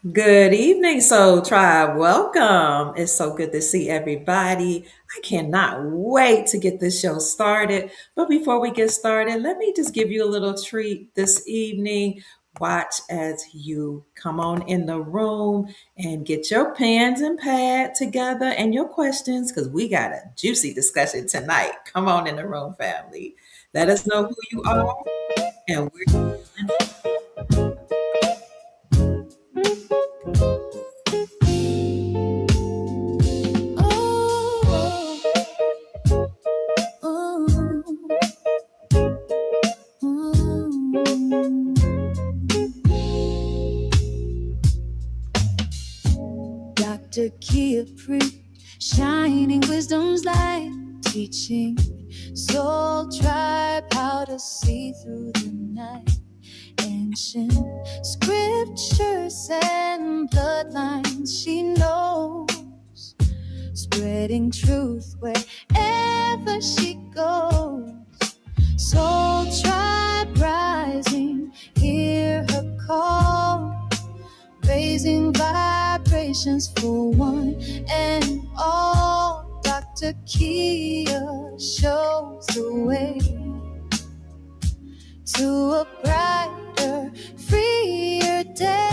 Good evening, Soul Tribe. Welcome. It's so good to see everybody. I cannot wait to get this show started. But before we get started, let me just give you a little treat this evening. Watch as you come on in the room and get your pens and pad together and your questions because we got a juicy discussion tonight. Come on in the room, family. Let us know who you are and where you're hailing Oh, oh, Dr. Kia preached, shining wisdom's light, teaching soul tribe how to see through the night. Ancient scriptures and bloodlines she knows, spreading truth wherever she goes. Soul tribe rising, hear her call, raising vibrations for one and all. Dr. Kia shows the way to a brighter, freer day.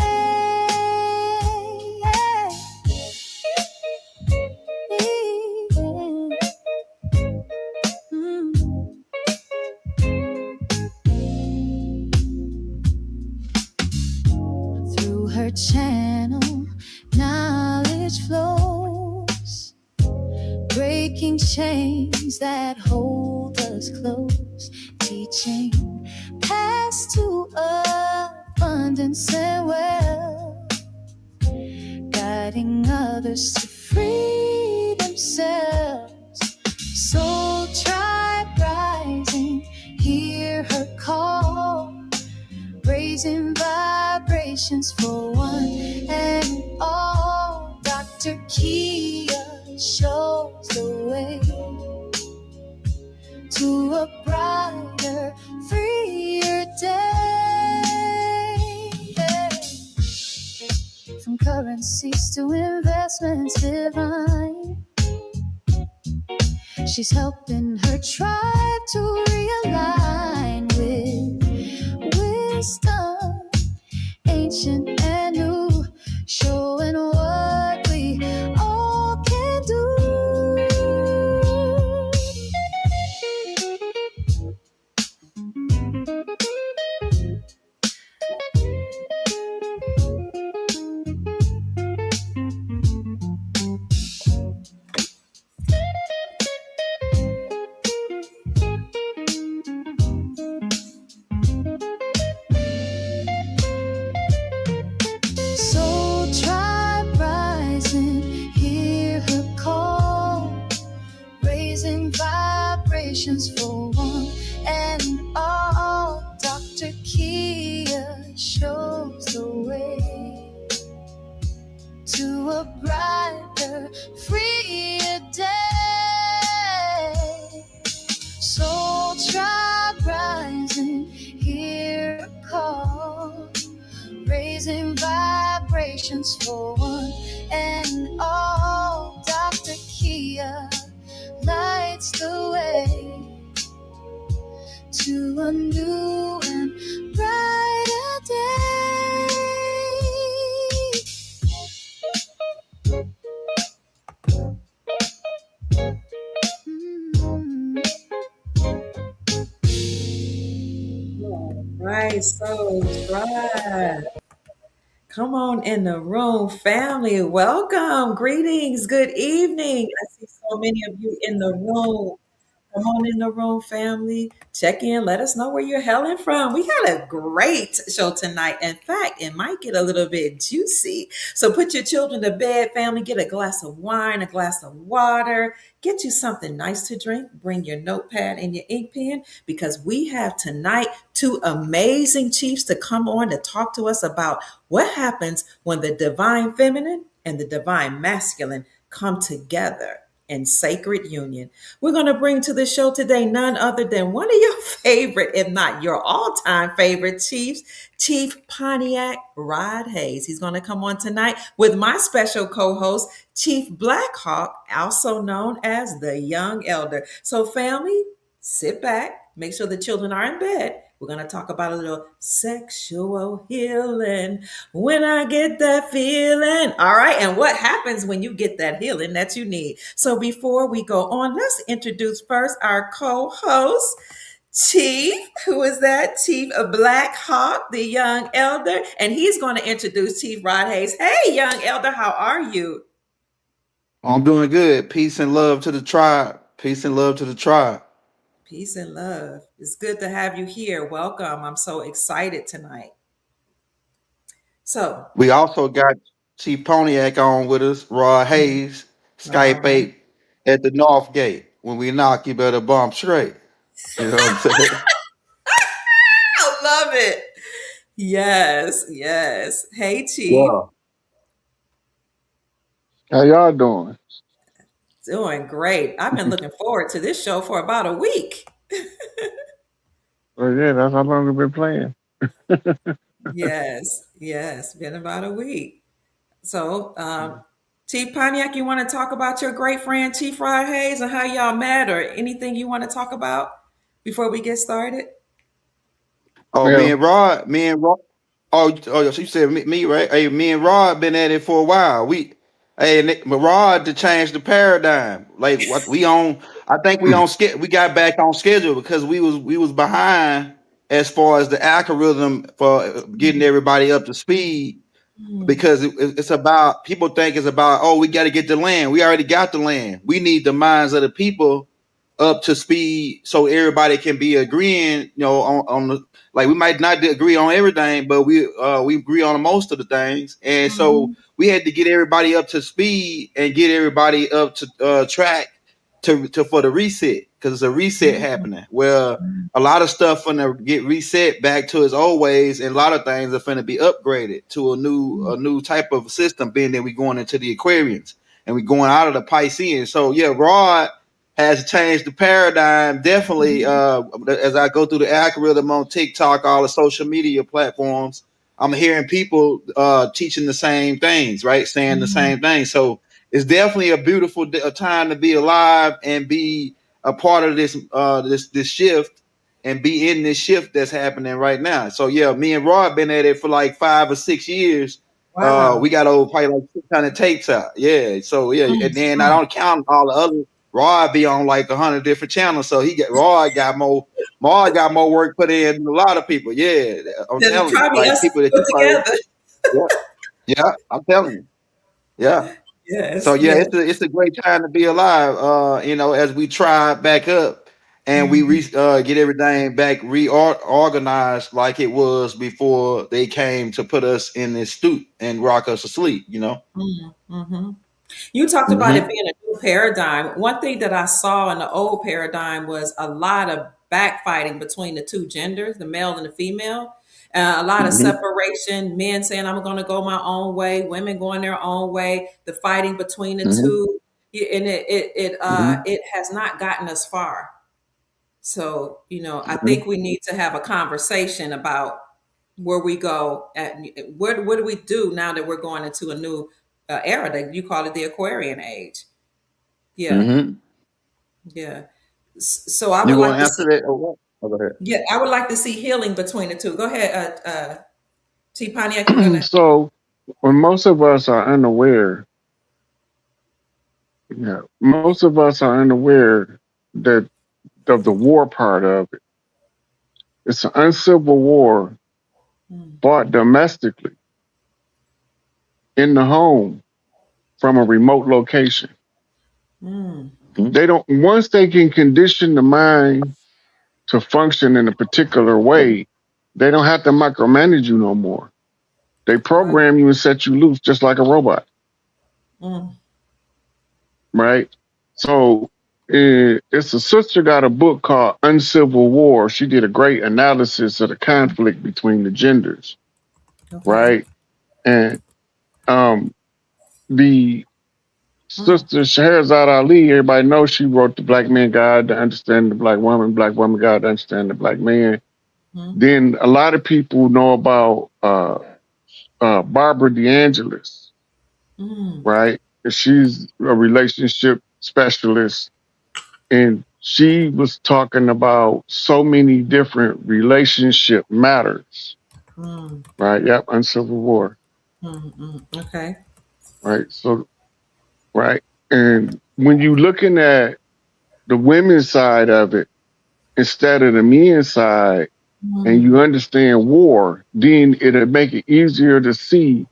Through her channel, knowledge flows, breaking chains that hold us close, teaching paths to abundance and wealth, guiding others to free themselves. Soul tribe rising, hear her call, raising vibrations for one and all. Dr. Kia shows the way to a brighter, freer day. From currencies to investments divine, she's helping her tribe to realign with wisdom, ancient and new, showing what we all can do. Soul tribe rising, hear her call, raising vibrations for one and all. Dr. Kia shows the way to a brighter, freer day. Soul tribe rising, hear a call, raising vibrations for one and all. Dr. Kia lights the way to a new and brighter day. right, Soul Tribe. Come on in the room, family. Welcome. Greetings. Good evening. I see so many of you in the room. Come on in the room, family. Check in. Let us know where you're hailing from. We got a great show tonight. In fact, it might get a little bit juicy. So put your children to bed, family. Get a glass of wine, a glass of water. Get you something nice to drink. Bring your notepad and your ink pen because we have tonight two amazing chiefs to come on to talk to us about what happens when the divine feminine and the divine masculine come together. and sacred union. We're going to bring to the show today none other than one of your favorite, if not your all time favorite chiefs, Chief Pontiac Rod Hayes. He's going to come on tonight with my special co host, Chief Blackhawk, also known as the Young Elder. So, family, sit back, make sure the children are in bed. We're going to talk about a little sexual healing when I get that feeling. All right. And what happens when you get that healing that you need? So before we go on, let's introduce first our co host, Chief. Who is that? Chief of Black Hawk, the Young Elder. And he's going to introduce Chief Rod Hayes. Hey, Young Elder, how are you? I'm doing good. Peace and love to the tribe. Peace and love to the tribe. Peace and love. It's good to have you here. Welcome. I'm so excited tonight. So, We also got Chief Poniac on with us, Rod Hayes, all Skype right. 8 at the North Gate. When we knock, you better bump straight. You know what I'm saying? I love it. Yes, yes. Hey, Chief. Yeah. How y'all doing? Doing great. I've been looking forward to this show for about a week. Well, yeah, that's how long we've been playing. Yes, yes. Been about a week. So, Chief Pontiac, you want to talk about your great friend, Chief Rod Hayes, and how y'all met, or anything you want to talk about before we get started? Oh, me Well, and Rod, me and Rod. Oh, so you said me, right? Hey, me and Rod been at it for a while. But Rod to change the paradigm. Like what we on? I think we on we got back on schedule because we was behind as far as the algorithm for getting everybody up to speed. Mm, Because it's about people think it's about, oh, we got to get the land. We already got the land. We need the minds of the people up to speed so everybody can be agreeing, on the, like we might not agree on everything, but we agree on most of the things. And so mhm, we had to get everybody up to speed and get everybody up to track to for the reset, because it's a reset mhm, happening where a lot of stuff gonna get reset back to its old ways, and a lot of things are gonna be upgraded to a new type of system. Being that we going into the Aquarians and we going out of the Piscean. So yeah, Rod has changed the paradigm definitely. mhm, As I go through the algorithm on TikTok, all the social media platforms, I'm hearing people teaching the same things, right? Saying the mhm, same thing. So it's definitely a beautiful time to be alive and be a part of this shift and be in this shift that's happening right now. So yeah, me and Rod been at it for like 5 or 6 years. We wow. got over probably like 600 tapes out. Yeah. So yeah, Mm, and then I mm. don't count all the other. Rod be on like 100 different channels, so he get Rod got more. Rod got more work put in than a lot of people. Yeah, I'm Then telling you, probably like us people that put you probably. together. Yeah, yeah, I'm telling you. Yeah. So Yes, yeah, yes. it's a great time to be alive. As we try back up and we Mhm, get everything back reorganized like it was before they came to put us in this stoop and rock us asleep. mm, mhm. You talked about it Mm-hmm. being a new paradigm. One thing that I saw in the old paradigm was a lot of backfighting between the two genders, the male and the female. A lot of Mm-hmm. separation, men saying, I'm going to go my own way, women going their own way, the fighting between the Mm-hmm. two. And Mm-hmm. it has not gotten us far. So, I Mm-hmm. think we need to have a conversation about where we go at what do we do now that we're going into a new era that you call it the Aquarian age. Yeah, Mm-hmm. yeah. So I You would going like to to answer see, that or what? Oh, go yeah, I would like to see healing between the two. Go ahead, T Pontiac, you're gonna. so when most of us are unaware, most of us are unaware that of the war part of it. It's an uncivil war Mm, fought domestically in the home from a remote location. mm, ahead. They don't once they can condition the mind to function in a particular way, they don't have to micromanage you no more. They wow. program you and set you loose just like a robot, Mm, right? So it's a sister got a book called Uncivil War. She did a great analysis of the conflict between the genders, okay. right? And um, the Mm, Sister Shahrazad Ali, everybody knows she wrote the Black Man Guide to Understand the Black Woman Guide to Understand the Black Man. mm, Then a lot of people know about Barbara DeAngelis, mm, right? And she's a relationship specialist, and she was talking about so many different relationship matters, mm, right? Yep, on Civil War, okay. right? So, right, and when you looking at the women's side of it instead of the men's side, and you Mm, understand war, then it'll make it easier to see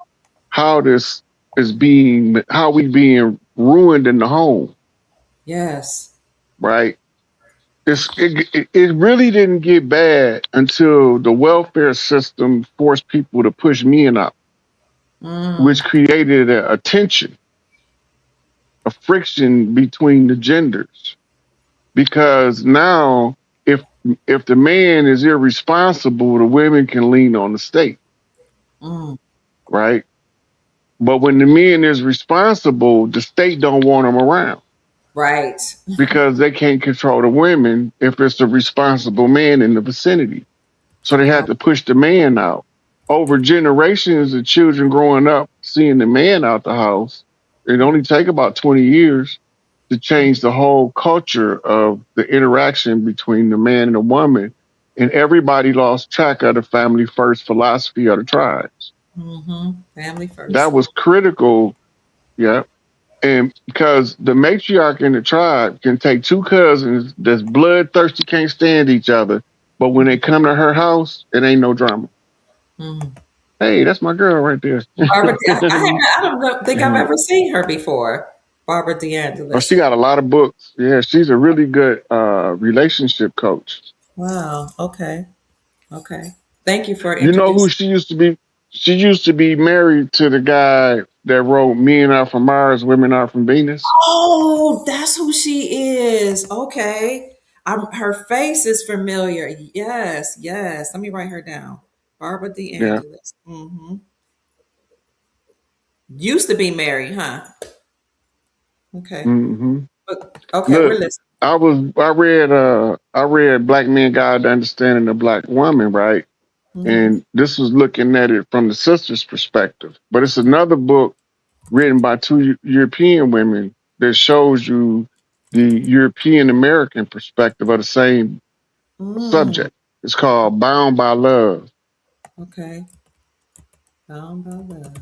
how this is being, how we being ruined in the home, yes. right? It really didn't get bad until the welfare system forced people to push men out, which Mm, created a tension, a friction between the genders. Because now, if if the man is irresponsible, the women can lean on the state, mm, right? But when the man is responsible, the state don't want him around right. because they can't control the women if it's a responsible man in the vicinity. So they Wow. had to push the man out. Over generations of children growing up seeing the man out the house, it only take about 20 years to change the whole culture of the interaction between the man and the woman. And everybody lost track of the family first philosophy of the tribes. Family That first. was critical. Yeah. And because the matriarch in the tribe can take two cousins that's bloodthirsty, can't stand each other, but when they come to her house, it ain't no drama. Mm. Hey, that's my girl right there. Barbara, I don't think I've ever seen her before. Barbara Oh, she DeAngelis. got a lot of books. Yeah, she's a really good relationship coach. Wow. Okay. Okay. Thank you for You know who introducing. she used to be? She used to be married to the guy that wrote "Men Are From Mars, Women Are From Venus." Oh, that's who she is. Okay. Her face is familiar. Yes, yes. Let me write her down. Barbara Yeah. DeAngelis. Used to be married, huh? Okay. hmm Okay, we're Look, listening. I read Black Men Guide to Understanding the Black Woman, right? Mm-hmm. And this was looking at it from the sister's perspective. But it's another book written by two European women that shows you the European American perspective of the same Mm, subject. It's called Bound by Love. okay. Bound by love.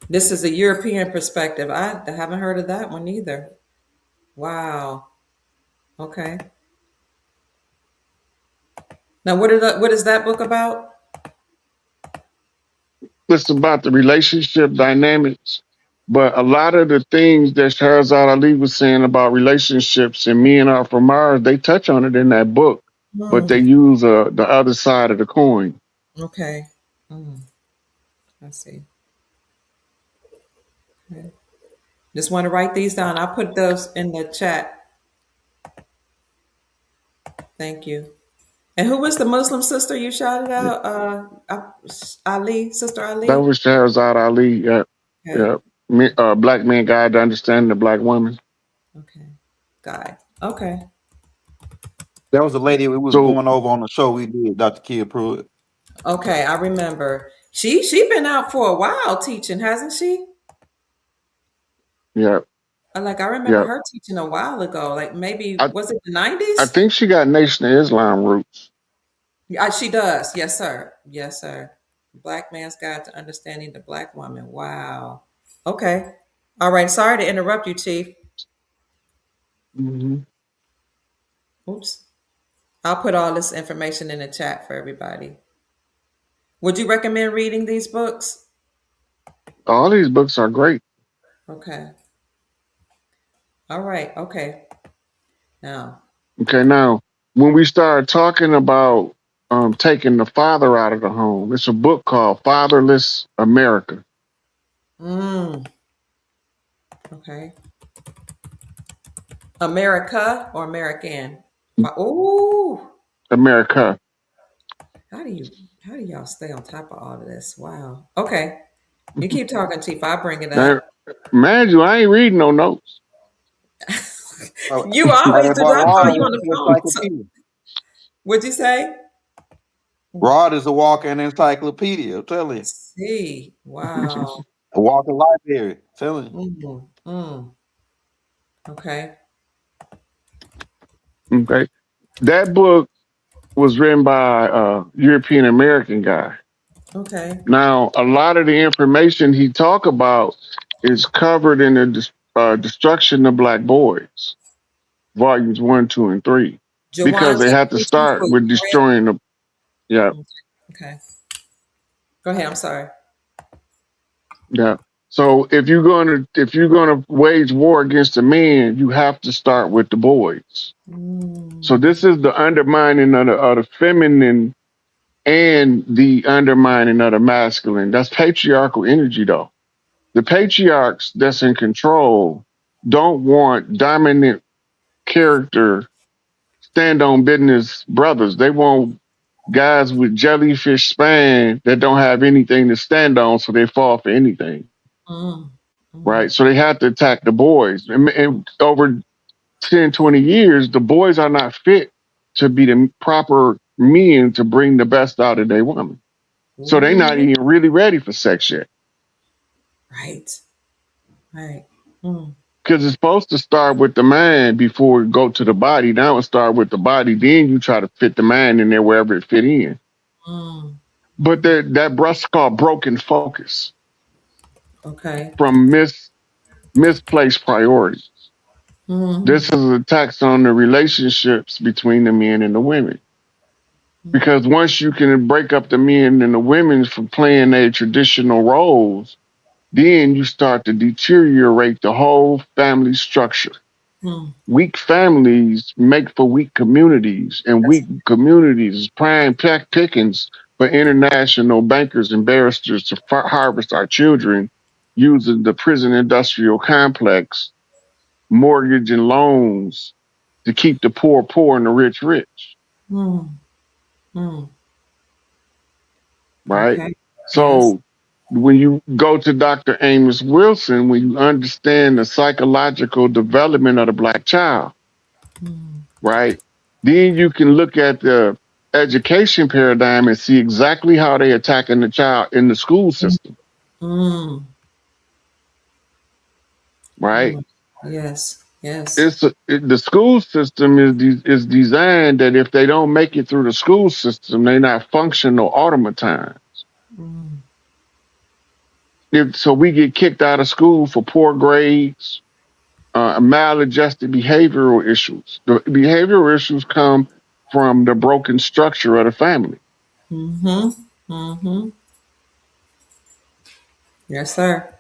This is a European perspective. I haven't heard of that one either. Wow. Okay. Now, what is that book about? It's about the relationship dynamics, but a lot of the things that Shahrazad Ali was saying about relationships and Men Are From Mars, they touch on it in that book, but they Mm, use the other side of the coin. okay. Mm, I see. Okay. Just want to write these down. I'll put those in the chat. Thank you. And who was the Muslim sister you shouted out? Ali, Sister That Ali. was Shahrazad Ali. Yeah, Okay. yeah. Black Man Guide to Understanding the Black Woman. Okay. Guy. Okay. That was the lady we was So going over on the show we did, Dr. Kid Pruitt. Okay. I remember. She been out for a while teaching, hasn't she? yeah, Like I remember yeah. her teaching a while ago. Like maybe I was it the I 90s? think she got Nation of Islam roots. Yeah, she does. Yes, sir. Yes, sir. Black Man's Guide to Understanding the Black Woman. Wow. Okay. All right. Sorry to interrupt you, Chief. hmm Oops. I'll put all this information in the chat for everybody. Would you recommend reading these books? All these books are great. Okay. All right. Okay. Now. Okay, now when we start talking about taking the father out of the home, it's a book called Fatherless America. Mm, okay. America or American? Ooh. America. How do you how do y'all stay on top of all of this? Wow. Okay. You keep talking, Chief. I'll bring it Now, up. mind you, I ain't reading no notes. Oh, You now always that do. boy I Rod call a you on walking the phone. So, encyclopedia. what'd you say? Rod is a walking encyclopedia. I'm telling you, See, wow. a walking library. I'm telling you. Mm, mm, okay. Okay. That book was written by a European American guy. Okay. Now, a lot of the information he talk about is covered in the Destruction of Black Boys, volumes 1, 2, and 3, because Jawan, they have to thank you start for with destroying the, yeah, okay. Go ahead. I'm sorry. yeah. So if you're gonna wage war against a man, you have to start with the boys. So Mm, this is the undermining of the feminine and the undermining of the masculine. That's patriarchal energy, though. The patriarchs that's in control don't want dominant character, stand on business brothers. They want guys with jellyfish spine that don't have anything to stand on, so they fall for anything, mm, mm, right? So they have to attack the boys. And over 10, 20 years, the boys are not fit to be the proper men to bring the best out of their woman. So they're not ooh, even really ready for sex yet. right. Right. Mm, Because it's supposed to start with the mind before it go to the body. Now it start with the body. Then you try to fit the mind in there wherever it fit in. mm, But that brush called broken focus okay. from misplaced priorities. This Mm, is a tax on the relationships between the men and the women. mm, Because once you can break up the men and the women from playing their traditional roles, then you start to deteriorate the whole family structure. mm. Weak families make for weak communities, and That's weak communities is prime pickings for international bankers and barristers to harvest our children using the prison industrial complex, mortgage and loans to keep the poor poor and the rich rich, mm, mm. right? Okay. Yes. So when you go to Dr. Amos Wilson, when you understand the psychological development of the black child, Mm, right? Then you can look at the education paradigm and see exactly how they attacking the child in the school system, mm, right? mm. Yes. Yes. The school system is designed that if they don't make it through the school system, they're not functional automaton. Mm, So we get kicked out of school for poor grades, maladjusted behavioral issues. The behavioral issues come from the broken structure of the family. mm-hmm. Mm-hmm. Yes, sir.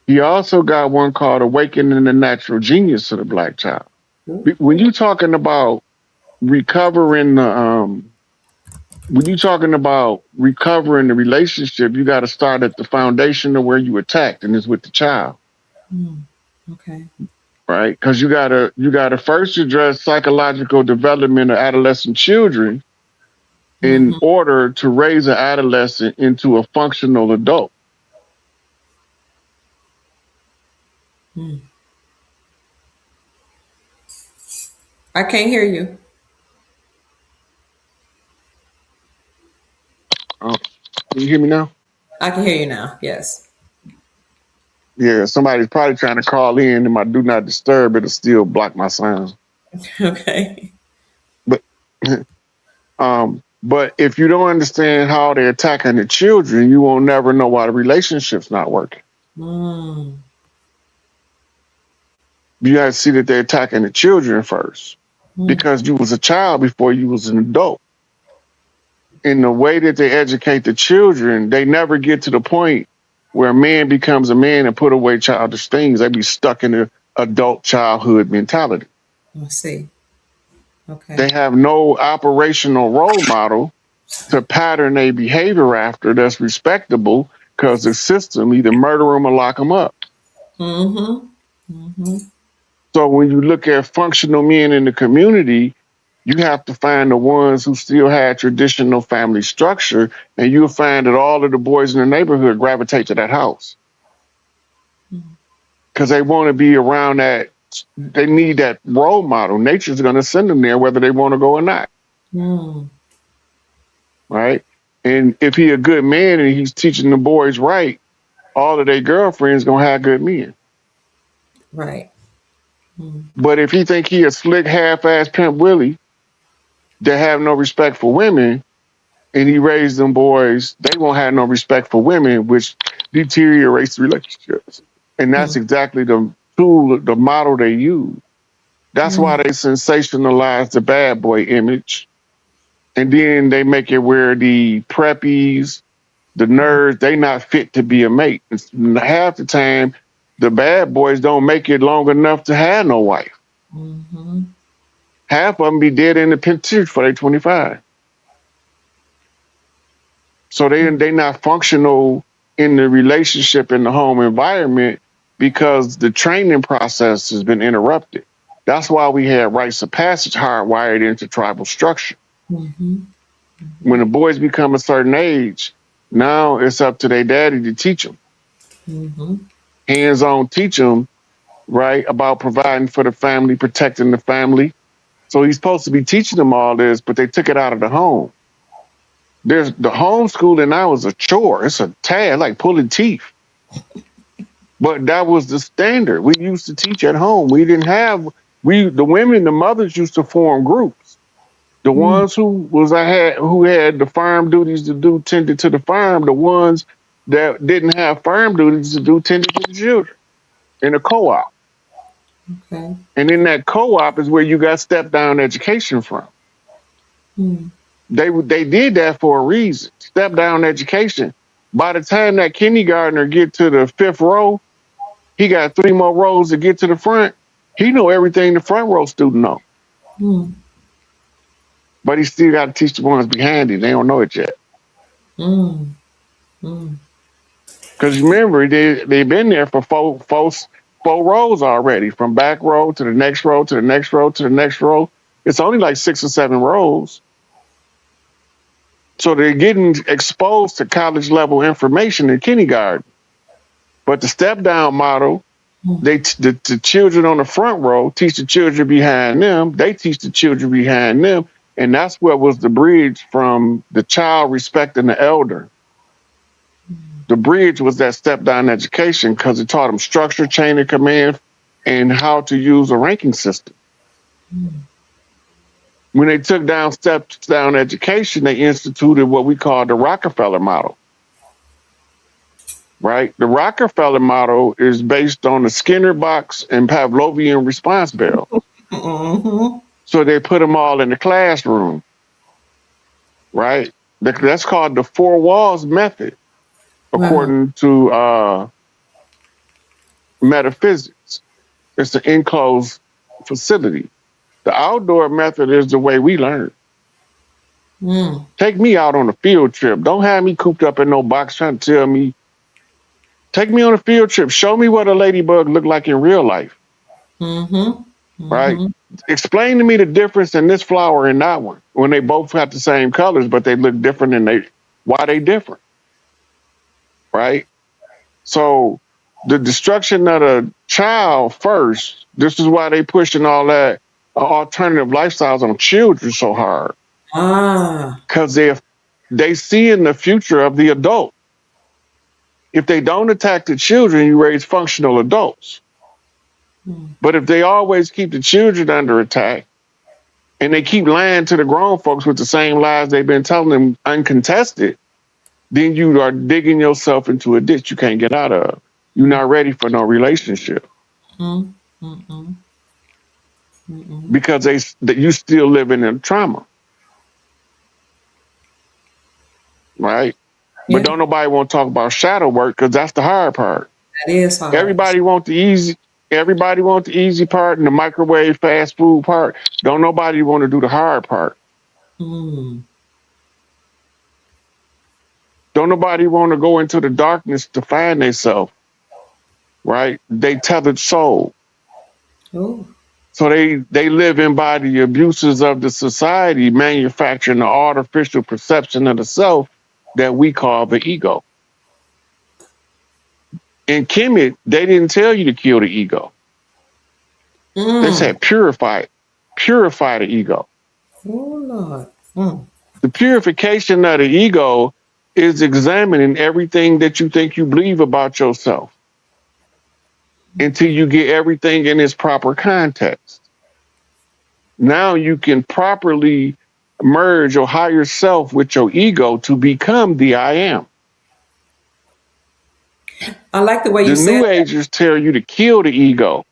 He also got one called Awakening the Natural Genius of the Black Child. Ooh. When you're talking about recovering when you're talking about recovering the relationship, you got to start at the foundation of where you attacked, and it's with the child, Mm, okay. right? Because you gotta first address psychological development of adolescent children in Mm-hmm. order to raise an adolescent into a functional adult. Mm. I can't hear you. Oh, can you hear me now? I can hear you now. Yes. Yeah, somebody's probably trying to call in, and my do not disturb it'll still block my sound. Okay. But but if you don't understand how they're attacking the children, you will never know why the relationship's not working. Mm, You got to see that they're attacking the children first, mm. because you was a child before you was an adult. In the way that they educate the children, they never get to the point where a man becomes a man and put away childish things. They be stuck in the adult childhood mentality. Let's see. They Okay. have no operational role model to pattern a behavior after that's respectable, because the system either murder them or lock them up. Mm-hmm. Mm-hmm. So when you look at functional men in the community, You have to find the ones who still had traditional family structure, and you'll find that all of the boys in the neighborhood gravitate to that house Mm. because they want to be around that. They need that role model. Nature's going to send them there whether they want to go or not, Mm. right? And if he a good man and he's teaching the boys right, all of their girlfriends gonna have good men. Right. Mm. But if he think he a slick half-ass pimp Willie that have no respect for women, and he raised them boys, they won't have no respect for women, which deteriorates relationships. And that's Mm. exactly the tool, the model they use. That's why Mm. they sensationalize the bad boy image. And then they make it where the preppies, the Mm. nerds, they not fit to be a mate. Half the time, the bad boys don't make it long enough to have no wife. Mm-hmm. Half of them be dead in the penitentiary for their 25. So they not functional in the relationship in the home environment because the training process has been interrupted. That's why we had rites of passage hardwired into tribal structure. Mm-hmm. When the boys become a certain age, now it's up to their daddy to teach them, Mm-hmm. hands on teach them, right, about providing for the family, protecting the family. So he's supposed to be teaching them all this, but they took it out of the home. There's the homeschooling now is a chore. It's a tag like pulling teeth. But that was the standard. We used to teach at home. We didn't have the women, the mothers used to form groups. The Mm. ones who had the farm duties to do tended to the farm. The ones that didn't have farm duties to do tended to the children in a co-op. Okay. And in that co-op is where you got step down education from. Mm. They did that for a reason. Step down education. By the time that kindergartner get to the fifth row, he got 3 more rows to get to the front. He know everything the front row student know, Mm. but he still got to teach the ones behind him. They don't know it yet. Mm. Mm. Because remember, they've been there for four rows already, from back row to the next row to the next row to the next row. It's only like 6 or 7 rows. So they're getting exposed to college level information in kindergarten. But the step down model, Mm. the children on the front row teach the children behind them. They teach the children behind them. And that's what was the bridge from the child respecting the elder. The bridge was that step down education because it taught them structure, chain of command, and how to use a ranking system. Mm. When they took down steps down education, they instituted what we call the Rockefeller model. Right? The Rockefeller model is based on the Skinner box and Pavlovian response bell. Mm-hmm. So they put them all in the classroom, right? That's called the four walls method, Wow. according to metaphysics. It's an enclosed facility. The outdoor method is the way we learn. Mm. Take me out on a field trip. Don't have me cooped up in no box trying to tell me. Take me on a field trip. Show me what a ladybug look like in real life, Mm-hmm. right? Mm-hmm. Explain to me the difference in this flower and that one when they both have the same colors, but they look different and why they different, right? So the destruction of the child first, this is why they pushing all that alternative lifestyles on children so hard. Ah. Because they see in the future of the adult. If they don't attack the children, you raise functional adults. Mm. But if they always keep the children under attack and they keep lying to the grown folks with the same lies they've been telling them uncontested, then you are digging yourself into a ditch you can't get out of. You're not ready for no relationship Mm. Mm-mm. Mm-mm. because that you still living in trauma, right? But Yeah, don't nobody want to talk about shadow work because that's the hard part. that is hard. Everybody want the easy. Everybody want the easy part and the microwave fast food part. Don't nobody want to do the hard part. Mm. Don't nobody want to go into the darkness to find themselves, right? They tethered soul. Oh. So they live in by the abuses of the society, manufacturing the artificial perception of the self that we call the ego. In Kemet, they didn't tell you to kill the ego. They Mm. said purify it, purify the ego. Oh, Lord. Mm. The purification of the ego is examining everything that you think you believe about yourself until you get everything in its proper context. Now you can properly merge your higher self with your ego to become the I am. I like the way you The said new that. agers tell you to kill the ego.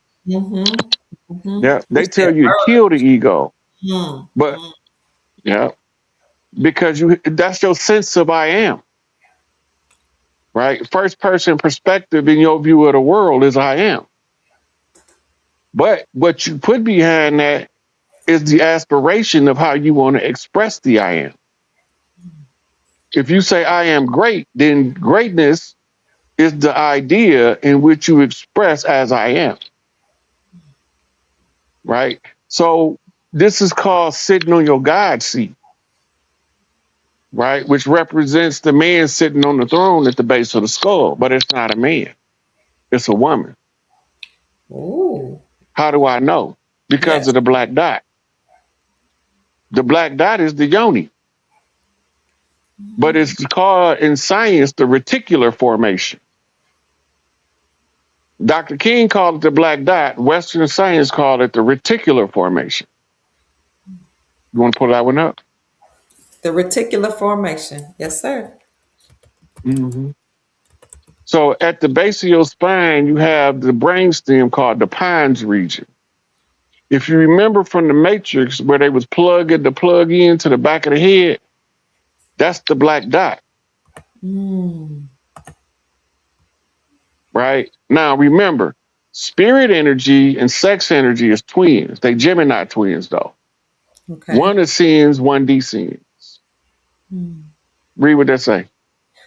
Yeah, You they said tell you to kill the ego. murder. But yeah, because that's your sense of I am, right? First person perspective in your view of the world is I am. But what you put behind that is the aspiration of how you want to express the I am. If you say I am great, then greatness is the idea in which you express as I am, right? So this is called sitting on your God seat, right? Which represents the man sitting on the throne at the base of the skull, but it's not a man, it's a woman. Oh, How do I know? Because yes. of the black dot. The black dot is the yoni, but it's called in science the reticular formation. Dr. King called it the black dot. Western science called it the reticular formation. You want to pull that one up? The reticular formation. Yes, sir. Mm-hmm. So at the base of your spine, you have the brainstem called the pons region. If you remember from the Matrix where they was plugging the plug in to the back of the head, that's the black dot, Mm. right? Now remember, spirit energy and sex energy is twins. They Gemini twins though. Okay. One ascends, one descends. Read what they say.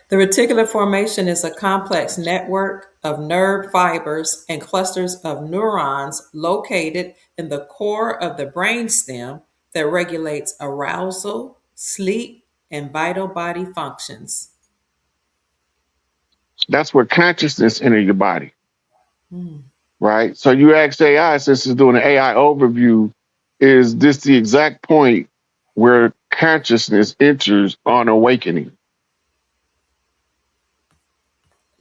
The reticular formation is a complex network of nerve fibers and clusters of neurons located in the core of the brainstem that regulates arousal, sleep, and vital body functions. That's where consciousness enters your body, right? So you ask AI, since it's doing an AI overview, is this the exact point where consciousness enters on awakening?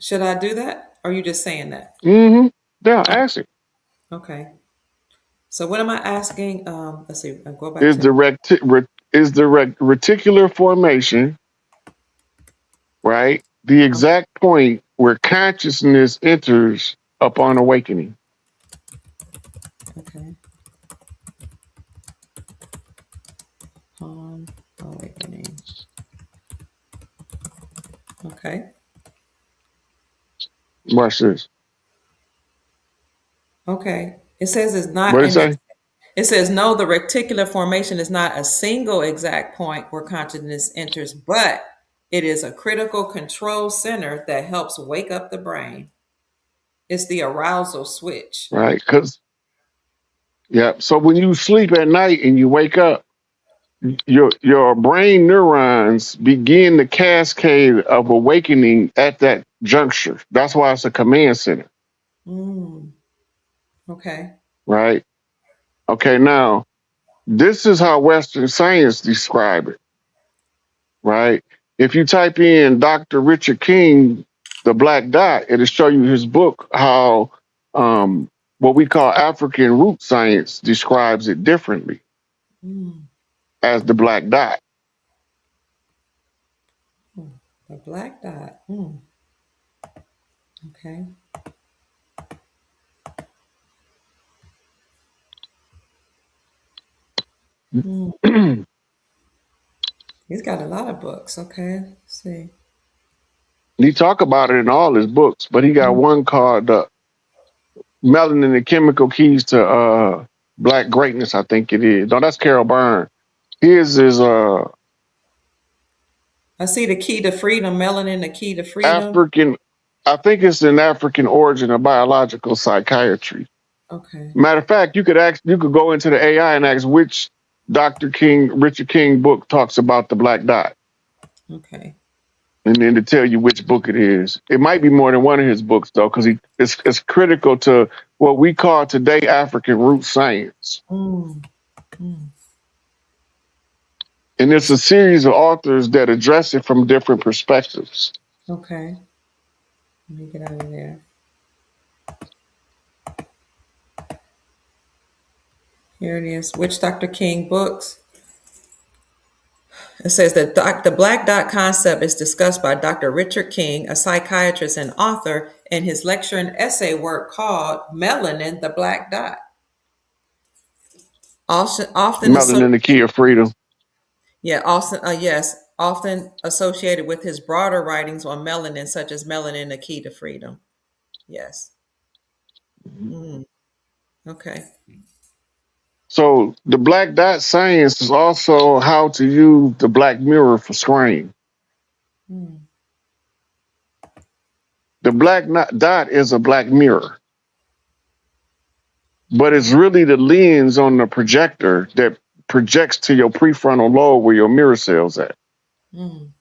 Should I do that? Or are you just saying that? Mm-hmm. Yeah, ask it. Okay. So what am I asking? Let's see. I'll go back Is to the reticular formation, right, the exact point where consciousness enters upon awakening? okay. On awakening. Okay. Watch this. Okay. It says it's What not did it an say? it says no, the reticular formation is not a single exact point where consciousness enters, but it is a critical control center that helps wake up the brain. It's the arousal switch. Right, because yeah. So when you sleep at night and you wake up, your brain neurons begin the cascade of awakening at that juncture. That's why it's a command center, Mm, okay. right? Okay, now this is how Western science describe it, right? If you type in Dr. Richard King, the black dot, it'll show you his book how what we call African root science describes it differently Mm, as the black dot. the black dot. Okay. Mm, he's got a lot of books. Okay. Let's see. He talk about it in all his books, but he got one called Melanin and Chemical Keys to Black Greatness, I think it is. No, that's Carol Byrne. His is I see the key to freedom, melanin, the key to freedom. African, I think it's an African origin of biological psychiatry. Okay. Matter of fact, you could go into the AI and ask which Richard King book talks about the black dot, Okay. and then to tell you which book it is. It might be more than one of his books though, because it's critical to what we call today African root science, Mm, mm. and it's a series of authors that address it from different perspectives. Okay. Let me get out of there. Here it is. Which Dr. King books? It says that the black dot concept is discussed by Dr. Richard King, a psychiatrist and author, in his lecture and essay work called Melanin, the Black Dot. Often Melanin, the Key of Freedom. yeah, often associated with his broader writings on melanin, such as Melanin, the Key to Freedom. Yes. Mm, okay. So the black dot science is also how to use the black mirror for screen. Mm, The dot is a black mirror, but it's really the lens on the projector that projects to your prefrontal lobe where your mirror cells at. mm,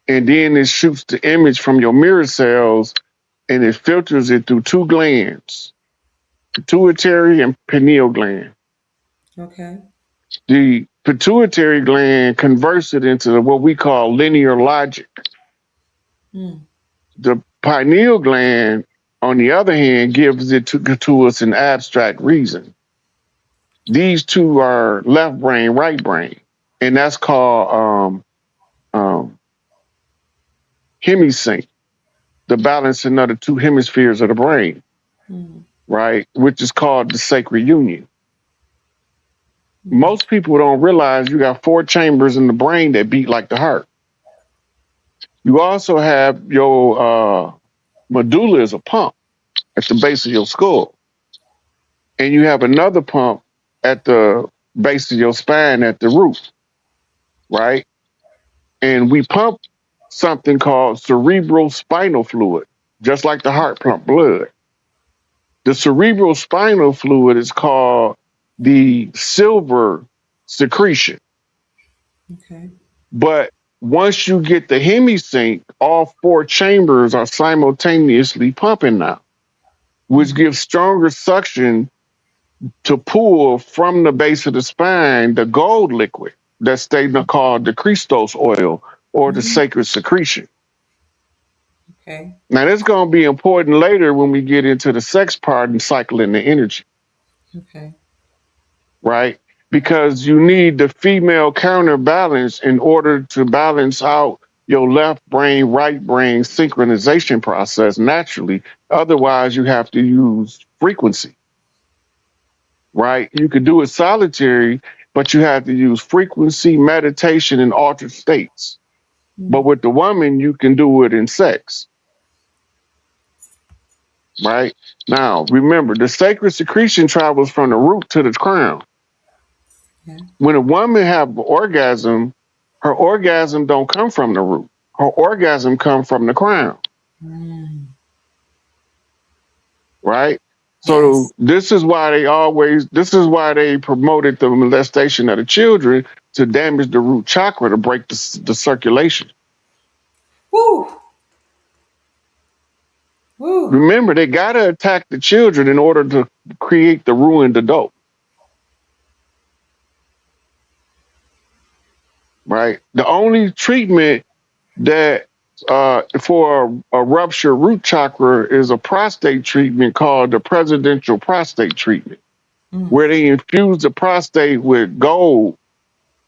And then it shoots the image from your mirror cells and it filters it through two glands, pituitary and pineal gland. okay. The pituitary gland converts it into what we call linear logic. Mm, The pineal gland, on the other hand, gives it to us an abstract reason. These two are left brain, right brain, and that's called hemisync, the balancing of the two hemispheres of the brain, mm, right? Which is called the sacred union. mm, Most people don't realize you got four chambers in the brain that beat like the heart. You also have your medulla is a pump at the base of your skull, and you have another pump at the base of your spine at the root, right? And we pump something called cerebral spinal fluid, just like the heart pump blood. The cerebral spinal fluid is called the silver secretion. okay. But once you get the hemisync, all four chambers are simultaneously pumping now, which Mm, gives stronger suction to pull from the base of the spine the gold liquid that's they called the Christos oil or the mm, sacred secretion. okay. Now, that's going to be important later when we get into the sex part and cycling the energy, Okay. right? Because you need the female counterbalance in order to balance out your left brain, right brain synchronization process naturally. Otherwise, you have to use frequency, right? You could do it solitary, but you have to use frequency, meditation, and altered states. But Mm, with the woman, you can do it in sex, right? Now, remember, the sacred secretion travels from the root to the crown. yeah. When a woman have an orgasm, her orgasm don't come from the root. Her orgasm come from the crown, Mm, right? So yes. this is why they promoted the molestation of the children to damage the root chakra to break the circulation. Woo. Woo. Remember, they got to attack the children in order to create the ruined adult, right? The only treatment that for a ruptured root chakra is a prostate treatment called the presidential prostate treatment, Mm, where they infuse the prostate with gold,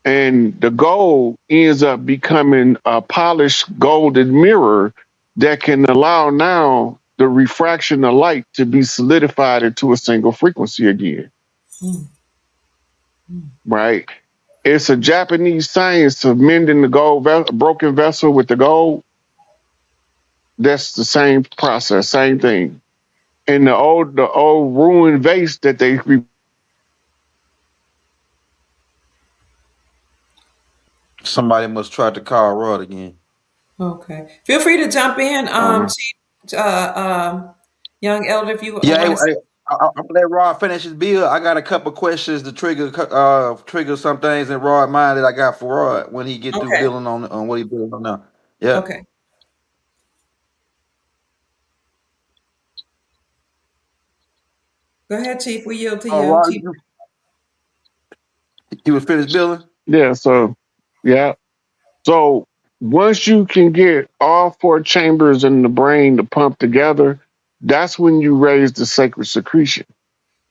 and the gold ends up becoming a polished golden mirror that can allow now the refraction of light to be solidified into a single frequency again, mm, mm. right? It's a Japanese science of mending the broken vessel with the gold. That's the same process, same thing. And the old ruined vase that they Somebody must try to call Rod again. Okay. Feel free to jump in, uh, Chief. Young elder, if you Yeah, want to. I'm gonna let Rod finish his bill. I got a couple questions to trigger some things in Rod mind that I got for Rod when he get through Okay. building on what he building on now. Yeah. Okay. Go ahead, Chief. We yield to Oh, you, Rod, Chief. he was finished building. Yeah. So, yeah. So once you can get all four chambers in the brain to pump together, that's when you raise the sacred secretion.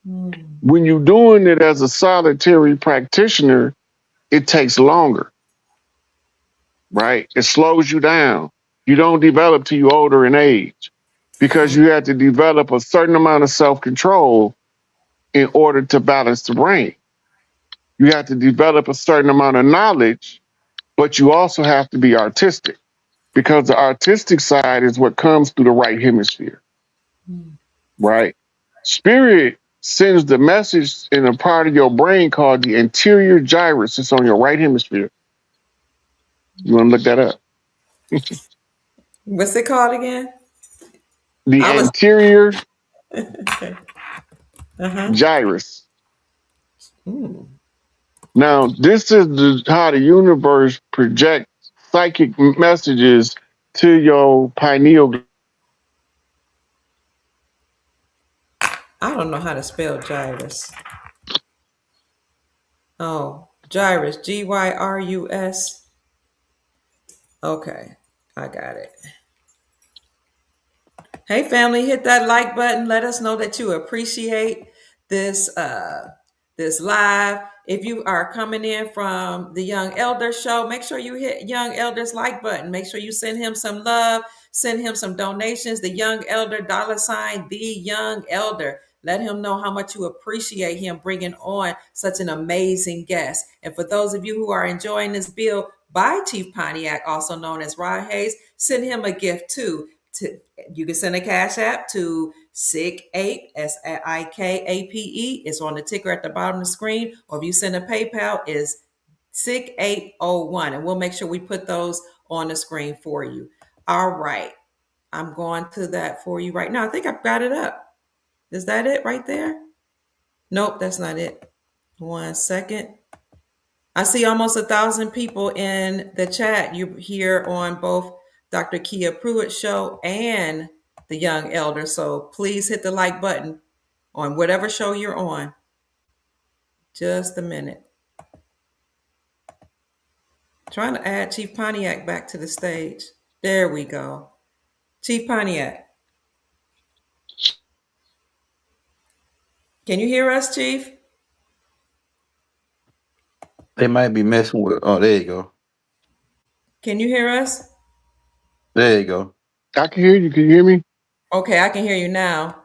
Mm, When you're doing it as a solitary practitioner, it takes longer, right? It slows you down. You don't develop till you older in age because mm, you have to develop a certain amount of self control in order to balance the brain. You have to develop a certain amount of knowledge, but you also have to be artistic because the artistic side is what comes through the right hemisphere, mm. right? Spirit sends the message in a part of your brain called the anterior gyrus. It's on your right hemisphere. You want to look that up? What's it called again? The I was. anterior Uh-huh. gyrus. Mm. Now, this is how the universe projects psychic messages to your pineal. I don't know how to spell gyrus. Oh, gyrus. Gyrus. Okay. I got it. Hey family, hit that like button. Let us know that you appreciate this this live. If you are coming in from the Young Elder Show, make sure you hit Young Elder's like button. Make sure you send him some love, send him some donations. The Young Elder $, the Young Elder. Let him know how much you appreciate him bringing on such an amazing guest. And for those of you who are enjoying this bill by Chief Pontiac, also known as Rod Hayes, send him a gift too. You can send a cash app to SIK8, SIKAPE. It's on the ticker at the bottom of the screen. Or if you send a PayPal, is SIK801. And we'll make sure we put those on the screen for you. All right. I'm going to that for you right now. I think I've got it up. Is that it right there? Nope, that's not it. 1 second. I see almost 1,000 people in the chat. You here on both Dr. Kia Pruitt's show and the Young Elder. So please hit the like button on whatever show you're on. Just a minute. Trying to add Chief Pontiac back to the stage. There we go. Chief Pontiac, can you hear us, Chief? They might be messing with. Oh, there you go. Can you hear us? There you go. I can hear you. Can you hear me? Okay, I can hear you now.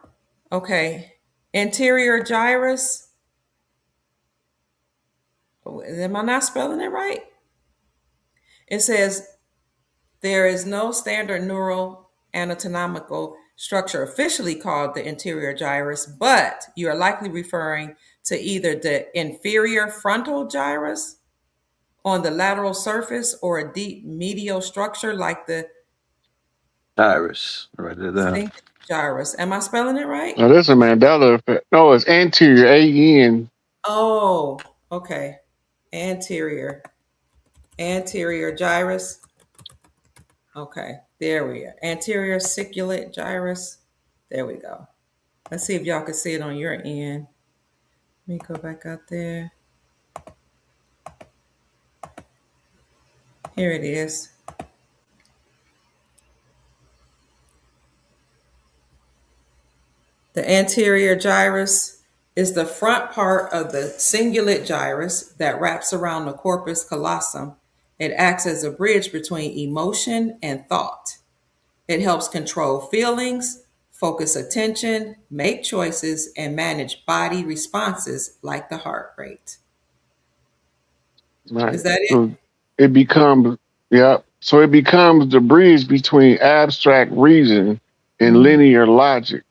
Okay. Interior gyrus. Am I not spelling it right? It says there is no standard neural anatomical structure officially called the anterior gyrus, but you are likely referring to either the inferior frontal gyrus on the lateral surface or a deep medial structure like the Iris. Right there. Down. cingulate gyrus. Am I spelling it right? Oh, that's a Mandela effect. No, it's anterior, AN. Oh, okay. Anterior. Anterior gyrus. Okay, there we are. Anterior cingulate gyrus. There we go. Let's see if y'all can see it on your end. Let me go back out there. Here it is. The anterior gyrus is the front part of the cingulate gyrus that wraps around the corpus callosum. It acts as a bridge between emotion and thought. It helps control feelings, focus attention, make choices, and manage body responses like the heart rate. Right. Is that it? So it becomes, yeah. So it becomes the bridge between abstract reason and Mm, linear logic,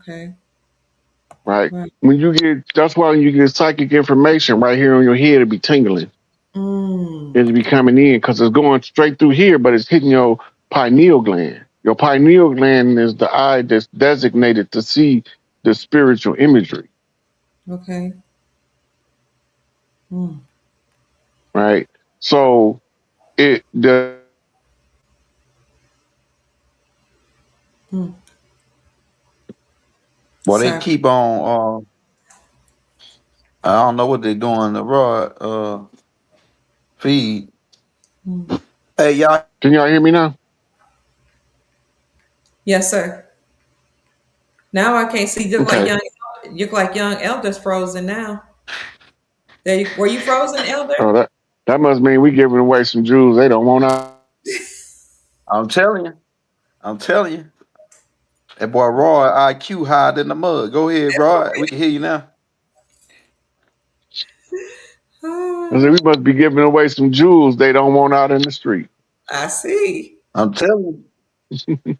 okay. right? Right. When you get, that's why when you get psychic information right here on your head, it be tingling. Mm, It'll be coming in because it's going straight through here, but it's hitting your pineal gland. Your pineal gland is the eye that's designated to see the spiritual imagery, Okay. Mm, right? So it the mm. Well, they Sir. keep on. I don't know what they're doing. The raw feed. Mm. Hey, y'all. can y'all hear me now? Yes, sir. Now I can't see. Okay. You look like young elders frozen now. There, were you frozen, elder? Oh, that must mean we giving away some jewels they don't want out. I'm telling you. I'm telling you. That boy Roy IQ higher than the mud. Go ahead, Roy. We can hear you now. I said we must be giving away some jewels they don't want out in the street. I see. I'm telling you.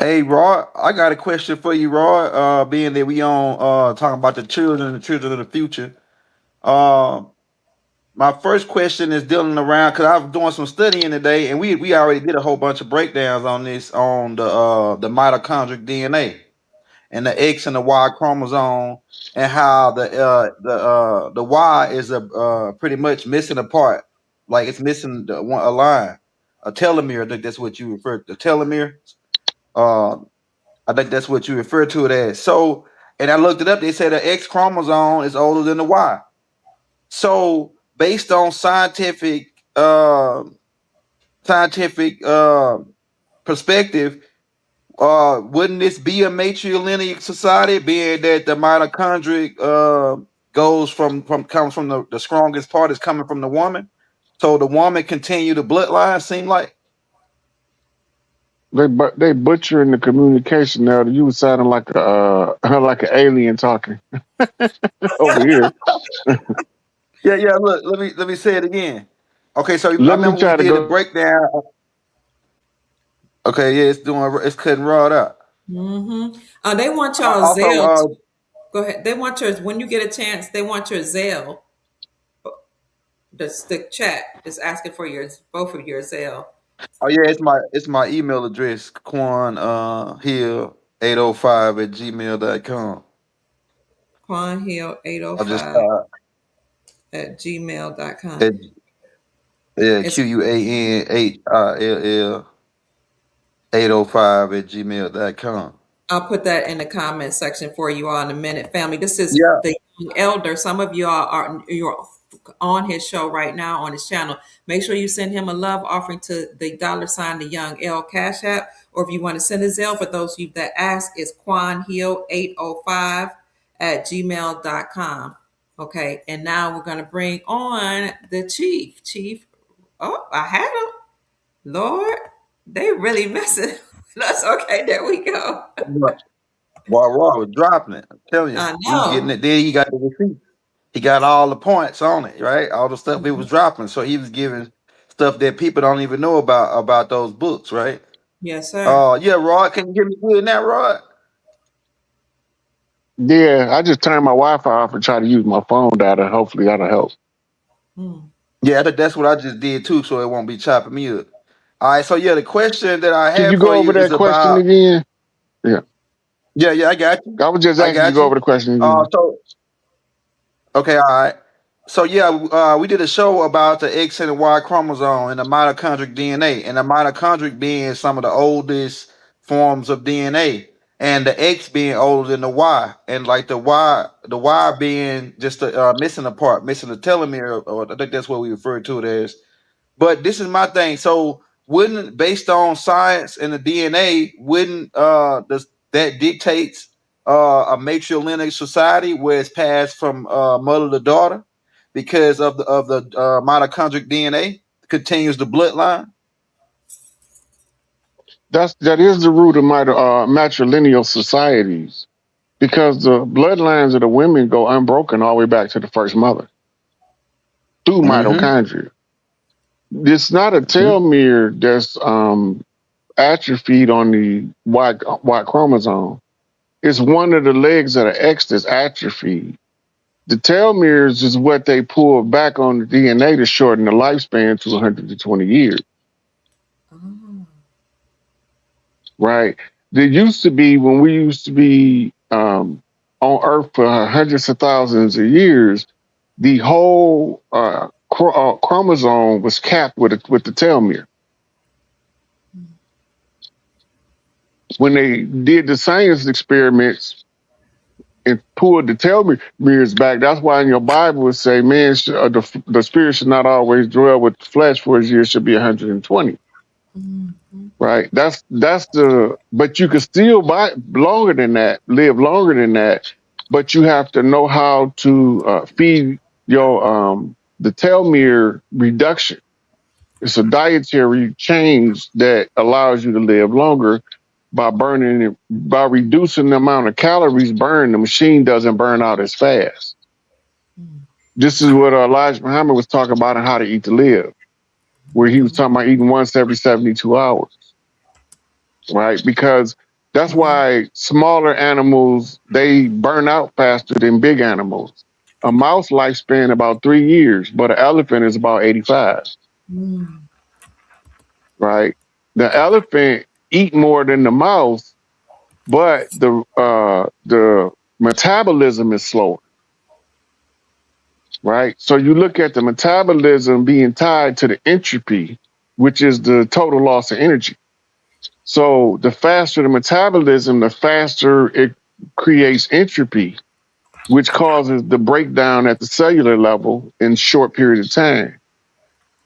Hey, Roy, I got a question for you, Roy. Being that we on talking about the children of the future. Uh, my first question is dealing around because I was doing some studying today, and we already did a whole bunch of breakdowns on this on the mitochondrial DNA and the X and the Y chromosome, and how the Y is a pretty much missing a part, like it's missing a line, a telomere. I think that's what you refer to, telomere. Uh, I think that's what you refer to it as. So, and I looked it up. They said the X chromosome is older than the Y. So, based on scientific perspective, wouldn't this be a matrilineal society, being that the mitochondrial goes from comes from the strongest part is coming from the woman? So the woman continue the bloodline. Seem like. They butchering the communication now. You was sounding like a like an alien talking over here. Yeah, yeah. Look, let me say it again. Okay, so I Let me remember we try to did a go. breakdown. Okay, yeah, it's cutting raw out. Mm-hmm. They want y'all Also, Zelle. Go ahead. They want yours when you get a chance. They want your Zelle. The chat is asking for yours, both of your Zelle. oh yeah, it's my email address, Quan Hill 805 at gmail.com. Quan Hill I'll just 805 at gmail.com. at, yeah, It's QUAN 8ILL 805 at gmail.com. I'll put that in the comment section for you all in a minute, family. This is Yeah. the young elder. Some of you all are you're on his show right now on his channel. Make sure you send him a love offering to the $ the young L Cash App, or if you want to send a Zelle, for those of you that ask, is Quan Hill 805 at gmail.com. Okay, and now we're gonna bring on the chief. Chief, oh, I had him. Lord, they really messing with us. Okay, there we go. While Raw was dropping it, I'm telling you, I he was getting know. it. Then he got the receipt. He got all the points on it, right? All the stuff he was dropping. So he was giving stuff that people don't even know about those books, right? Yes, sir. Yeah, Rod, can you hear me good now, Rod? Yeah, I just turned my Wi-Fi off and try to use my phone data. Hopefully that'll help. Hmm. Yeah, that's what I just did too, so it won't be chopping me up. All right, so yeah, the question that I Can you have go for you over is that question about. again? Yeah, Yeah, yeah, I got you. I was just I asking you to got go you. over the question again. So okay, all right. So yeah, we did a show about the X and the Y chromosome and the mitochondrial DNA, and the mitochondrial being some of the oldest forms of DNA, and the X being older than the Y, and like the Y being just a missing a part, missing a telomere, or I think that's what we refer to it as. But this is my thing. So wouldn't, based on science and the DNA, wouldn't that dictates a matrilineal society where it's passed from mother to daughter because of the mitochondrial DNA continues the bloodline. That is the root of matrilineal societies because the bloodlines of the women go unbroken all the way back to the first mother through Mm-hmm. mitochondria. It's not a telomere that's atrophied on the Y chromosome. It's one of the legs of the X that's atrophied. The telomeres is what they pull back on the DNA to shorten the lifespan to 120 years. right? There used to be, when we used to be on Earth for hundreds of thousands of years, the whole chromosome was capped with the telomere. When they did the science experiments and pulled the telomeres back, that's why in your Bible it say, man, the spirit should not always dwell with the flesh, for his years should be 120. Mhm. Right. That's the. But you can still buy longer than that, live longer than that. But you have to know how to feed your the telomere reduction. It's a dietary change that allows you to live longer by burning it, by reducing the amount of calories burned. The machine doesn't burn out as fast. This is what Elijah Muhammad was talking about and how to eat to live, where he was talking about eating once every 72 hours. Right? Because that's why smaller animals, they burn out faster than big animals. A mouse lifespan about 3 years, but an elephant is about 85. Mm. Right? The elephant eat more than the mouse, but the metabolism is slower. Right? So you look at the metabolism being tied to the entropy, which is the total loss of energy. So the faster the metabolism, the faster it creates entropy, which causes the breakdown at the cellular level in short period of time.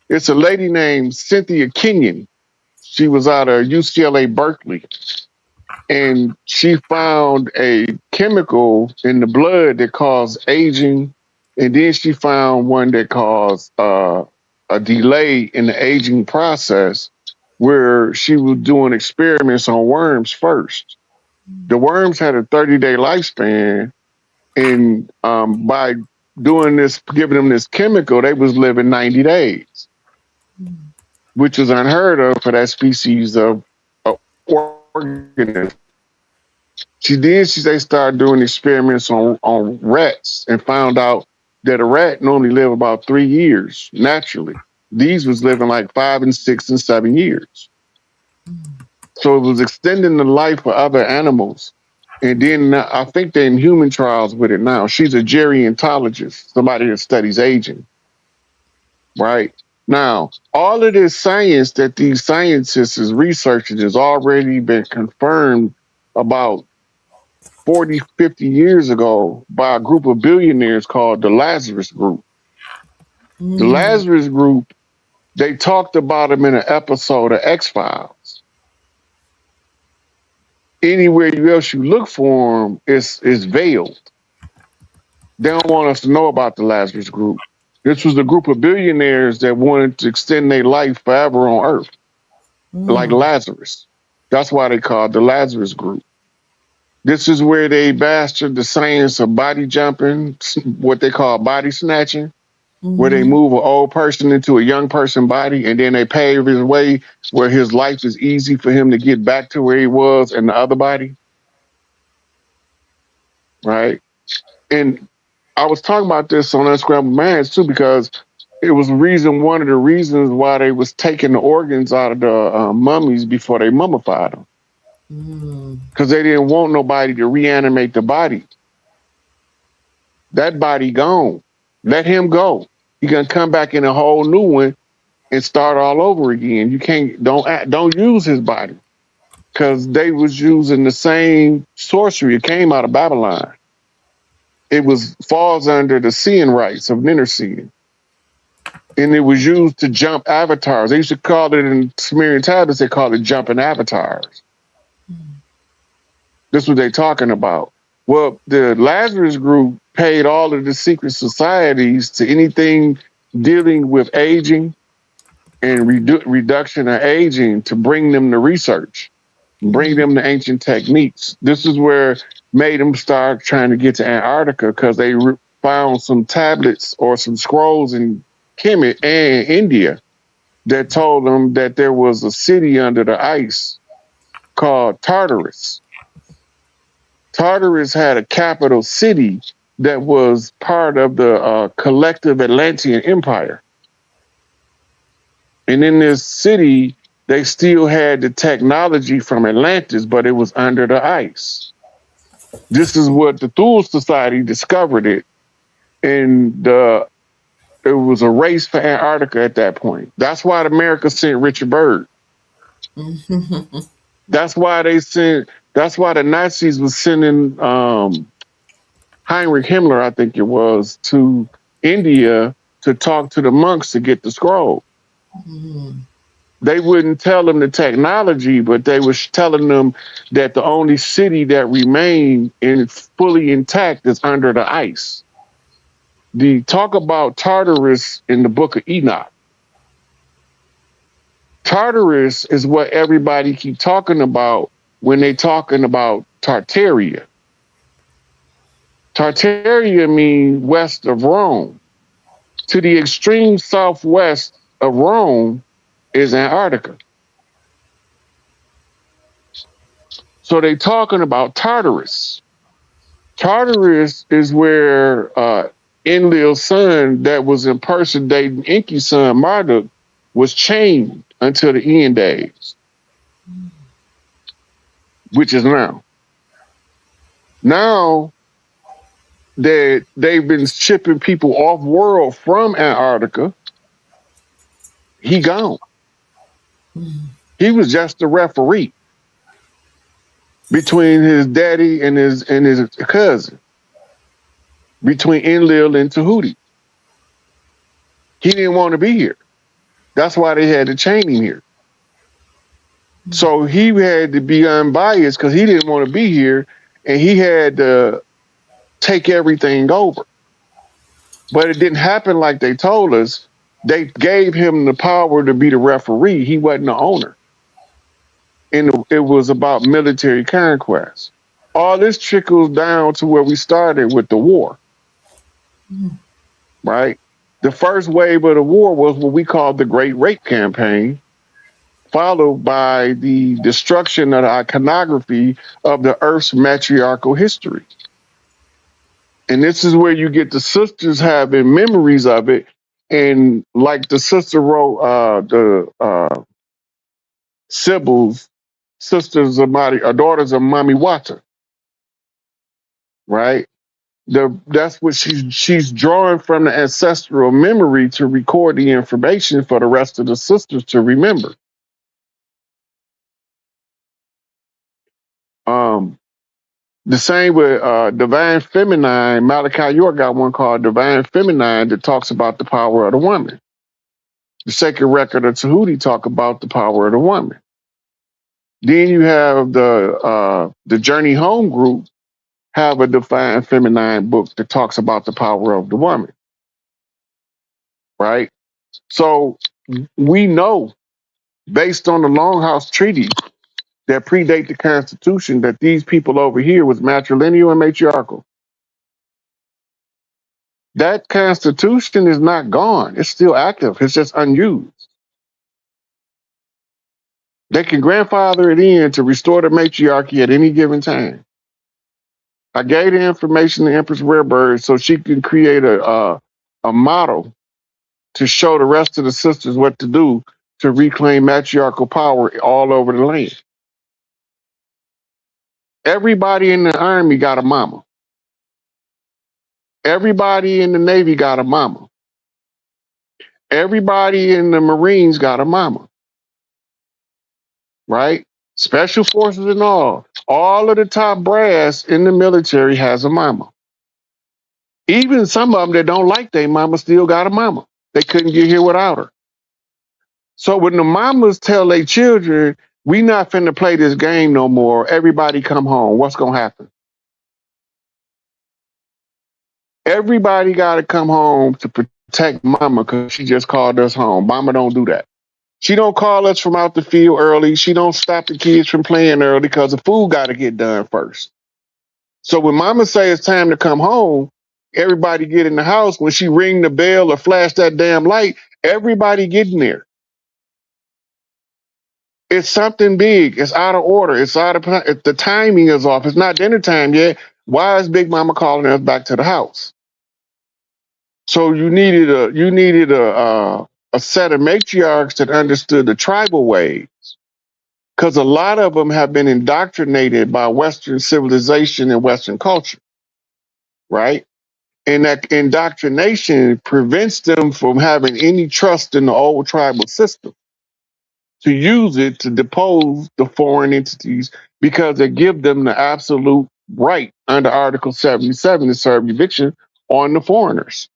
It's a lady named Cynthia Kenyon. She was out of UCLA Berkeley, and she found a chemical in the blood that caused aging, and then she found one that caused a delay in the aging process, where she was doing experiments on worms first. The worms had a 30-day lifespan, and by doing this, giving them this chemical, they was living 90 days, which was unheard of for that species of organism. They started doing experiments on rats and found out that a rat normally live about 3 years naturally. These was living like 5 and 6 and 7 years. So it was extending the life of other animals. And then I think they're in human trials with it now. She's a gerontologist, somebody that studies aging, right? Now, all of this science that these scientists is researching has already been confirmed about 40, 50 years ago by a group of billionaires called the Lazarus Group. The Mm. Lazarus Group, they talked about them in an episode of X-Files. Anywhere else you look for them, it's veiled. They don't want us to know about the Lazarus Group. This was a group of billionaires that wanted to extend their life forever on Earth, like Mm. Lazarus. That's why they called the Lazarus Group. This is where they mastered the science of body jumping, what they call body snatching, where they Mhm. move an old person into a young person body, and then they pave his way where his life is easy for him to get back to where he was in the other body, right? And I was talking about this on Unscrambled Minds too, because it was one of the reasons why they was taking the organs out of the mummies before they mummified them, Mm. because they didn't want nobody to reanimate the body. That body gone. Let him go. He gonna come back in a whole new one and start all over again. You can't don't use his body, because they was using the same sorcery. It came out of Babylon. It was falls under the seeing rights of Ninderseeing, and it was used to jump avatars. They used to call it in Sumerian tablets. They call it jumping avatars. This is what they're talking about. Well, the Lazarus Group paid all of the secret societies to anything dealing with aging and reduction of aging to bring them to research, bring them to ancient techniques. This is where made them start trying to get to Antarctica, because they found some tablets or some scrolls in Kemet and India that told them that there was a city under the ice called Tartarus. Tartarus had a capital city that was part of the collective Atlantean Empire. And in this city, They still had the technology from Atlantis, but it was under the ice. This is what the Thule Society discovered it, and it was a race for Antarctica at that point. That's why America sent Richard Byrd. That's why they sent. That's why the Nazis was sending Heinrich Himmler, I think it was, to India to talk to the monks to get the scroll. They wouldn't tell them the technology, but they was telling them that the only city that remained fully intact is under the ice. The talk about Tartarus in the book of Enoch. Tartarus is what everybody keep talking about when they talking about Tartaria. Tartaria means west of Rome. To the extreme southwest of Rome is Antarctica. So they talking about Tartarus. Tartarus is where Enlil's son that was impersonating Enki's son Marduk was chained until the end days, which is now. Now that they've been shipping people off world from Antarctica, he gone. He was just a referee between his daddy and his cousin, between Enlil and Tahuti. He didn't want to be here. That's why they had to chain him here. So he had to be unbiased because he didn't want to be here, and he had to take everything over. But it didn't happen like they told us. They gave him the power to be the referee. He wasn't the owner. And it was about military conquest. All this trickles down to where we started with the war, right? The first wave of the war was what we called the Great Rape Campaign, followed by the destruction of the iconography of the Earth's matriarchal history. And this is where you get the sisters having memories of it. And like the sister wrote, the Sybil's sisters of daughters of Mami Wata, right? That's what she's drawing from the ancestral memory to record the information for the rest of the sisters to remember. The same with Divine Feminine. Malachi York got one called Divine Feminine that talks about the power of the woman. The Sacred Record of Tahuti talk about the power of the woman. Then you have the Journey Home group have a Divine Feminine book that talks about the power of the woman, right? So we know, based on the Longhouse Treaty that predate the Constitution, that these people over here was matrilineal and matriarchal. That Constitution is not gone. It's still active. It's just unused. They can grandfather it in to restore the matriarchy at any given time. I gave the information to Empress Rarebird so she can create a model to show the rest of the sisters what to do to reclaim matriarchal power all over the land. Everybody in the Army got a mama. Everybody in the Navy got a mama. Everybody in the Marines got a mama, right? Special forces and all of the top brass in the military has a mama. Even some of them that don't like their mama still got a mama. They couldn't get here without her. So when the mamas tell their children, we not finna play this game no more, everybody come home, what's gonna happen? Everybody gotta come home to protect mama because she just called us home. Mama don't do that. She don't call us from out the field early. She don't stop the kids from playing early because the food gotta get done first. So when mama say it's time to come home, everybody get in the house. When she ring the bell or flash that damn light, everybody get in there. It's something big. It's out of order. It's out of the timing is off. It's not dinner time yet. Why is Big Mama calling us back to the house? So you needed a a set of matriarchs that understood the tribal ways, because a lot of them have been indoctrinated by Western civilization and Western culture, right? And that indoctrination prevents them from having any trust in the old tribal system to use it to depose the foreign entities because they give them the absolute right under Article 77 to serve eviction on the foreigners.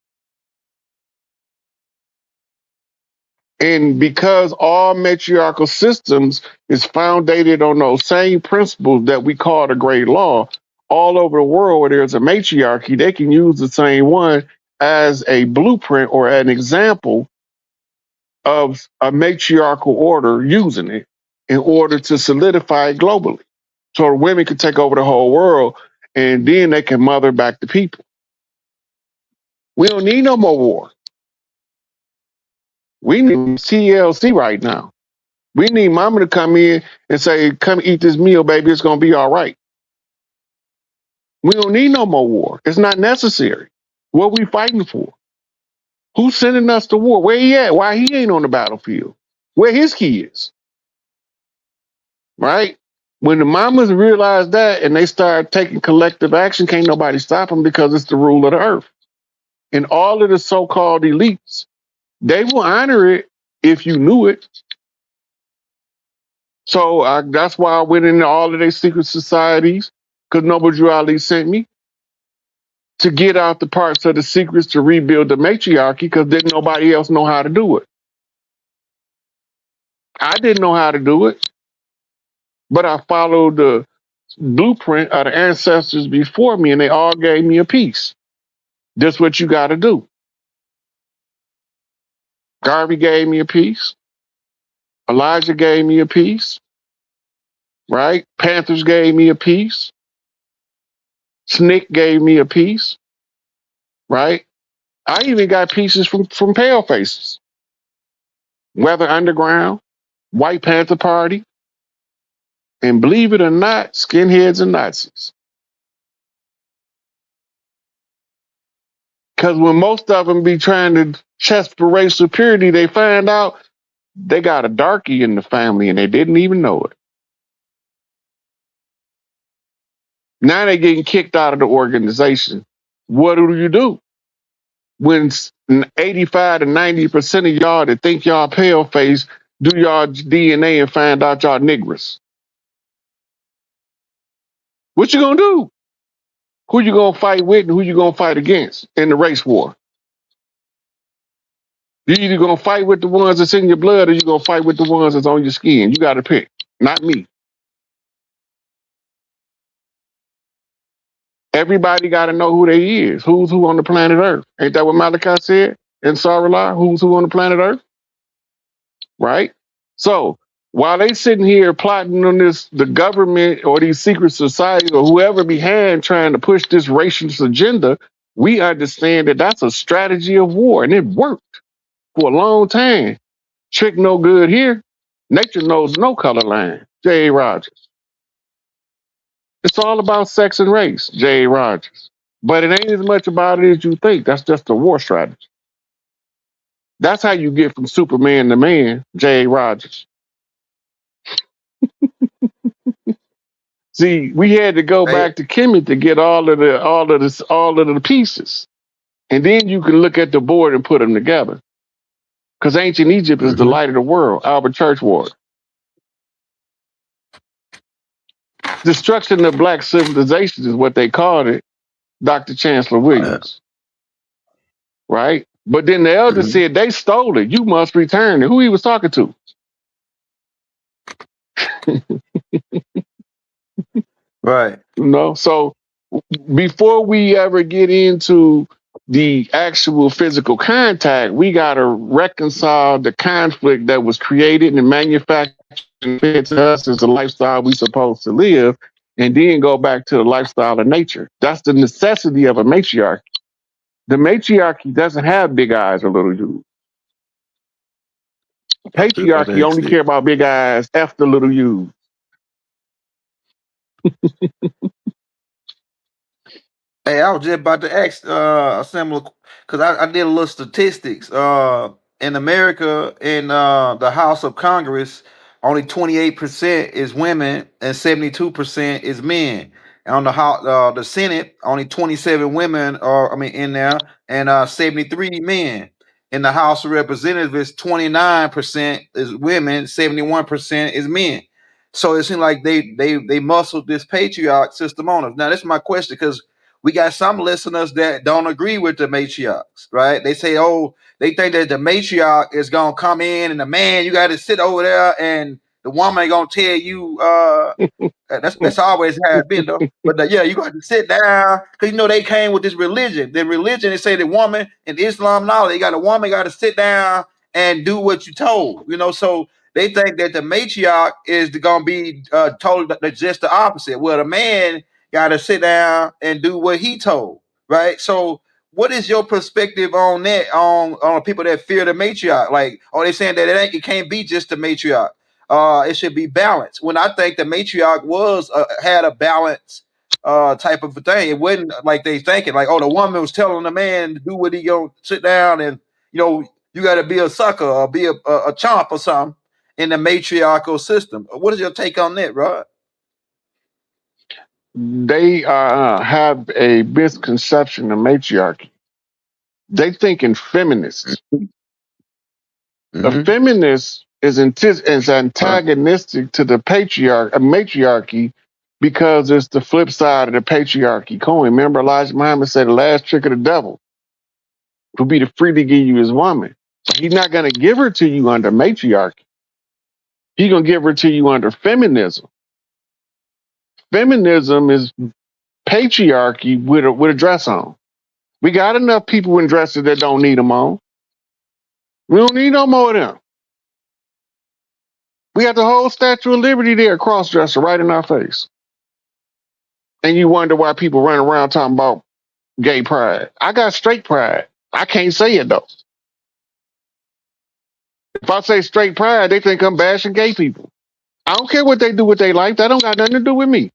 And because all matriarchal systems is founded on those same principles that we call the great law, all over the world where there's a matriarchy, they can use the same one as a blueprint or an example of a matriarchal order using it in order to solidify it globally. So women can take over the whole world and then they can mother back the people. We don't need no more war. We need TLC right now. We need mama to come in and say, come eat this meal, baby. It's going to be all right. We don't need no more war. It's not necessary. What we fighting for? Who's sending us to war? Where he at? Why he ain't on the battlefield? Where his kids? Right? When the mamas realize that and they start taking collective action, can't nobody stop them because it's the rule of the earth. And all of the so-called elites, they will honor it if you knew it. So that's why I went into all of their secret societies, because Noble Drew Ali sent me to get out the parts of the secrets to rebuild the matriarchy, because didn't nobody else know how to do it. I didn't know how to do it, but I followed the blueprint of the ancestors before me, and they all gave me a piece. That's what you got to do. Garvey gave me a piece. Elijah gave me a piece, right? Panthers gave me a piece. Snick gave me a piece, right? I even got pieces from Pale Faces, Weather Underground, White Panther Party, and believe it or not, skinheads and Nazis. Because when most of them be trying to chest for racial purity, they find out they got a darkie in the family and they didn't even know it. Now they're getting kicked out of the organization. What do you do when 85 to 90% of y'all that think y'all pale face do y'all DNA and find out y'all niggers? What you gonna do? Who you gonna fight with and who you gonna fight against in the race war? You either gonna fight with the ones that's in your blood or you gonna fight with the ones that's on your skin. You gotta pick. Not me. Everybody gotta know who they is. Who's who on the planet Earth. Ain't that what Malachi said in Sarala? Who's who on the planet Earth? Right? So while they sitting here plotting on this, the government or these secret societies or whoever behind trying to push this racist agenda, we understand that that's a strategy of war and it worked for a long time. Trick no good here. Nature knows no color line. J.A. Rogers. It's all about sex and race, J.A. Rogers. But it ain't as much about it as you think. That's just a war strategy. That's how you get from Superman to man, J.A. Rogers. See, we had to go Hey, back to Kemet to get all of the pieces. And then you can look at the board and put them together. Because ancient Egypt is the hmm light of the world, Albert Churchward. Destruction of black civilization is what they called it, Dr. Chancellor Williams, right? But then the elder hmm said they stole it. You must return it. Who he was talking to? right. So before we ever get into the actual physical contact, we got to reconcile the conflict that was created and manufactured and fed to us as a lifestyle we supposed to live, and then go back to the lifestyle of nature. That's the necessity of a matriarchy. The matriarchy doesn't have big eyes or little U's. I was just about to Patriarchy ask only that. care about big eyes, F the little U's. Hey, I was just about to ask a similar because I did a little statistics. in America, in the House of Congress, only 28% is women and 72% is men. On the Senate, only 27 women are, I mean, in there, and 73 men. In the House of Representatives, 29% is women, 71% is men. So it seems like they muscled this patriarch system on us. Now, that's my question, because we got some listeners that don't agree with the matriarchs, right? They say, oh, they think that the matriarch is gonna come in, and the man, you got to sit over there, and the woman gonna tell you. That's always how it's been though. But yeah, you got to sit down, because you know they came with this religion. The religion, they say the woman in Islam now, they got a woman got to sit down and do what you told. You know, so they think that the matriarch is gonna be told that just the opposite. Well, the man got to sit down and do what he told, right? So what is your perspective on that? On people that fear the matriarch? Like, are they saying that it can't be just the matriarch? It should be balanced. When I think the matriarch was had a balance type of a thing. It wasn't like they thinking like, oh, the woman was telling the man to do what he gonna sit down and you got to be a sucker or be a chomp or something in the matriarchal system. What is your take on that, Rod? They have a misconception of matriarchy. They think in feminists. A Mm-hmm. feminist is antagonistic to the matriarchy, because it's the flip side of the patriarchy coin. Remember, Elijah Muhammad said the last trick of the devil will be to freely give you his woman. So he's not going to give her to you under matriarchy. He's going to give her to you under feminism. Feminism is patriarchy with a dress on. We got enough people in dresses that don't need them on. We don't need no more of them. We got the whole Statue of Liberty there, cross dresser, right in our face. And you wonder why people run around talking about gay pride. I got straight pride. I can't say it though. If I say straight pride, they think I'm bashing gay people. I don't care what they do with their life. That don't got nothing to do with me.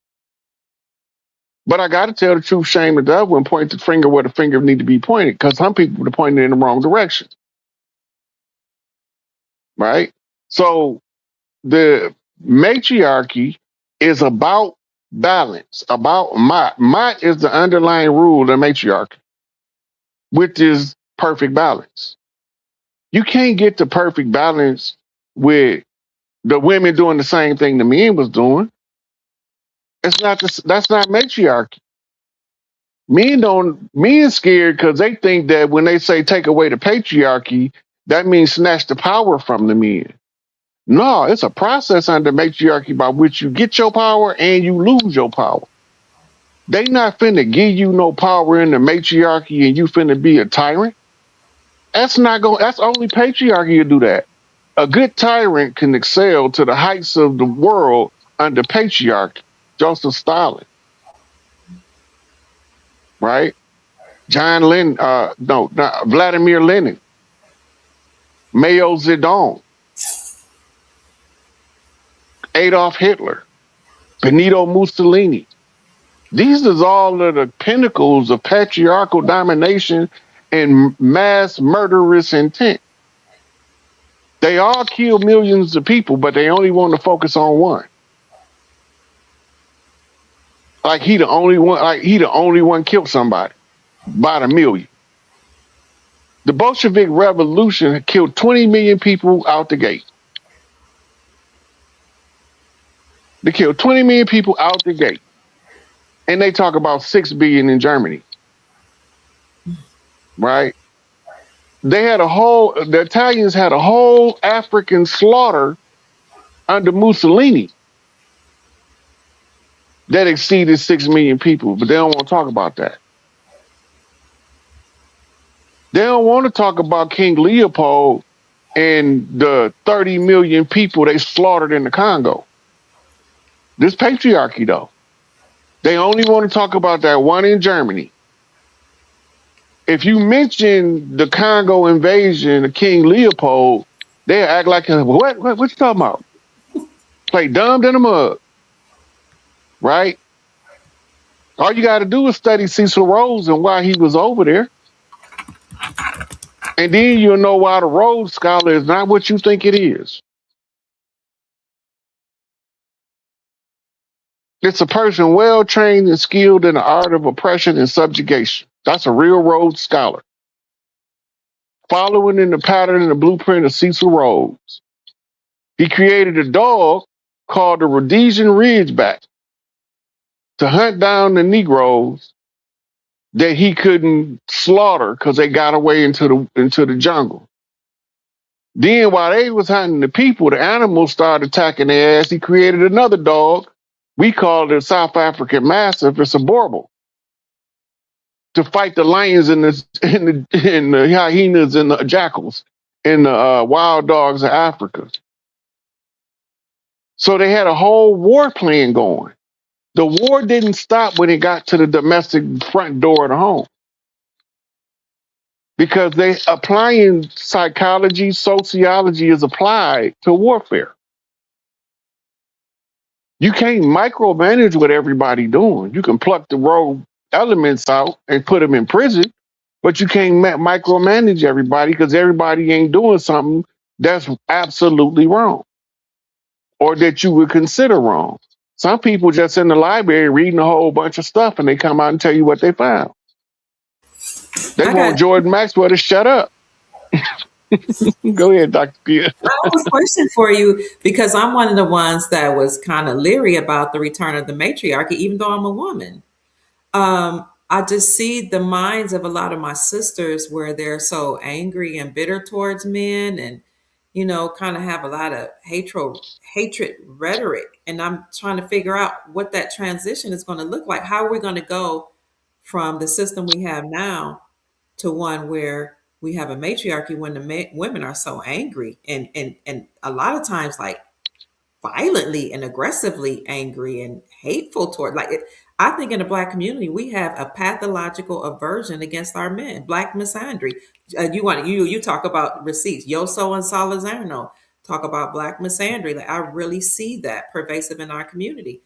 But I got to tell the truth, shame the devil, and point the finger where the finger need to be pointed, because some people are pointing in the wrong direction. Right? So the matriarchy is about balance, about might. Might is the underlying rule of the matriarchy, which is perfect balance. You can't get the perfect balance with the women doing the same thing the men was doing. That's not matriarchy. Men scared because they think that when they say take away the patriarchy, that means snatch the power from the men. No, it's a process under matriarchy by which you get your power and you lose your power. They not finna give you no power in the matriarchy and you finna be a tyrant. That's only patriarchy to do that. A good tyrant can excel to the heights of the world under patriarchy. Joseph Stalin, right? John Lennon, no, not Vladimir Lenin, Mao Zedong, Adolf Hitler, Benito Mussolini. These are all of the pinnacles of patriarchal domination and mass murderous intent. They all kill millions of people, but they only want to focus on one. Like he the only one. Like he the only one killed somebody by the million. The Bolshevik Revolution killed 20 million people out the gate. They killed 20 million people out the gate, and they talk about 6 billion in Germany. Right? The Italians had a whole African slaughter under Mussolini that exceeded 6 million people, but they don't want to talk about that. They don't want to talk about King Leopold and the 30 million people they slaughtered in the Congo. This patriarchy, though. They only want to talk about that one in Germany. If you mention the Congo invasion of King Leopold, they act like, what you talking about? Play dumb than a mug, right? All you got to do is study Cecil Rhodes and why he was over there. And then you'll know why the Rhodes Scholar is not what you think it is. It's a person well trained and skilled in the art of oppression and subjugation. That's a real Rhodes Scholar. Following in the pattern and the blueprint of Cecil Rhodes. He created a dog called the Rhodesian Ridgeback to hunt down the Negroes that he couldn't slaughter because they got away into the jungle. Then while they was hunting the people, the animals started attacking their ass. He created another dog. We call it a South African Mastiff. It's a Borbal to fight the lions and the hyenas and the jackals and the wild dogs of Africa. So they had a whole war plan going. The war didn't stop when it got to the domestic front door of the home because they applying psychology, sociology is applied to warfare. You can't micromanage what everybody doing. You can pluck the rogue elements out and put them in prison, but you can't micromanage everybody because everybody ain't doing something that's absolutely wrong or that you would consider wrong. Some people just in the library reading a whole bunch of stuff and they come out and tell you what they found. They I got want Jordan Maxwell to shut up. Go ahead, Dr. Pierre. I have a question for you because I'm one of the ones that was kind of leery about the return of the matriarchy, even though I'm a woman. I just see the minds of a lot of my sisters where they're so angry and bitter towards men and, kind of have a lot of hatred rhetoric. And I'm trying to figure out what that transition is going to look like. How are we going to go from the system we have now to one where we have a matriarchy when the women are so angry and a lot of times like violently and aggressively angry and hateful toward like it, I think in the black community we have a pathological aversion against our men, black misandry. You talk about receipts, Yoso and Salazarno talk about black misandry. Like I really see that pervasive in our community.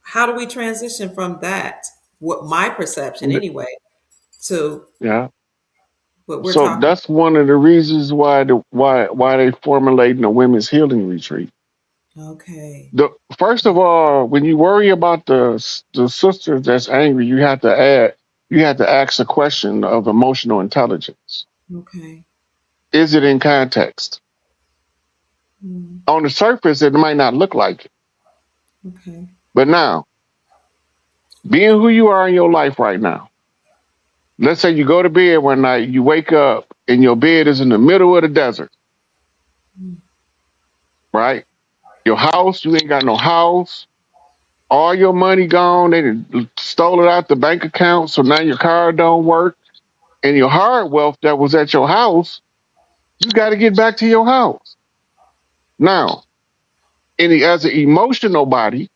How do we transition from that, what my perception anyway, to Yeah. what we're So talking that's one of the reasons why they formulating a women's healing retreat. about? Okay. The first of all, when you worry about the sisters that's angry, you have to ask a question of emotional intelligence. Okay. Is it in context? Mm, On the surface, it might not look like it, okay. but now being who you are in your life right now. Let's say you go to bed one night, you wake up, and your bed is in the middle of the desert, right? Your house, you ain't got no house. All your money gone. They done stole it out the bank account, so now your car don't work. And your hard wealth that was at your house, you got to get back to your house. Now, as an emotional body,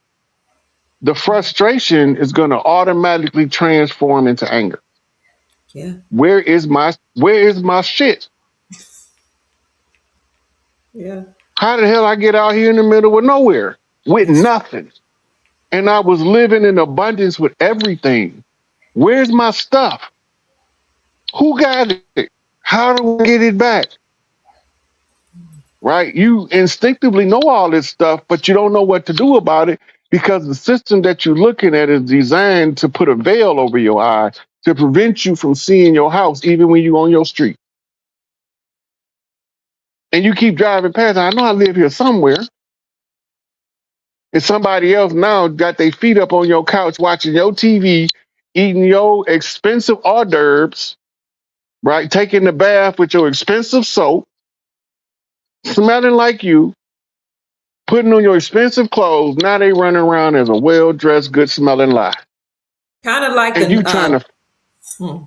the frustration is going to automatically transform into anger. Yeah. Where is my shit? Yeah. How the hell I get out here in the middle of nowhere with That's nothing? And I was living in abundance with everything. Where's my stuff? Who got it? How do I get it back? Right? You instinctively know all this stuff, but you don't know what to do about it because the system that you're looking at is designed to put a veil over your eye to prevent you from seeing your house, even when you're on your street. And you keep driving past. I know I live here somewhere. And somebody else now got their feet up on your couch watching your TV, eating your expensive hors d'oeuvres, right? Taking the bath with your expensive soap, smelling like you, putting on your expensive clothes. Now they running around as a well-dressed, good-smelling lie. kind of like And the you trying to hmm,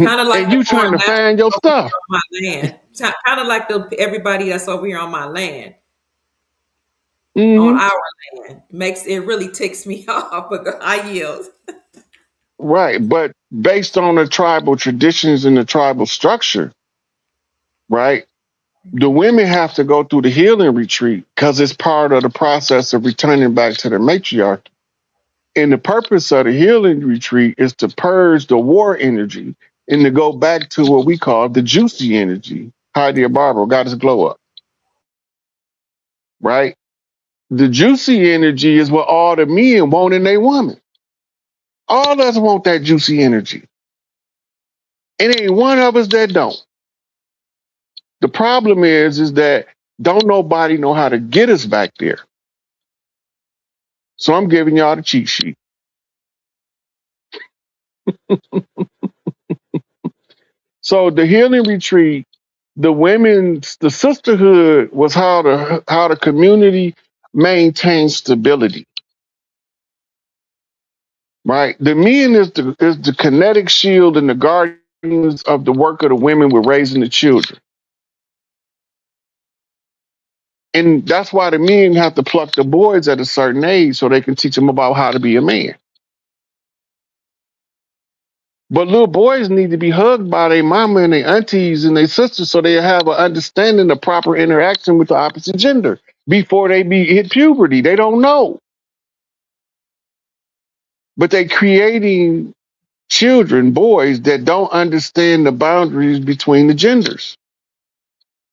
kind of like and the you foreign trying to nationals find your over here stuff. on my land. Kind of like the everybody that's over here on my land, on Hmm. our land. Makes it really ticks me off, but I yield. Right. But based on the tribal traditions and the tribal structure, right? The women have to go through the healing retreat because it's part of the process of returning back to the matriarchy. And the purpose of the healing retreat is to purge the war energy And to go back to what we call the juicy energy, Heidi or Barbara got us glow up, right? The juicy energy is what all the men want in a woman. All of us want that juicy energy. It ain't one of us that don't. The problem is that don't nobody know how to get us back there. So I'm giving y'all the cheat sheet. So the healing retreat, the sisterhood was how the community maintains stability, right? The men is the kinetic shield and the guardians of the work of the women with raising the children. And that's why the men have to pluck the boys at a certain age so they can teach them about how to be a man. But little boys need to be hugged by their mama and their aunties and their sisters so they have an understanding of proper interaction with the opposite gender before they be hit puberty. They don't know. But they creating children, boys that don't understand the boundaries between the genders.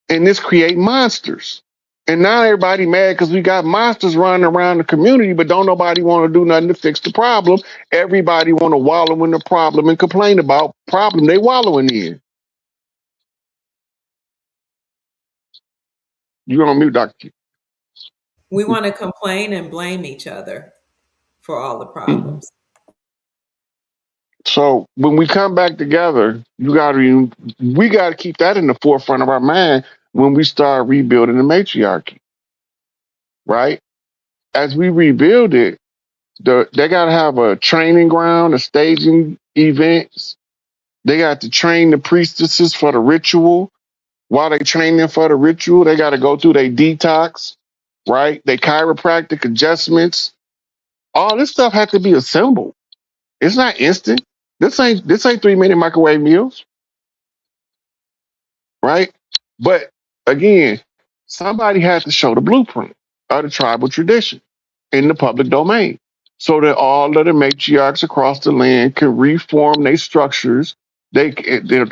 And this create monsters. And now everybody mad because we got monsters running around the community, but don't nobody want to do nothing to fix the problem. Everybody want to wallow in the problem and complain about problem they wallowing in. You're on mute, Dr. Q. We want to complain and blame each other for all the problems. So when we come back together, we got to keep that in the forefront of our mind when we start rebuilding the matriarchy, right? As we rebuild it, they got to have a training ground, a staging events. They got to train the priestesses for the ritual. While they train them for the ritual, they got to go through their detox, right? They chiropractic adjustments. All this stuff has to be assembled. It's not instant. This ain't 3 minute microwave meals, right? But again, somebody had to show the blueprint of the tribal tradition in the public domain so that all of the matriarchs across the land can reform their structures. Their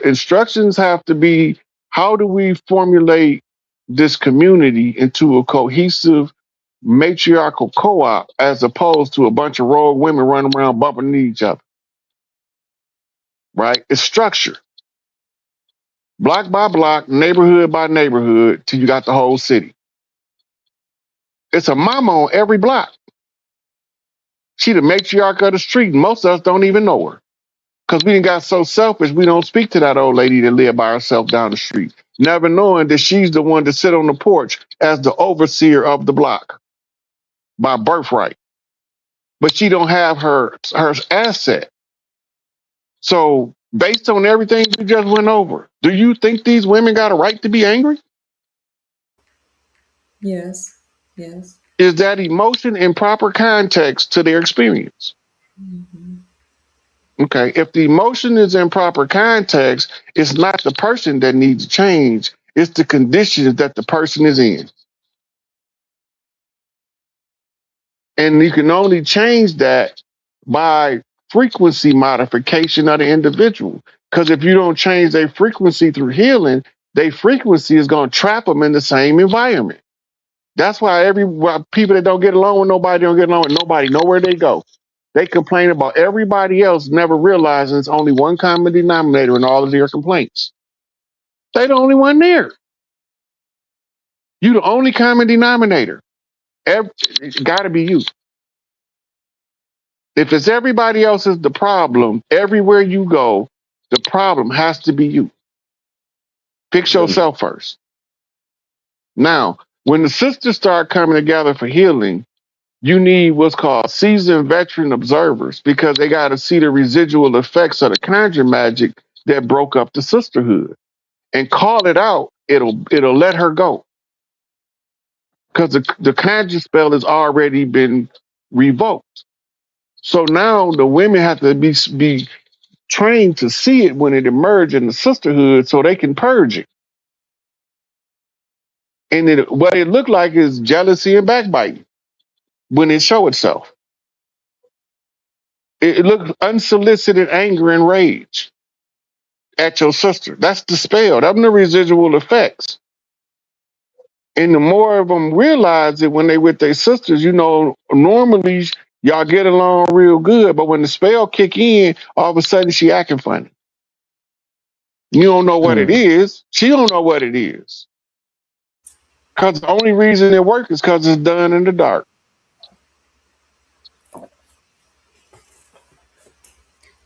instructions have to be, how do we formulate this community into a cohesive matriarchal co-op as opposed to a bunch of rogue women running around bumping into each other, right? It's structure. Block by block, neighborhood by neighborhood, till you got the whole city. It's a mama on every block. She the matriarch of the street, and most of us don't even know her. Because we done got so selfish, we don't speak to that old lady that live by herself down the street, never knowing that she's the one to sit on the porch as the overseer of the block by birthright. But she don't have her asset. So based on everything we just went over, do you think these women got a right to be angry? Yes, yes. Is that emotion in proper context to their experience? Mhm. Okay. If the emotion is in proper context, it's not the person that needs to change, it's the conditions that the person is in. And you can only change that by frequency modification of the individual. Because if you don't change their frequency through healing, their frequency is going to trap them in the same environment. That's why people that don't get along with nobody don't get along with nobody, nowhere they go. They complain about everybody else, never realizing it's only one common denominator in all of their complaints. They the only one there. You the only common denominator. It's got to be you. If it's everybody else is the problem, everywhere you go, the problem has to be you. Fix yourself first. Now, when the sisters start coming together for healing, you need what's called seasoned veteran observers because they got to see the residual effects of the conjure magic that broke up the sisterhood and call it out. It'll let her go because the conjure spell has already been revoked. So now the women have to be trained to see it when it emerges in the sisterhood so they can purge it. And what it looked like is jealousy and backbiting when it show itself. It looks unsolicited anger and rage. at your sister. That's the spell. That's the residual effects. And the more of them realize it when they with their sisters, normally y'all get along real good, but when the spell kick in, all of a sudden she acting funny. You don't know what it Mm. is. She don't know what it is. Because the only reason it works is because it's done in the dark.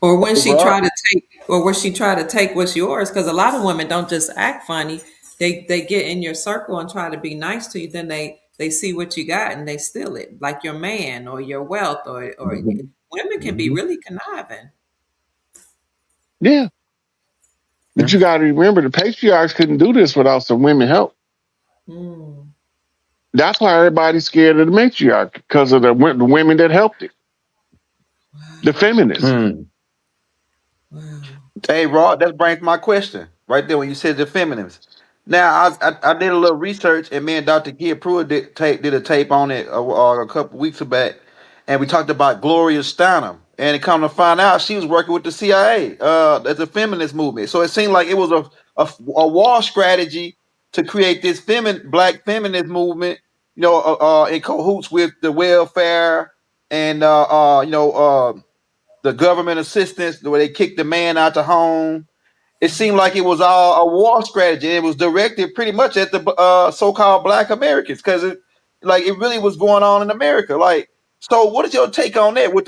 Or when Hey, she Rod. try to take what's yours, because a lot of women don't just act funny. They get in your circle and try to be nice to you. Then they see what you got and they steal it, like your man or your wealth, or Mhm. women can be Mhm. really conniving. Yeah. But Yeah. you got to remember the patriarchs couldn't do this without some women help. Mm. That's why everybody's scared of the matriarch because of the women that helped it, the Wow. feminists. Mm. Wow. Hey, Rod, that brings my question right there when you said the feminists. Now, I did a little research, and me and Dr. Kia Pruitt did a tape on it a couple weeks back, and we talked about Gloria Steinem. And it come to find out she was working with the CIA as a feminist movement. So it seemed like it was a war strategy to create this black feminist movement, in cahoots with the welfare and the government assistance, where they kicked the man out the home. It seemed like it was all a war strategy. And it was directed pretty much at the so-called Black Americans because it really was going on in America. So what is your take on that? With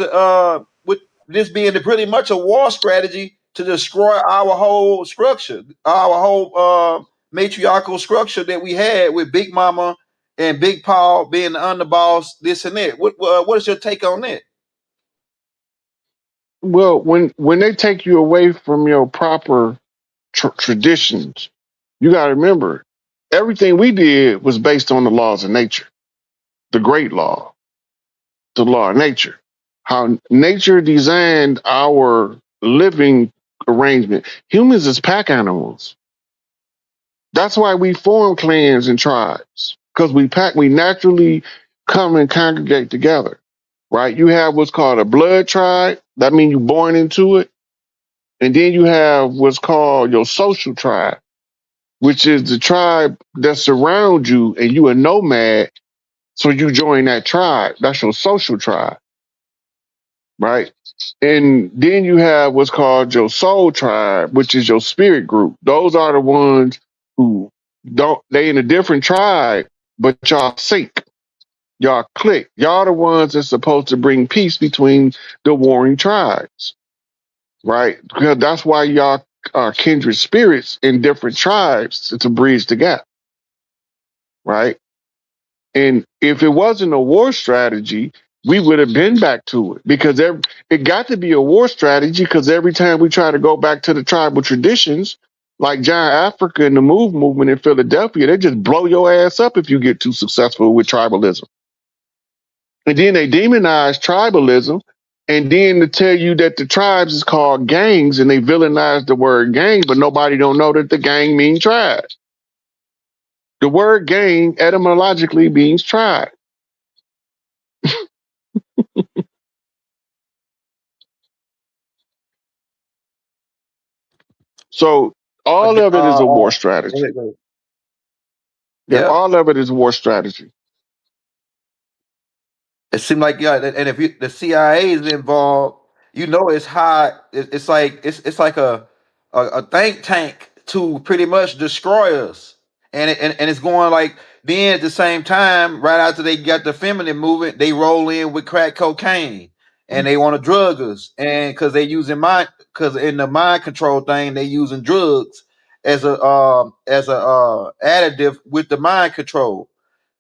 this being pretty much a war strategy to destroy our whole structure, our whole matriarchal structure that we had with Big Mama and Big Paul being the underboss, this and that. What is your take on that? Well, when they take you away from your proper traditions, you got to remember everything we did was based on the laws of nature, the great law, the law of nature, how nature designed our living arrangement. Humans is pack animals. That's why we form clans and tribes because we naturally come and congregate together, right? You have what's called a blood tribe. That means you're born into it. And then you have what's called your social tribe, which is the tribe that surrounds you and you a nomad. So you join that tribe. That's your social tribe, right? And then you have what's called your soul tribe, which is your spirit group. Those are the ones who they in a different tribe, but y'all sync, y'all click. Y'all the ones that's supposed to bring peace between the warring tribes, right? Because that's why y'all are kindred spirits in different tribes to bridge the gap, right? And if it wasn't a war strategy, we would have been back to it because it got to be a war strategy because every time we try to go back to the tribal traditions, like Giant Africa and the Move movement in Philadelphia, they just blow your ass up if you get too successful with tribalism. And then they demonize tribalism. And then to tell you that the tribes is called gangs and they villainize the word gang, but nobody don't know that the gang means tribe. The word gang etymologically means tribe. So all Again, of it is a war go strategy. ahead, go ahead. Yeah, Yeah. all of it is war strategy. It seemed like, yeah, and if the CIA is involved, it's high. It's like a think tank to pretty much destroy us, and it's going like then at the same time, right after they got the feminine movement, they roll in with crack cocaine, and they want to drug us, and because in the mind control thing, they using drugs as a additive with the mind control.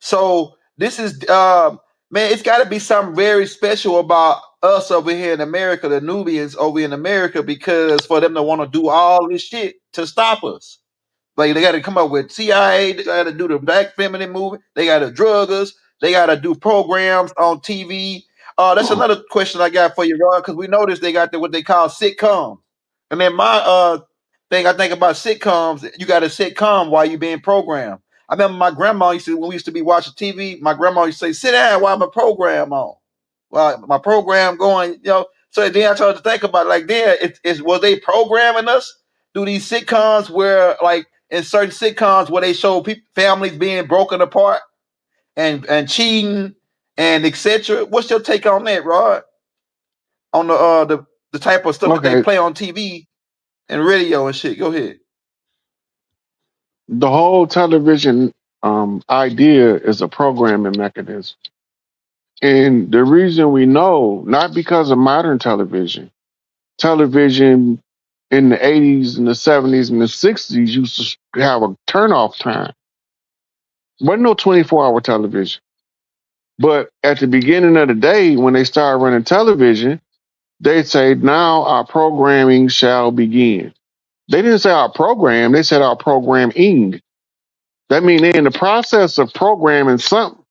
So this is man, it's got to be something very special about us over here in America, the Nubians over in America, because for them to want to do all this shit to stop us. Like they got to come up with CIA, they got to do the black feminine movement, they got to drug us, they got to do programs on TV. That's another question I got for you, Ron, because we noticed they got what they call sitcoms. And then my thing I think about sitcoms, you got a sitcom while you being programmed. I remember my grandma used to, when we used to be watching TV, my grandma used to say, sit down while my program on. Well, my program going. So then I started to think about like, was they programming us? do these sitcoms where, like, in certain sitcoms where they show families being broken apart and cheating and etc. What's your take on that, Rod? On the type of stuff that they Okay, play on TV and radio and shit. Go ahead. the whole television idea is a programming mechanism. And the reason we know, not because of modern television, television in the 80s and the 70s and the 60s used to have a turnoff time. Wasn't no 24-hour television. But at the beginning of the day, when they started running television, they say, now our programming shall begin. They didn't say our program, they said our programming. That means they're in the process of programming something.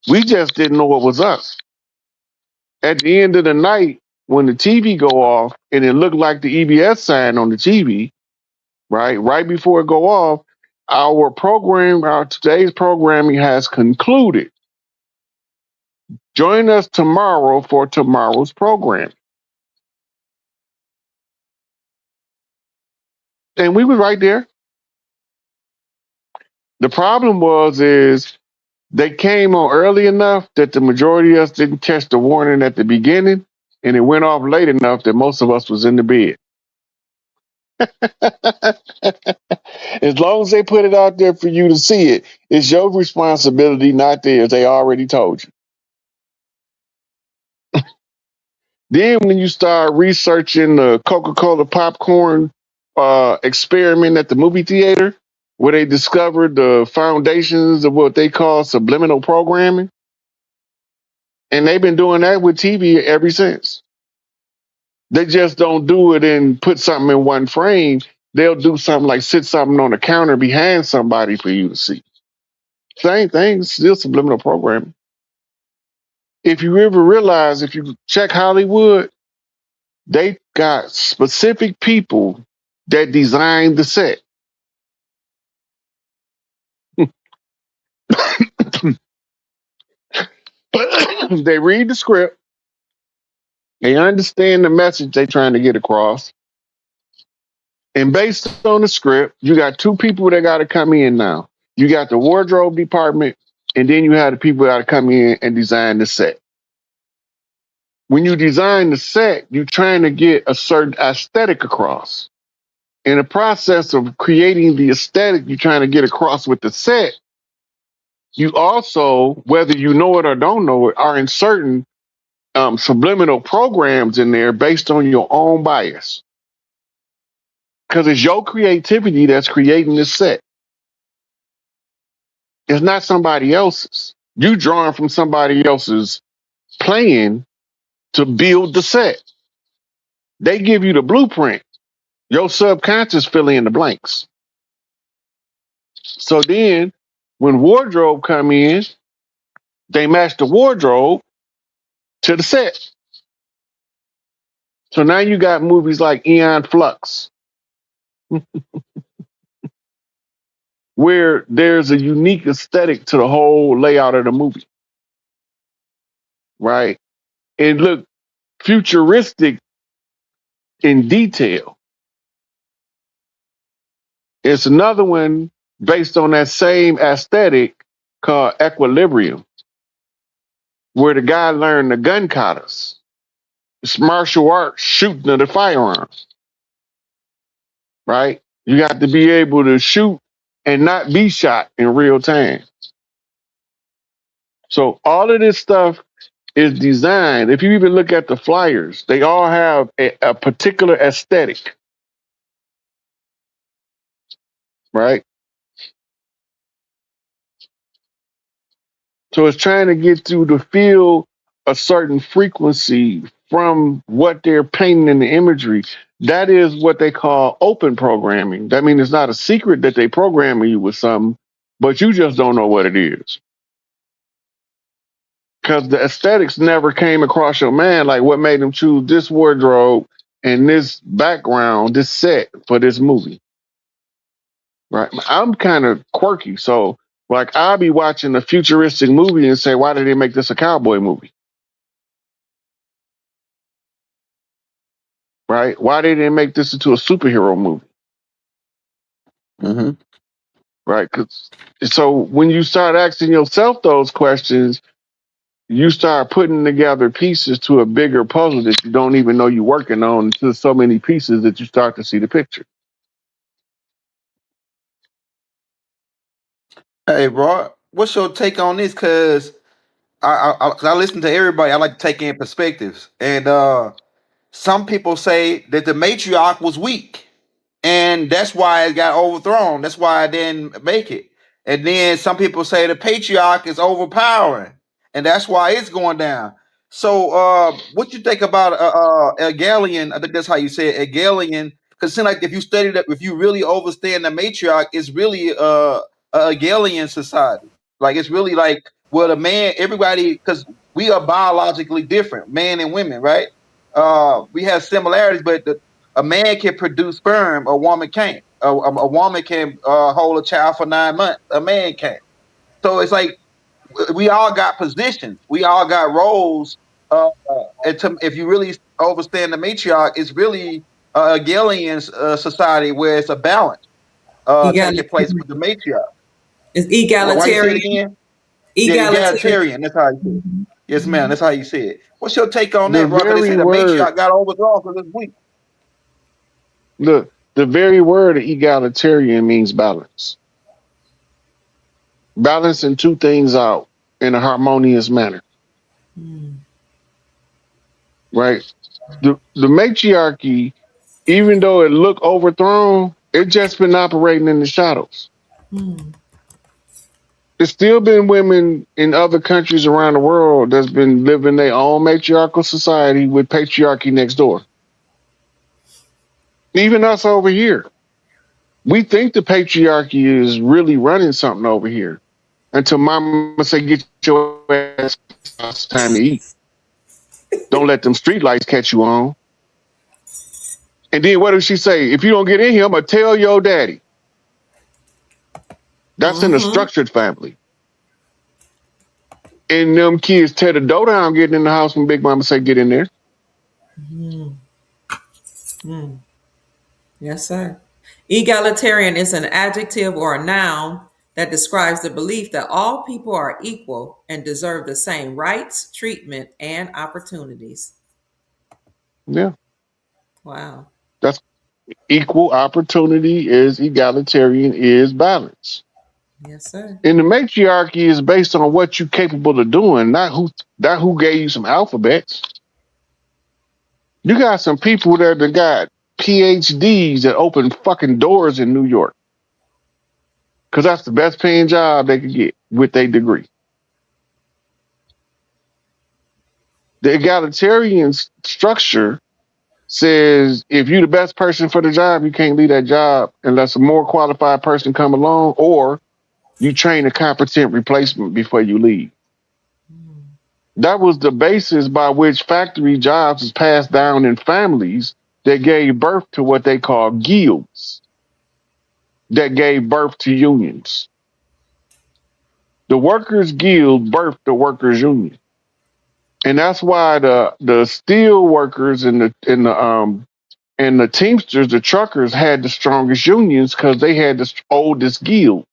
We just didn't know it was us. At the end of the night, when the TV go off and it looked like the EBS sign on the TV, right before it go off, our today's programming has concluded. Join us tomorrow for tomorrow's program. And we were right there. The problem is they came on early enough that the majority of us didn't catch the warning at the beginning, and it went off late enough that most of us was in the bed. As long as they put it out there for you to see it, it's your responsibility, not theirs. They already told you. Then when you start researching the Coca-Cola popcorn experiment at the movie theater, where they discovered the foundations of what they call subliminal programming, and they've been doing that with TV ever since. They just don't do it and put something in one frame. They'll do something like sit something on the counter behind somebody for you to see. Same thing, still subliminal programming. If you ever realize, if you check Hollywood, they got specific people that design the set. They read the script, they understand the message they're trying to get across, and based on the script, you got two people that got to come in now. You got the wardrobe department, and then you have the people that got to come in and design the set. When you design the set, you're trying to get a certain aesthetic across. In the process of creating the aesthetic you're trying to get across with the set, you also, whether you know it or don't know it, are inserting subliminal programs in there based on your own bias. Because it's your creativity that's creating this set. It's not somebody else's. You drawing from somebody else's plan to build the set. They give you the blueprint. Your subconscious fill in the blanks. So then when wardrobe come in, they match the wardrobe to the set. So now you got movies like Eon Flux, where there's a unique aesthetic to the whole layout of the movie, right? And look futuristic in detail. It's another one based on that same aesthetic called Equilibrium, where the guy learned the gun katas. It's martial arts shooting of the firearms, right? You got to be able to shoot and not be shot in real time. So all of this stuff is designed. If you even look at the flyers, they all have a particular aesthetic, right? So it's trying to get you to feel a certain frequency from what they're painting in the imagery. That is what they call open programming. That means it's not a secret that they programming you with something, but you just don't know what it is. Because the aesthetics never came across your mind, like what made them choose this wardrobe and this background, this set for this movie. Right. I'm kind of quirky. So like I'll be watching a futuristic movie and say, why did they make this a cowboy movie? Right? Why they didn't make this into a superhero movie? Hmm. right? So when you start asking yourself those questions, you start putting together pieces to a bigger puzzle that you don't even know you're working on until so many pieces that you start to see the picture. Hey, Rod, what's your take on this? Cause 'cause I listen to everybody. I like to take in perspectives, and some people say that the matriarch was weak, and that's why it got overthrown. That's why it didn't make it. And then some people say the patriarch is overpowering, and that's why it's going down. So, what you think about Hegelian? I think that's how you say it, Hegelian. Because it seems like if you study that, if you really understand the matriarch, it's really a Hegelian society. Like it's really like well, the man, everybody, because we are biologically different, man and women, right? We have similarities, but a man can produce sperm, a woman can't. A woman can hold a child for 9 months, a man can't. So it's like we all got positions, we all got roles. If you really understand the matriarch, it's really a Hegelian society where it's a balance taking place Egalitarian. with the matriarch. It's Why you say it egalitarian. again? Yeah, Egalitarian. egalitarian. That's how you say it. Yes, ma'am. That's how you say it. What's your take on The that, bro? Because they very say the word, matriarch got overthrown because it's weak. the very word egalitarian means balance. Balancing two things out in a harmonious manner, Mm, right? The matriarchy, even though it looked overthrown, it just been operating in the shadows. mm, There's still been women in other countries around the world that's been living their own matriarchal society with patriarchy next door. Even us over here, we think the patriarchy is really running something over here until mama say, "Get your ass, it's time to eat. Don't let them street lights catch you on." And then what does she say? If you don't get in here, I'm gonna tell your daddy. That's in a mm-hmm, structured family. And them kids tear the door down getting in the house when Big Mama say get in there. mm, mm. Yes, sir. Egalitarian is an adjective or a noun that describes the belief that all people are equal and deserve the same rights, treatment, and opportunities. Yeah. Wow. That's equal opportunity is egalitarian is balance. Yes, sir. And the matriarchy is based on what you're capable of doing, not who gave you some alphabets. You got some people that got PhDs that open fucking doors in New York because that's the best paying job they could get with their degree. The egalitarian structure says if you're the best person for the job, you can't leave that job unless a more qualified person come along or you train a competent replacement before you leave. Mm, That was the basis by which factory jobs is passed down in families that gave birth to what they call guilds, that gave birth to unions. The workers' guild birthed the workers' union. And that's why the steel workers and the Teamsters, the truckers had the strongest unions because they had the oldest guild.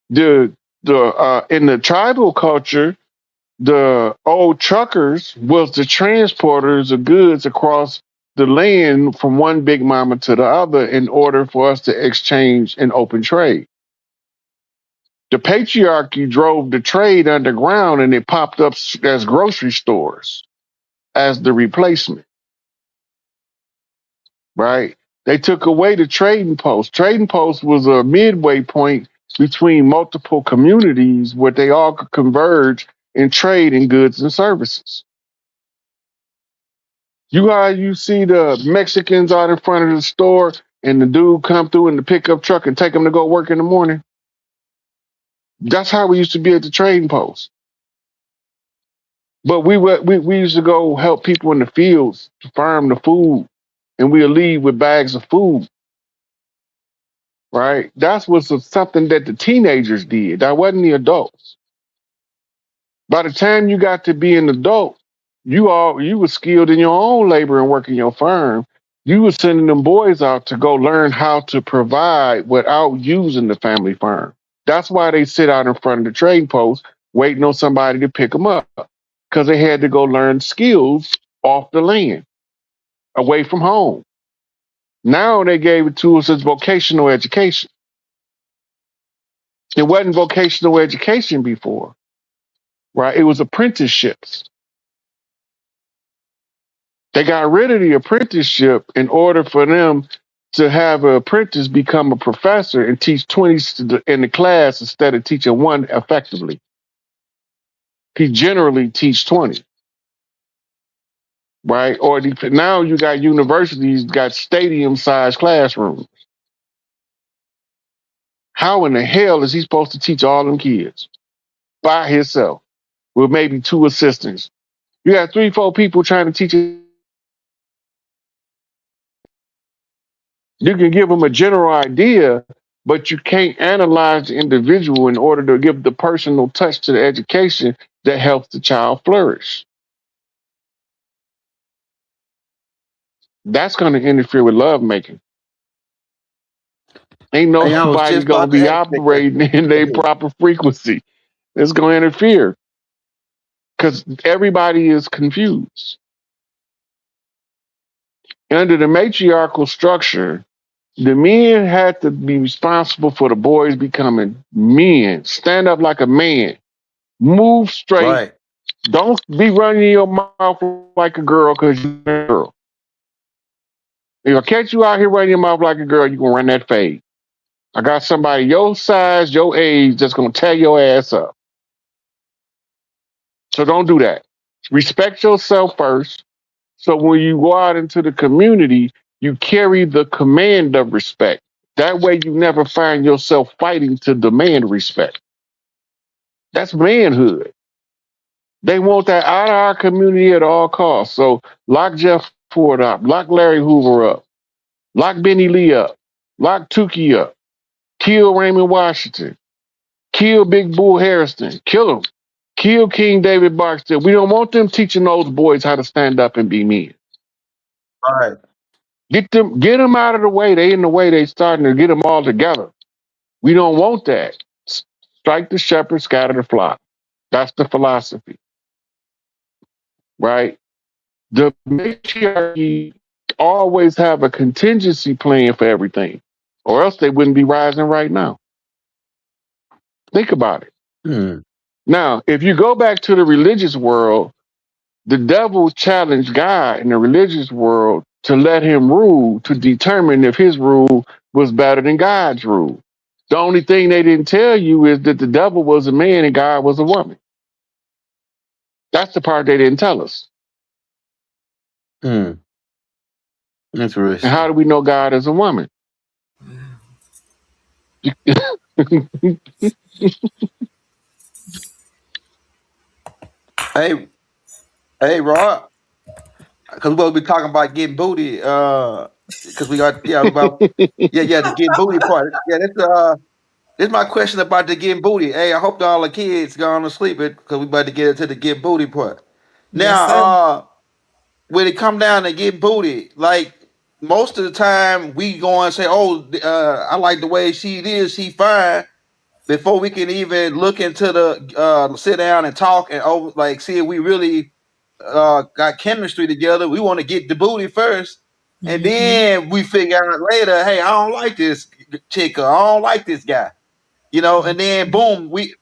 The in the tribal culture, the old truckers was the transporters of goods across the land from one big mama to the other in order for us to exchange and open trade. The patriarchy drove the trade underground and it popped up as grocery stores as the replacement, right? They took away the trading post. Trading post was a midway point between multiple communities where they all could converge and trade in goods and services. You see the Mexicans out in front of the store and the dude come through in the pickup truck and take them to go work in the morning. That's how we used to be at the trading post. But we used to go help people in the fields to farm the food, and we'll leave with bags of food. Right? That's was something that the teenagers did. That wasn't the adults. By the time you got to be an adult, you were skilled in your own labor and working your farm. You were sending them boys out to go learn how to provide without using the family farm. That's why they sit out in front of the trading post waiting on somebody to pick them up because they had to go learn skills off the land, away from home. Now they gave it to us as vocational education. It wasn't vocational education before, right? It was apprenticeships. They got rid of the apprenticeship in order for them to have an apprentice become a professor and teach 20 in the class instead of teaching one effectively. He generally teach 20, right? Or now you got universities got stadium sized classrooms. How in the hell is he supposed to teach all them kids by himself with maybe two assistants? You got three, four people trying to teach it. You can give them a general idea, but you can't analyze the individual in order to give the personal touch to the education that helps the child flourish. That's going to interfere with love making. Ain't Hey, I was nobody just going to about to be ask that operating question. in Go their ahead. proper frequency. It's going to interfere because everybody is confused. Under the matriarchal structure, the men had to be responsible for the boys becoming men. Stand up like a man. Move straight. Right. Don't be running your mouth like a girl because you're a girl. If I catch you out here running your mouth like a girl, you're going to run that fade. I got somebody your size, your age that's going to tear your ass up. So don't do that. Respect yourself first. So when you go out into the community, you carry the command of respect. That way you never find yourself fighting to demand respect. That's manhood. They want that out of our community at all costs. So lock Jeff Ford up, lock Larry Hoover up, lock Benny Lee up, lock Tukey up, kill Raymond Washington, kill Big Bull Harrison, kill him, kill King David Barksdale. We don't want them teaching those boys how to stand up and be men. Right. Get them out of the way. They in the way. They starting to get them all together. We don't want that. Strike the shepherd, scatter the flock. That's the philosophy, right? The matriarchy always have a contingency plan for everything, or else they wouldn't be rising right now. Think about it. Hmm. Now, if you go back to the religious world, the devil challenged God in the religious world to let him rule to determine if his rule was better than God's rule. The only thing they didn't tell you is that the devil was a man and God was a woman. That's the part they didn't tell us. Hmm. And how Interesting. do we know God is a woman? Hey, hey, Rod, because we'll be talking about getting booty. Because we got about the getting booty part. Yeah, this is my question about the getting booty. Hey, I hope all the kids gone to sleep it because we about to get into the get booty part. Yes, Now, sir. when it come down to get booty, like most of the time we go and say, "Oh, I like the way she is. She fine." Before we can even look into the sit down and talk and over like see if we really got chemistry together, we want to get the booty first, and Hmm. then we figure out later, hey, I don't like this chick or I don't like this guy, and then boom, we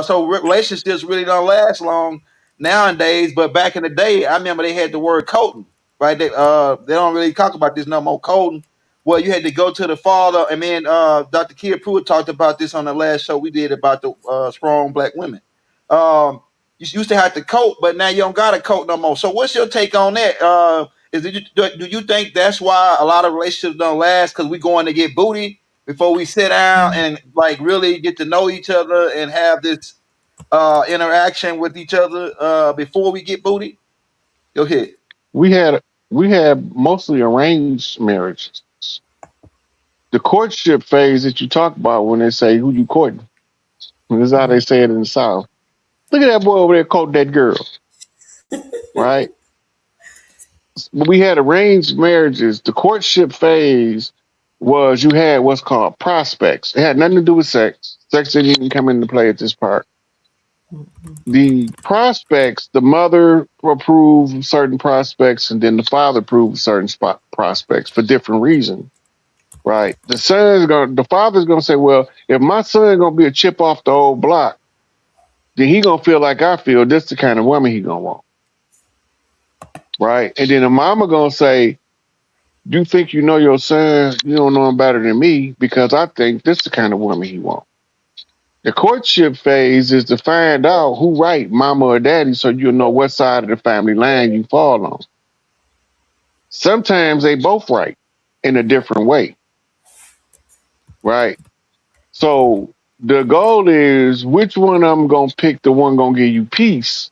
so relationships really don't last long nowadays. But back in the day, I remember they had the word coating, right? They don't really talk about this no more. Coating. Well, you had to go to the father, and then Dr. Kia Pruitt talked about this on the last show we did about the strong black women. Um, you used to have to coat, but now you don't got to coat no more. So, what's your take on that? Do you think that's why a lot of relationships don't last because we going to get booty before we sit down and like really get to know each other and have this interaction with each other before we get booty? Go ahead. we had we had mostly arranged marriages. The courtship phase that you talk about when they say who you courting. This is how they say it in the South. Look at that boy over there courting that girl, right? we had arranged marriages. The courtship phase was you had what's called prospects. It had nothing to do with sex. Sex didn't even come into play at this part. The prospects, the mother approved certain prospects, and then the father approved certain prospects for different reasons. Right? The father's gonna say, well, if my son gonna be a chip off the old block, then he gonna feel like I feel. This the kind of woman he gonna want, right? And then the mama gonna say, you think you know your son, you don't know him better than me because I think this the kind of woman he wants. The courtship phase is to find out who right, mama or daddy, so you'll know what side of the family line you fall on. Sometimes they both right in a different way, right? So the goal is which one of them gonna pick the one gonna give you peace,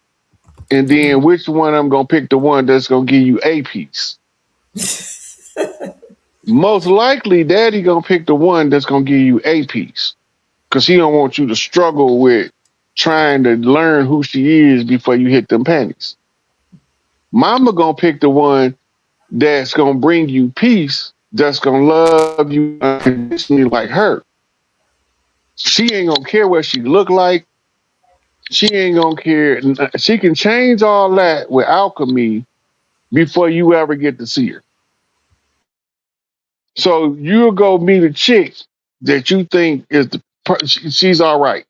and then which one of them gonna pick the one that's gonna give you a piece. Most likely, daddy gonna pick the one that's gonna give you a piece because he don't want you to struggle with trying to learn who she is before you hit them panties. Mama gonna pick the one that's gonna bring you peace, that's gonna love you unconditionally like her. She ain't gonna care what she look like. She ain't gonna care. She can change all that with alchemy before you ever get to see her. So you'll go meet a chick that you think is she's all right.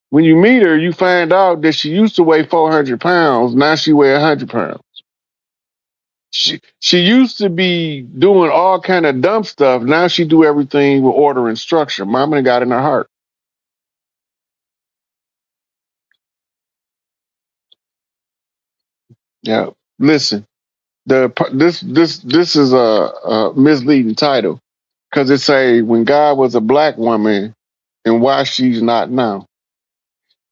When you meet her, you find out that she used to weigh 400 pounds. Now she weigh 100 pounds. She used to be doing all kind of dumb stuff. Now she do everything with order and structure. Mama got in her heart. Yeah. Listen, this is a misleading title because it say when God was a black woman and why she's not now.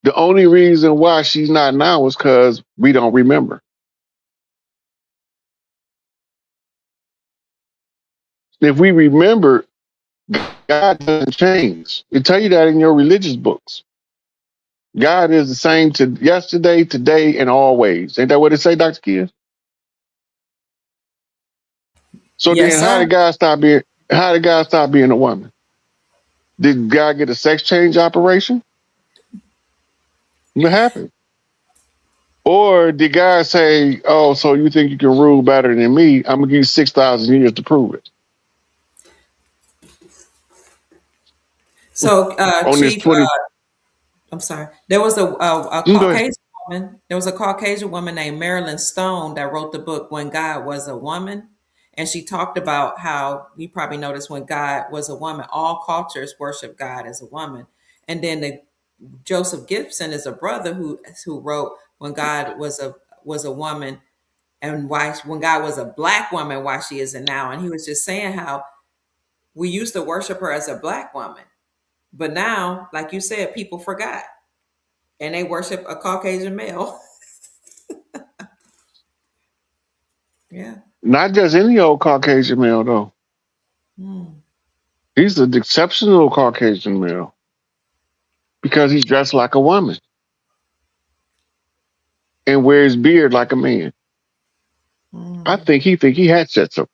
The only reason why she's not now is because we don't remember. If we remember, God doesn't change. It tell you that in your religious books. God is the same to yesterday, today, and always. Ain't that what it say, Dr. Kia? So Yes, then sir. how did God stop being a woman? Did God get a sex change operation? What happened? Or did God say, oh, so you think you can rule better than me? I'm gonna give you 6,000 years to prove it. So, On this Chief, 20, I'm sorry. There was a go ahead. Caucasian woman. There was a Caucasian woman named Marilyn Stone that wrote the book "When God Was a Woman," and she talked about how you probably noticed when God was a woman, all cultures worship God as a woman, and then Joseph Gibson is a brother who wrote "When God Was a Woman," and why when God was a black woman, why she isn't now, and he was just saying how we used to worship her as a black woman, but now, like you said, people forgot and they worship a Caucasian male. Yeah. Not just any old Caucasian male though. Mm. He's an exceptional Caucasian male because he's dressed like a woman and wears beard like a man. I Mm. think he had set some.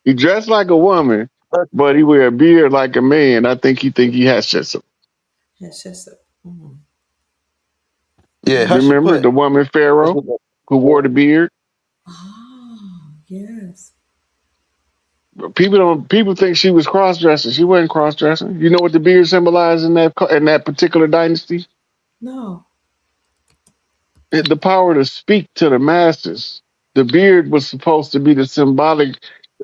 He dressed like a woman, but he wear a beard like a man. I think he has set some. It's just a, mm. Yeah, how Mm. she Remember put? the woman Pharaoh who wore the beard? Oh, yes. People think she was cross dressing. She wasn't cross dressing. You know what the beard symbolized in that particular dynasty? No. The power to speak to the masses. The beard was supposed to be the symbolic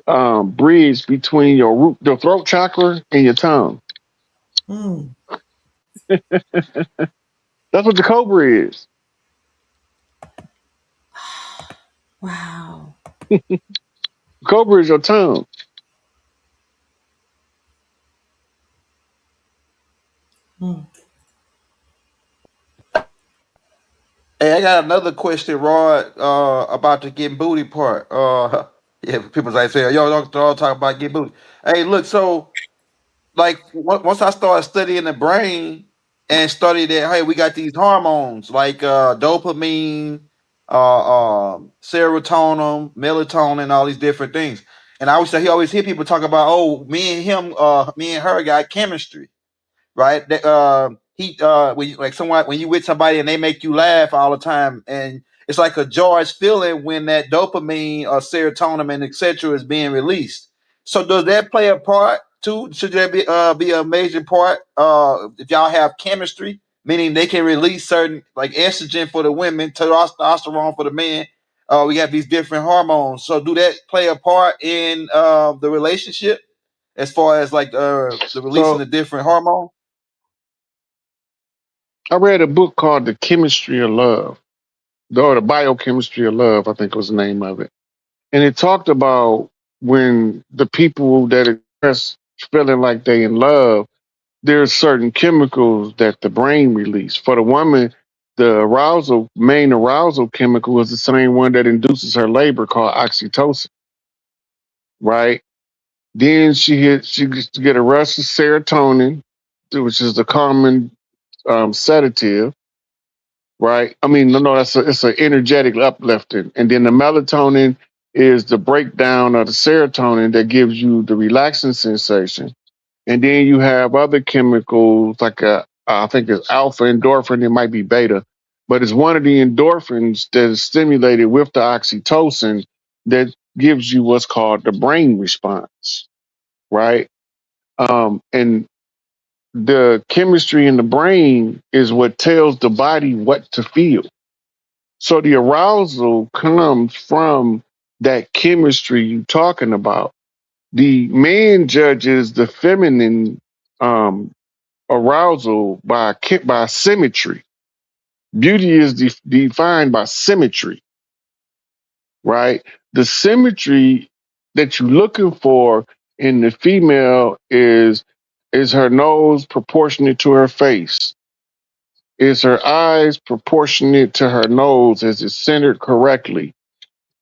bridge between your throat chakra, and your tongue. Mm. That's what the cobra is. Wow. Cobra is your tongue. Mm. Hey, I got another question, Rod, about the getting booty part. Yeah, people like say, yo, don't talk about getting booty. Hey, look, so like once I started studying the brain, and study that. Hey, we got these hormones like dopamine, serotonin, melatonin, all these different things. And I always say he always hear people talk about, oh, me and him, me and her got chemistry, right? That he when you, like someone when you with somebody and they make you laugh all the time, and it's like a joyous feeling when that dopamine or serotonin and etc. is being released. So does that play a part too? Should that be a major part? If y'all have chemistry, meaning they can release certain like estrogen for the women, testosterone for the men. We have these different hormones. So do that play a part in the relationship as far as like the releasing So of different hormones? I read a book called The Chemistry of Love, or The Biochemistry of Love, I think was the name of it. And it talked about when the people that express feeling like they in love, there's certain chemicals that the brain release. For the woman, the main arousal chemical is the same one that induces her labor called oxytocin, right? Then she gets to get a rush of serotonin, which is the common sedative, right? I mean, no, it's an energetic uplifting, and then the melatonin is the breakdown of the serotonin that gives you the relaxing sensation, and then you have other chemicals like I think it's alpha endorphin, it might be beta, but it's one of the endorphins that is stimulated with the oxytocin that gives you what's called the brain response, right? And the chemistry in the brain is what tells the body what to feel. So the arousal comes from that chemistry you're talking about. The man judges the feminine um, arousal by symmetry. Beauty is defined by symmetry, right? The symmetry that you're looking for in the female is her nose proportionate to her face? Is her eyes proportionate to her nose? Is it centered correctly?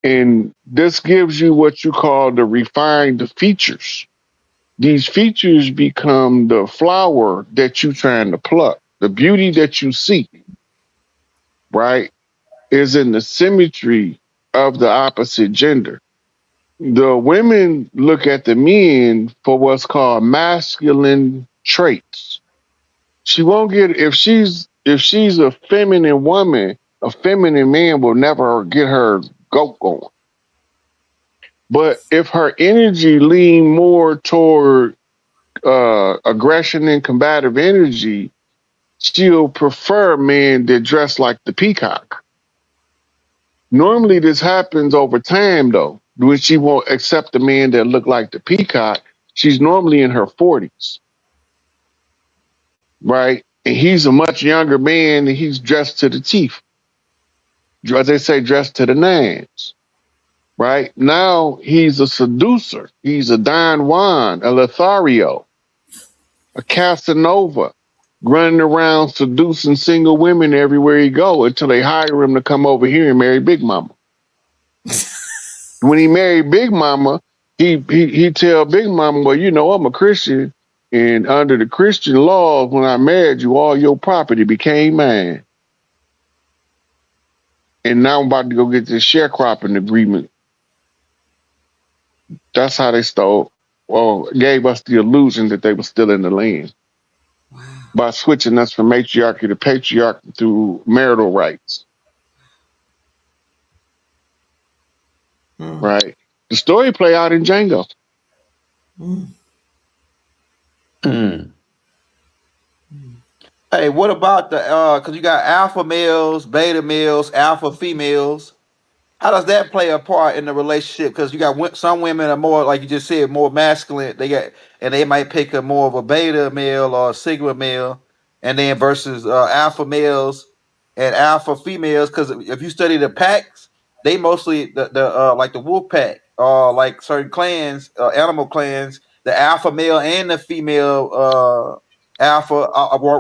And this gives you what you call the refined features. These features become the flower that you're trying to pluck. The beauty that you seek, right, is in the symmetry of the opposite gender. The women look at the men for what's called masculine traits. She won't get if she's a feminine woman, a feminine man will never get her goat going. But if her energy lean more toward aggression and combative energy, she'll prefer men that dress like the peacock. Normally, this happens over time, though. When she won't accept a man that look like the peacock, she's normally in her 40s, right? And he's a much younger man, and he's dressed to the teeth, as they say, dressed to the nines, right? Now he's a seducer. He's a Don Juan, a Lothario, a Casanova, running around seducing single women everywhere he go until they hire him to come over here and marry Big Mama. When he married Big Mama, he tell Big Mama, well, you know, I'm a Christian, and under the Christian laws, when I married you, all your property became mine. And now I'm about to go get this sharecropping agreement. That's how they stole, or gave us the illusion that they were still in the land Wow. by switching us from matriarchy to patriarchy through marital rights, Mm, right? The story play out in Django. mm, Mm. mm. Hey, what about the because you got alpha males, beta males, alpha females. How does that play a part in the relationship? Because you got some women are more, like you just said, more masculine. They got and they might pick a more of a beta male or a sigma male, and then versus alpha males and alpha females. Because if you study the packs, they mostly the like the wolf pack, like certain clans, animal clans, the alpha male and the female alpha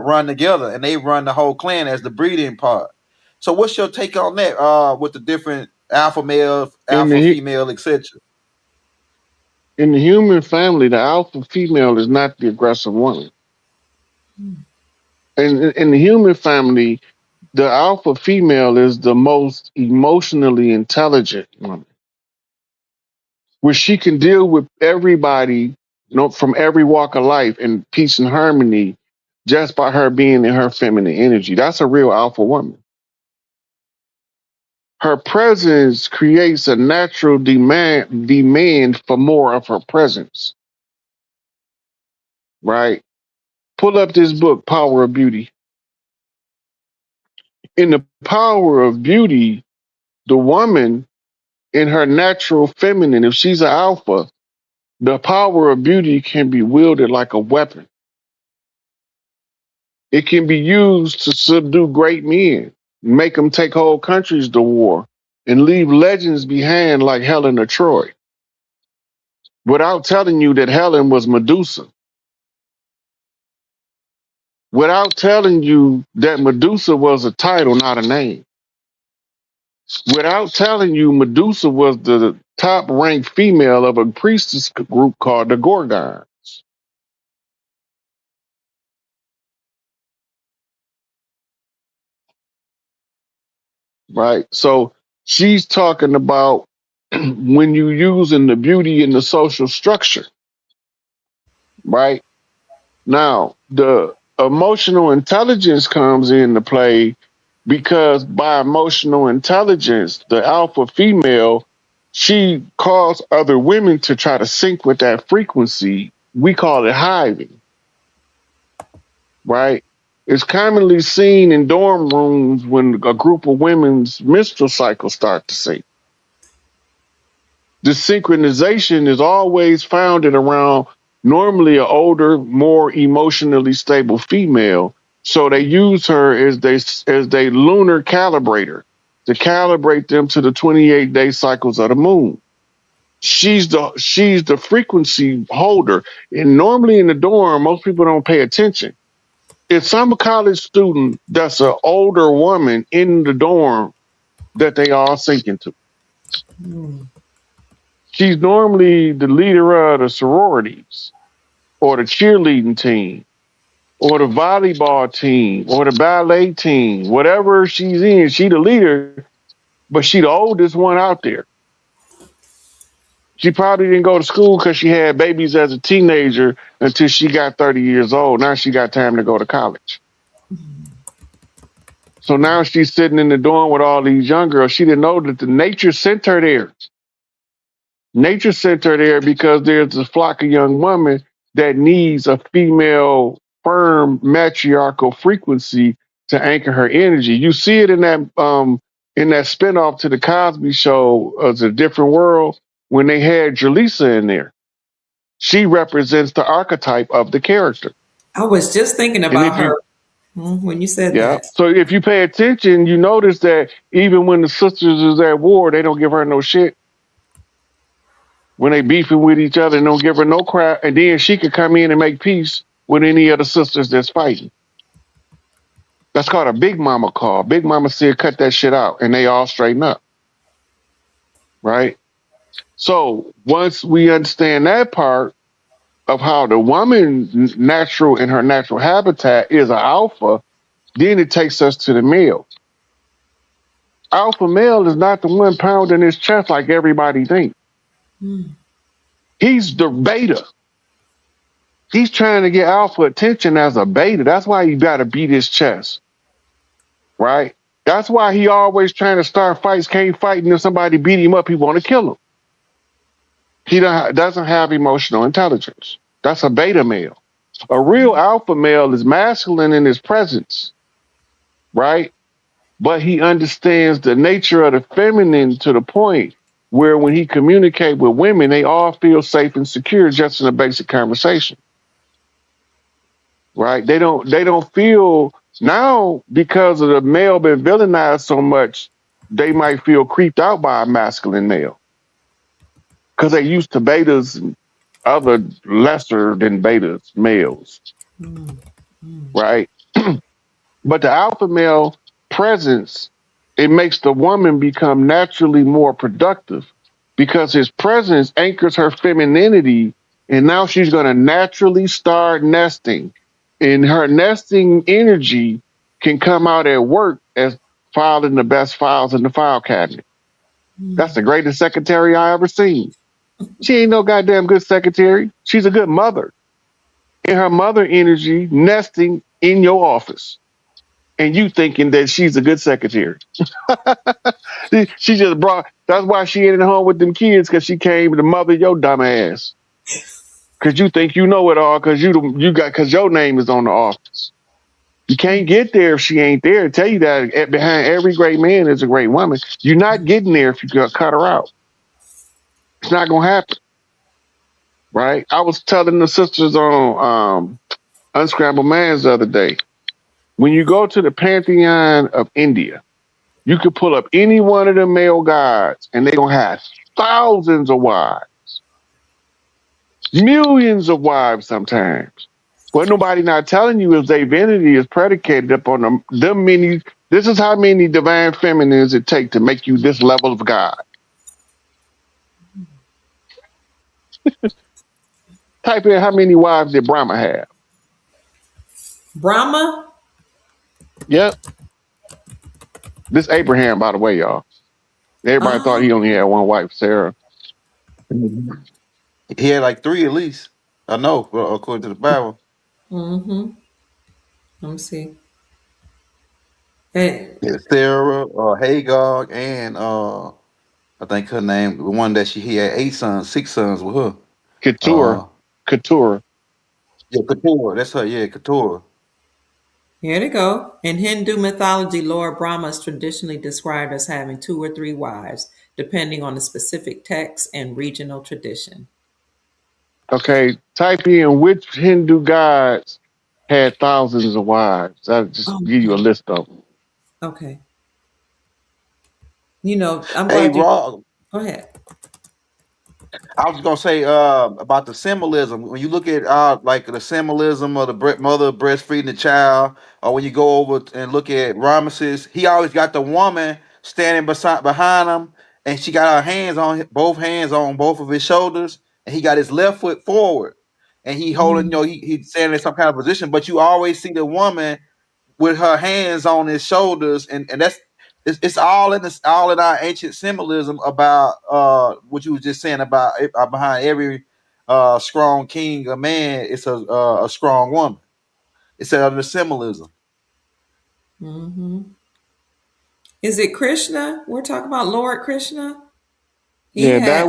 run together, and they run the whole clan as the breeding part. So what's your take on that? With the different alpha male, In alpha the female, etc. in the human family, the alpha female is not the aggressive woman. in the human family, the alpha female is the most emotionally intelligent woman, where she can deal with everybody, from every walk of life in peace and harmony, just by her being in her feminine energy. That's a real alpha woman. Her presence creates a natural demand for more of her presence, right? Pull up this book, Power of Beauty. In the power of beauty, the woman in her natural feminine, if she's an alpha, the power of beauty can be wielded like a weapon. It can be used to subdue great men, make them take whole countries to war, and leave legends behind like Helen of Troy, without telling you that Helen was Medusa, without telling you that Medusa was a title, not a name, without telling you Medusa was the top ranked female of a priestess group called the Gorgon, right? So she's talking about when you using the beauty in the social structure, right? Now, the emotional intelligence comes into play because by emotional intelligence, the alpha female, she calls other women to try to sync with that frequency. We call it hiving, right? It's commonly seen in dorm rooms when a group of women's menstrual cycles start to sync. The synchronization is always founded around normally an older, more emotionally stable female. So they use her as they lunar calibrator to calibrate them to the 28-day cycles of the moon. She's the frequency holder. And normally in the dorm, most people don't pay attention. If some college student that's an older woman in the dorm that they all sinking to. Mm. She's normally the leader of the sororities or the cheerleading team or the volleyball team or the ballet team, whatever she's in, she the leader, but she the oldest one out there. She probably didn't go to school because she had babies as a teenager until she got 30 years old. Now she got time to go to college. So now she's sitting in the dorm with all these young girls. She didn't know that the nature sent her there. Nature Center there because there's a flock of young women that needs a female firm matriarchal frequency to anchor her energy. You see it in that spinoff to the Cosby Show as a different world when they had Jaleesa in there. She represents the archetype of the character. I was just thinking And about if you her when you said yeah, that. so if you pay attention, you notice that even when the sisters is at war, they don't give her no shit. When they beefing with each other and don't give her no crap, and then she could come in and make peace with any of the sisters that's fighting. That's called a big mama call. Big mama said, cut that shit out, and they all straighten up, right? So once we understand that part of how the woman natural in her natural habitat is an alpha, then it takes us to the male. Alpha male is not the one pounding his chest like everybody thinks. Mm. He's the beta. He's trying to get alpha attention as a beta. That's why you got to beat his chest, right? That's why he always trying to start fights, can't fight, and if somebody beat him up, he want to kill him. He doesn't have emotional intelligence. That's a beta male. A real alpha male is masculine in his presence, right? But he understands the nature of the feminine to the point where when he communicate with women, they all feel safe and secure just in a basic conversation. Right? They don't feel now because of the male been villainized so much, they might feel creeped out by a masculine male because they used to betas and other lesser than betas males, Mm. Mm. right? But the alpha male presence, it makes the woman become naturally more productive because his presence anchors her femininity, and now she's going to naturally start nesting And her nesting energy can come out at work as filing the best files in the file cabinet. That's the greatest secretary I ever seen. She ain't no goddamn good secretary. She's a good mother. And her mother energy nesting in your office. And you thinking that she's a good secretary. She just brought, that's why she ain't at home with them kids, because she came to mother your dumb ass. Because you think you know it all, because because your name is on the office. You can't get there if she ain't there. I tell you that behind every great man is a great woman. You're not getting there if you cut her out. It's not gonna happen, right? I was telling the sisters on Unscrambled Minds the other day. When you go to the pantheon of India, you could pull up any one of the male gods, and they're gonna have thousands of wives, millions of wives sometimes. What nobody not telling you is their vanity is predicated upon them many. This is how many divine feminines it take to make you this level of God. Type in how many wives did Brahma have. Brahma? Yep, this Abraham, by the way, y'all. Everybody thought Oh, he only had one wife, Sarah. Mhm. He had like three at least. I know, well, according to the Bible. mm-hmm. Let me see. And, Yeah, Sarah, Hagar, and I think her name, the one that he had eight sons, six sons with her. Keturah, Uh, Keturah. yeah, Keturah. That's her. Yeah, Keturah. here they go. In Hindu mythology, Lord Brahma is traditionally described as having two or three wives, depending on the specific text and regional tradition. Okay, type in which Hindu gods had thousands of wives. I'll just Oh, give you a list of them. okay. I'm Hey, glad you. Rob, Go ahead. I was gonna say about the symbolism. When you look at like the symbolism of the mother breastfeeding the child, or when you go over and look at Ramesses, he always got the woman standing beside behind him, and she got her hands on both hands on both of his shoulders, and he got his left foot forward, and he holding, Mm, he's standing in some kind of position. But you always see the woman with her hands on his shoulders, and that's it's all in this, all in our ancient symbolism about what you was just saying about behind every strong king or man, it's a strong woman. It's under the symbolism. hmm. Is it Krishna? We're talking about Lord Krishna. He Yeah, had,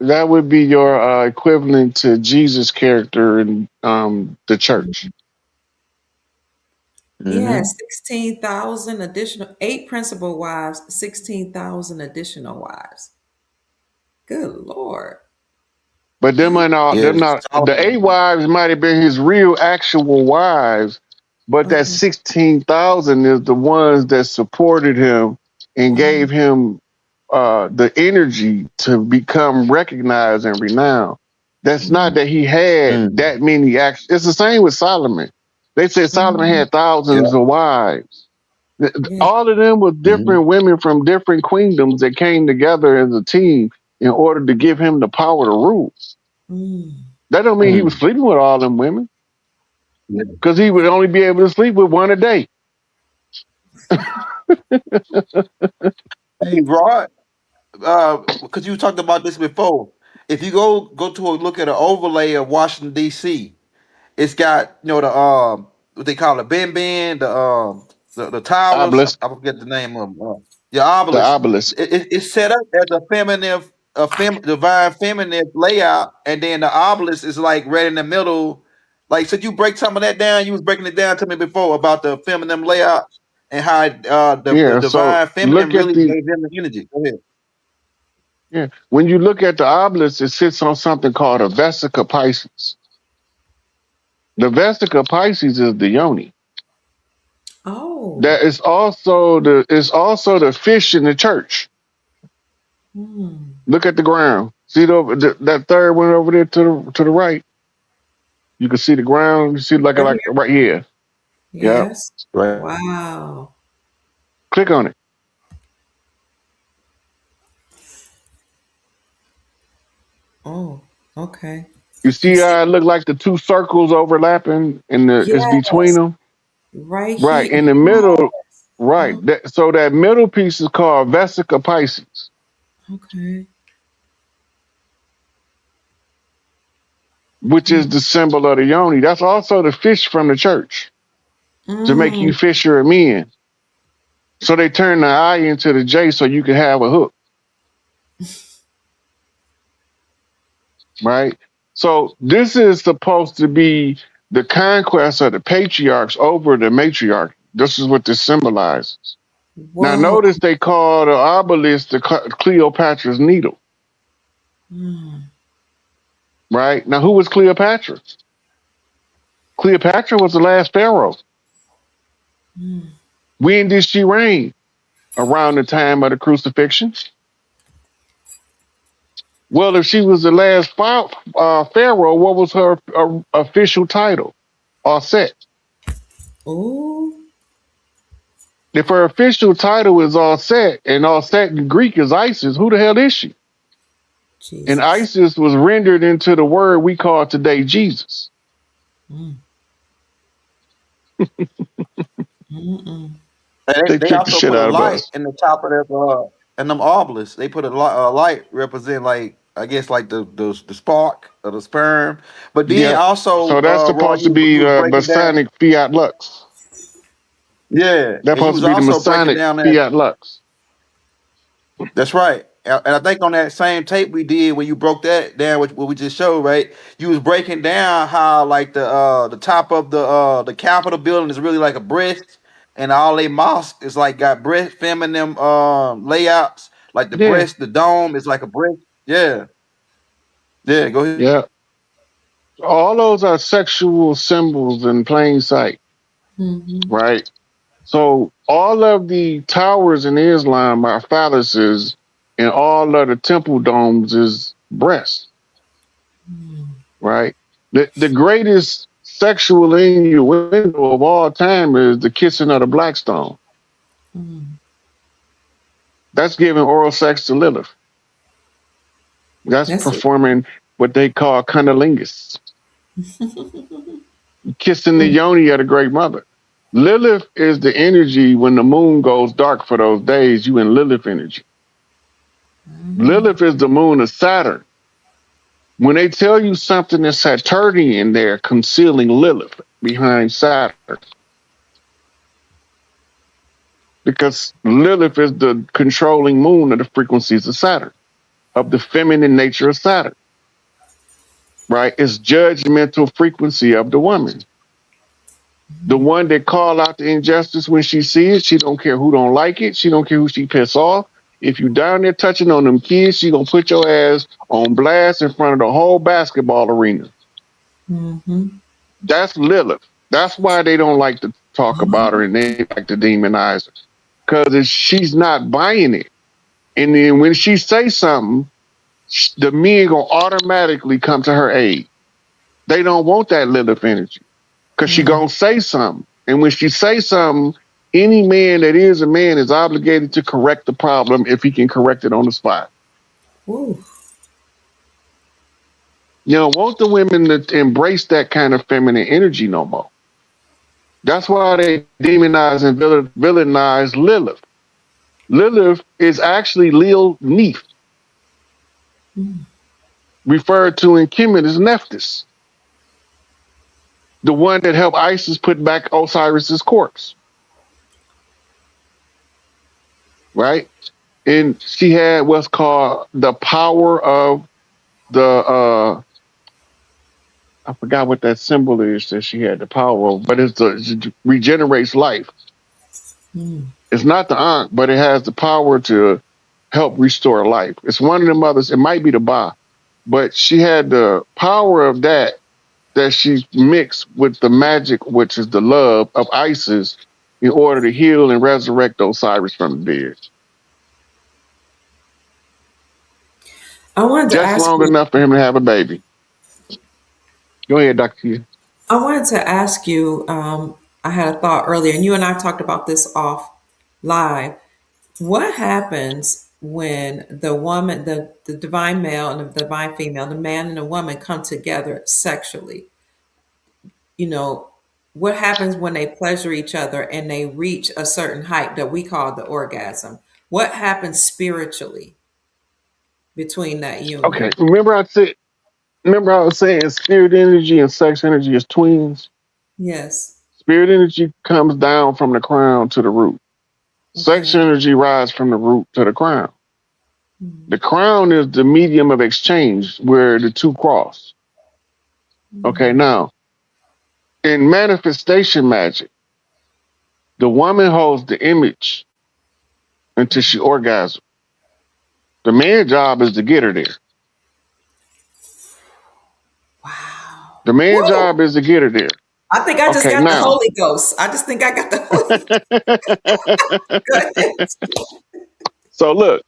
that would be your equivalent to Jesus' character in the church. he had Mm-hmm. 16,000 additional, eight principal wives, 16,000 additional wives. Good Lord. But them Wow. and all Yeah, them not the eight Solomon. wives might have been his real actual wives, but that Okay. 16,000 is the ones that supported him and Oh, gave him the energy to become recognized and renowned. That's not mm, that he had Mm. that many actions. It's the same with Solomon. They said Solomon mhm. had Yeah. thousands of wives. Yeah. All of them were Mm-hmm. different women from different queendoms that came together as a team in order to give him the power to rule. Mm. That don't mean he was Mm. sleeping with all them women, Yeah. because he would only be able to sleep with one a day. Hey, Rod, because you talked about this before. If you go to a look at an overlay of Washington D.C., it's got the what they call it, Ben, the towers. Obelisk, I forget the name of them. The the obelisk. obelisk. It's set up as a divine feminine layout, and then the obelisk is like right in the middle. Like, so you break some of that down. You was breaking it down to me before about the feminine layout and how the Yeah. So divine feminine look at really the gave them the energy. Go ahead. yeah. When you look at the obelisk, it sits on something called a vesica Pisces. The vesica Pisces is the yoni. Oh. That is also the fish in the church. Mm. Look at the ground. See that third one over there to the right. You can see the ground. You see Right like here. right here. Yeah. Yes. Right. Wow. Click on it. Oh, okay. You see It's how it look like the two circles overlapping and it's between yes, them? right Right. here. In the middle, Yes. right. Oh, So that middle piece is called Vesica Pisces, okay. which is the symbol of the yoni. That's also the fish from the church to make you Mm, fisher of men. So they turn the I into the J so you can have a hook, right? So this is supposed to be the conquest of the patriarchs over the matriarch. This is what this symbolizes. Now, whoa. notice they call the obelisk the Cleopatra's needle, Mm, right? Now, who was Cleopatra? Cleopatra was the last pharaoh. mm. When did she reign? Around the time of the crucifixion. Well, if she was the last pharaoh, what was her official title? Set. Oh, If her official title is Set, and Set in Greek is Isis, who the hell is she? And Jesus. Isis was rendered into the word we call today Jesus. Mm, mm-mm. And They they tricked the also shit put a out of light us. in the top of that and them obelisks. They put a light represent like I guess like the spark of the sperm. But then Yep. also, So that's Raw, supposed to you be was breaking down. Masonic Fiat Lux. Yeah, That's and you supposed was to be the also breaking Masonic down that. Fiat Lux. That's right. And I think on that same tape we did when you broke that down, what we just showed, right? You was breaking down how like the top of the Capitol building is really like a breast, and all they mosque is like got breast feminine layouts. Like the Yeah. breast, the dome is like a breast. Yeah, yeah. Go ahead. Yeah. All those are sexual symbols in plain sight, Mm-hmm. right? So all of the towers in Islam are phalluses, and all of the temple domes is breasts, right? The greatest sexual innuendo of all time is the kissing of the black stone. Mm. That's giving oral sex to Lilith. That's That's it. performing what they call cunnilingus, kissing the Mm, yoni of the great mother. Lilith is the energy when the moon goes dark for those days, you in Lilith energy. mm, Lilith is the moon of Saturn. When they tell you something is Saturnian, they're concealing Lilith behind Saturn because Lilith is the controlling moon of the frequencies of Saturn, of the feminine nature of Saturn, right? It's judgmental frequency of the woman. The one that call out the injustice when she sees it, she don't care who don't like it. She don't care who she piss off. If you down there touching on them kids, she gonna put your ass on blast in front of the whole basketball arena. mm-hmm. That's Lilith. That's why they don't like to talk about her and they like to demonize her because she's not buying it. And then when she say something, the men gonna automatically come to her aid. They don't want that Lilith energy because she Mm. gonna say something. And when she say something, any man that is a man is obligated to correct the problem if he can correct it on the spot. Ooh. You don't want the women to embrace that kind of feminine energy no more. That's why they demonize and villainize Lilith. Lilith is actually Lil Neith, Mm. referred to in Kemet as Nephthys, the one that helped Isis put back Osiris's corpse, right? And she had what's called the power of the I forgot what that symbol is that she had the power of, but it regenerates life. Mm. It's not the Ankh, but it has the power to help restore life. It's one of the mothers. It might be the Ba, but she had the power of that she mixed with the magic, which is the love of Isis, in order to heal and resurrect Osiris from the dead. I wanted to Just ask long you. enough for him to have a baby. Go ahead, Dr. Q. I wanted to ask you. I had a thought earlier, and you and I talked about this off live. What happens when the woman, the divine male and the divine female, the man and the woman come together sexually, you know, what happens when they pleasure each other and they reach a certain height that we call the orgasm? What happens spiritually between that Okay, union? remember I was saying spirit energy and sex energy is twins. Yes. Spirit energy comes down from the crown to the root. Sex Okay. energy rises from the root to the crown. Mm, The crown is the medium of exchange where the two cross. Okay, mm, now in manifestation magic, the woman holds the image until she orgasms. The man's job is to get her there. wow. The man's Woo! job is to get her there. I think I just Okay, got the now. Holy Ghost. I just think I got the Holy Ghost. So look,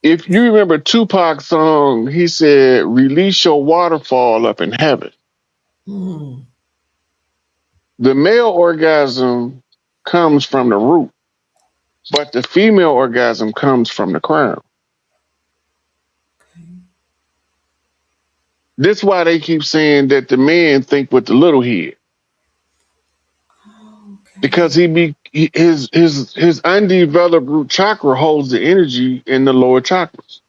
if you remember Tupac's song, he said, "Release your waterfall up in heaven." Mm, The male orgasm comes from the root, but the female orgasm comes from the crown. This is why they keep saying that the men think with the little head because okay. his undeveloped root chakra holds the energy in the lower chakras.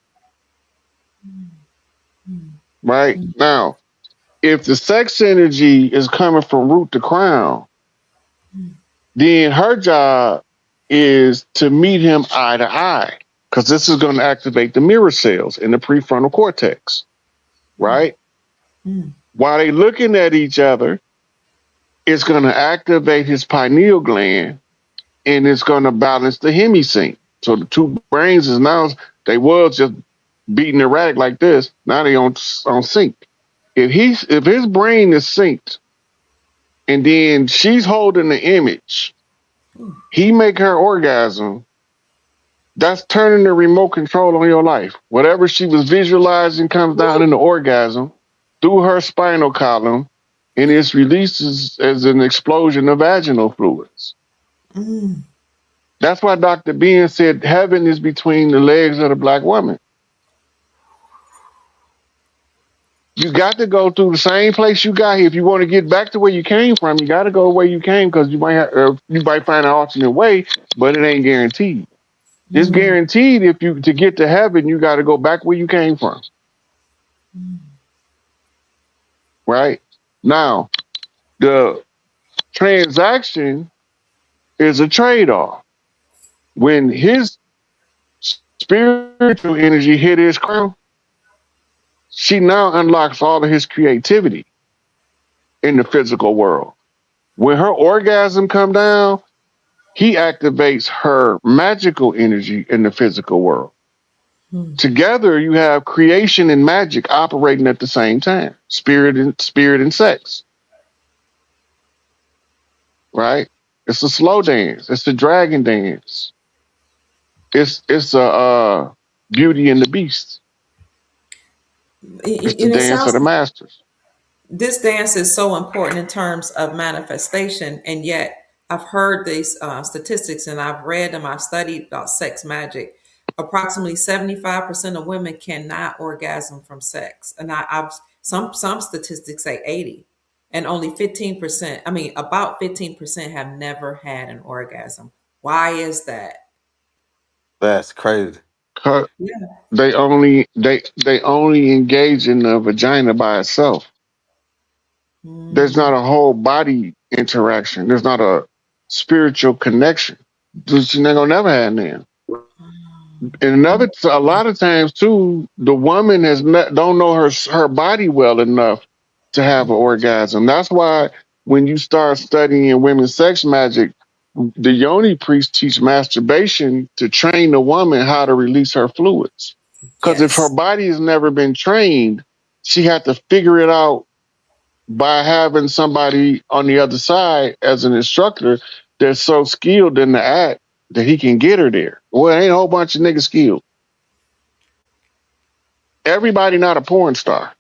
Right Mm, now, if the sex energy is coming from root to crown, then her job is to meet him eye to eye because this is going to activate the mirror cells in the prefrontal cortex. Right? mm, While they looking at each other, it's going to activate his pineal gland and it's going to balance the hemisync. So the two brains is now they was just beating erratic like this. Now they on sync. If his brain is synced and then she's holding the image, mm. he make her orgasm. That's turning the remote control on your life. Whatever she was visualizing comes down in the orgasm through her spinal column and it's released as an explosion of vaginal fluids. Mm. That's why Dr. Ben said heaven is between the legs of the black woman. You got to go through the same place you got here. If you want to get back to where you came from, you got to go where you came because you might find an alternate way, but it ain't guaranteed. It's Mm. guaranteed if you to get to heaven, you got to go back where you came from. Right now, the transaction is a trade off. When his spiritual energy hit his crown, she now unlocks all of his creativity in the physical world. When her orgasm come down, he activates her magical energy in the physical world. Mm. Together, you have creation and magic operating at the same time. Spirit and sex, right? It's a slow dance. It's a dragon dance. It's a Beauty and the Beast. It's the And it dance of sounds the masters. this dance is so important in terms of manifestation, and yet I've heard these statistics and I've read them. I've studied about sex magic. Approximately 75% of women cannot orgasm from sex, and I've some statistics say 80, and only 15%. I mean, about 15% have never had an orgasm. Why is that? That's crazy. Her- Yeah. they only engage in the vagina by itself. There's Mm, not a whole body interaction. There's not a spiritual connection. She's not gonna never have none. And a lot of times too, the woman don't know her body well enough to have an orgasm. That's why when you start studying women's sex magic, the yoni priests teach masturbation to train the woman how to release her fluids. Because if her yes. body has never been trained, she had to figure it out by having somebody on the other side as an instructor that's so skilled in the act that he can get her there. Well, ain't a whole bunch of niggas skilled. Everybody not a porn star.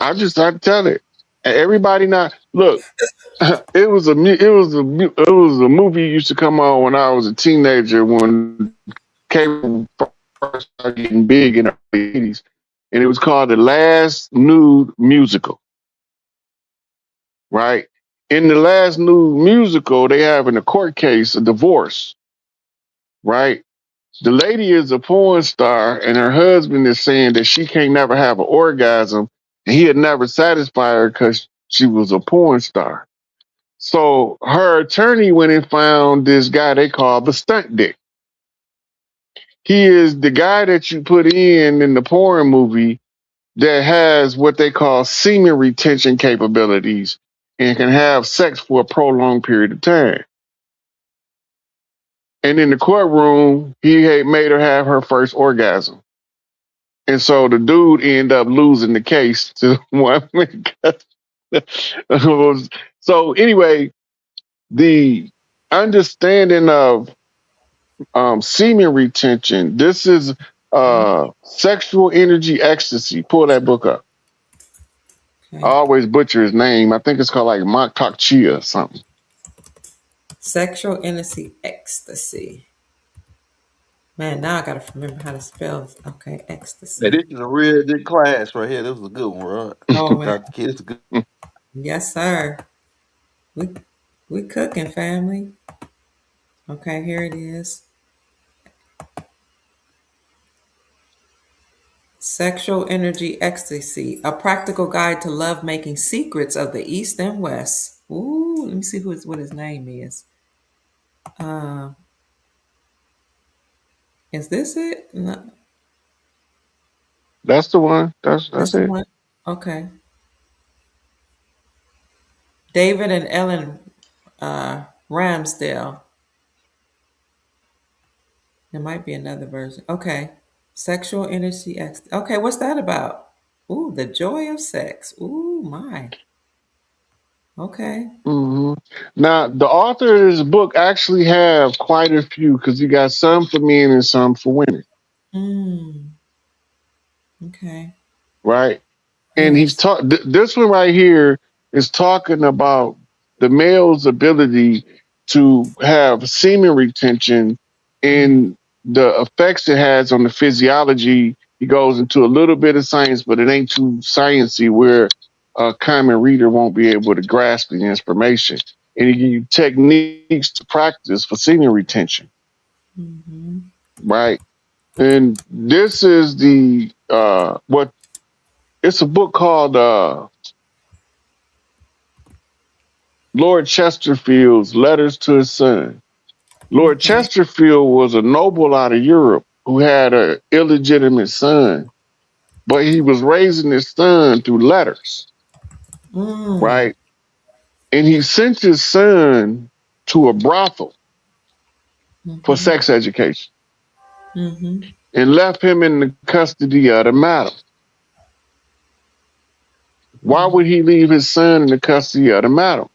I tell it. And everybody not look. It was a movie used to come on when I was a teenager when cable first started getting big in the early 80s, and it was called The Last Nude Musical. Right in the last nude musical, they have in a court case a divorce. Right, the lady is a porn star, and her husband is saying that she can't never have an orgasm, and he had never satisfied her because she was a porn star. So her attorney went and found this guy they call the stunt dick. He is the guy that you put in the porn movie that has what they call semen retention capabilities and can have sex for a prolonged period of time. And in the courtroom, he had made her have her first orgasm. And so the dude ended up losing the case to one. So anyway, the understanding of semen retention. This is sexual energy ecstasy. Pull that book up. I Okay. always butcher his name. I think it's called like Montauk Chia or something. Sexual innocence ecstasy. Man, now I gotta remember how to spell. Okay, Hey, ecstasy. this is a real good class right here. This was a good one, right? Oh man, Dr. Kid, it's a good. yes sir. We we cooking, family. Okay, here it is. Sexual energy ecstasy: a practical guide to love making secrets of the East and West. Ooh, let me see what his name is. Uh, is this it? No, That's the one. That's that's the it. one. Okay, David and Ellen Ramsdale. There might be another version. Okay. Sexual energy. Okay, what's that about? Ooh, the joy of sex. Ooh, my. Okay. hmm Now, the author of this book actually have quite a few because you got some for men and some for women, Mm, okay. right? And he's Yes. talk. This one right here is talking about the male's ability to have semen retention Mm, and the effects it has on the physiology. He goes into a little bit of science, but it ain't too sciencey where a common reader won't be able to grasp the information. And he give you techniques to practice for semen retention, mm-hmm. right? And this is the what it's a book called Lord Chesterfield's Letters to His Son. Lord Okay. Chesterfield was a noble out of Europe who had an illegitimate son, but he was raising his son through letters, Mm, right? And he sent his son to a brothel for mm-hmm. sex education Mm-hmm. and left him in the custody of the madam. Why Mm, would he leave his son in the custody of the madam,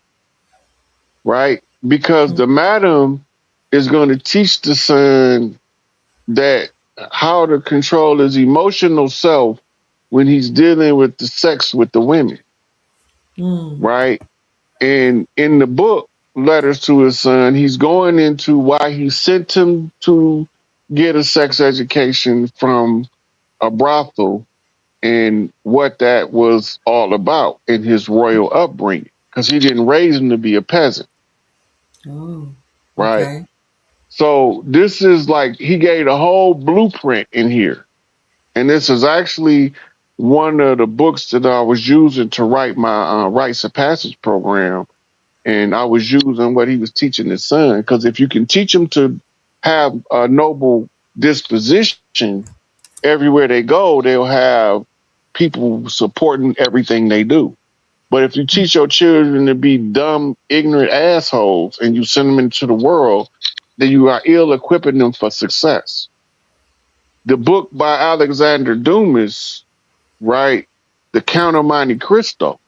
right? Because mm, the madam is going to teach the son that how to control his emotional self when he's dealing with the sex with the women, mm, right? And in the book, Letters to His Son, he's going into why he sent him to get a sex education from a brothel and what that was all about in his royal upbringing, because he didn't raise him to be a peasant, oh, right? okay. So this is like he gave a whole blueprint in here. And this is actually one of the books that I was using to write my rites of passage program. And I was using what he was teaching his son. Because if you can teach them to have a noble disposition, everywhere they go, they'll have people supporting everything they do. But if you teach your children to be dumb, ignorant assholes and you send them into the world, then you are ill equipping them for success. The book by Alexander Dumas, right? The Count of Monte Cristo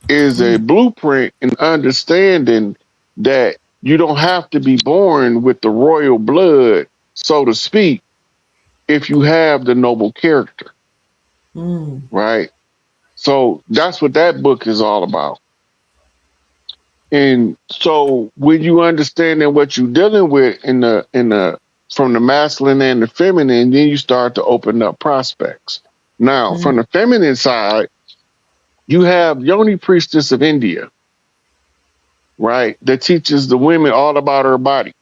is a Mm, blueprint in understanding that you don't have to be born with the royal blood, so to speak, if you have the noble character, mm, right? So that's what that book is all about. And so when you understand that what you're dealing with in the from the masculine and the feminine, then you start to open up prospects. Now, Mm, from the feminine side, you have Yoni Priestess of India, right? That teaches the women all about her body.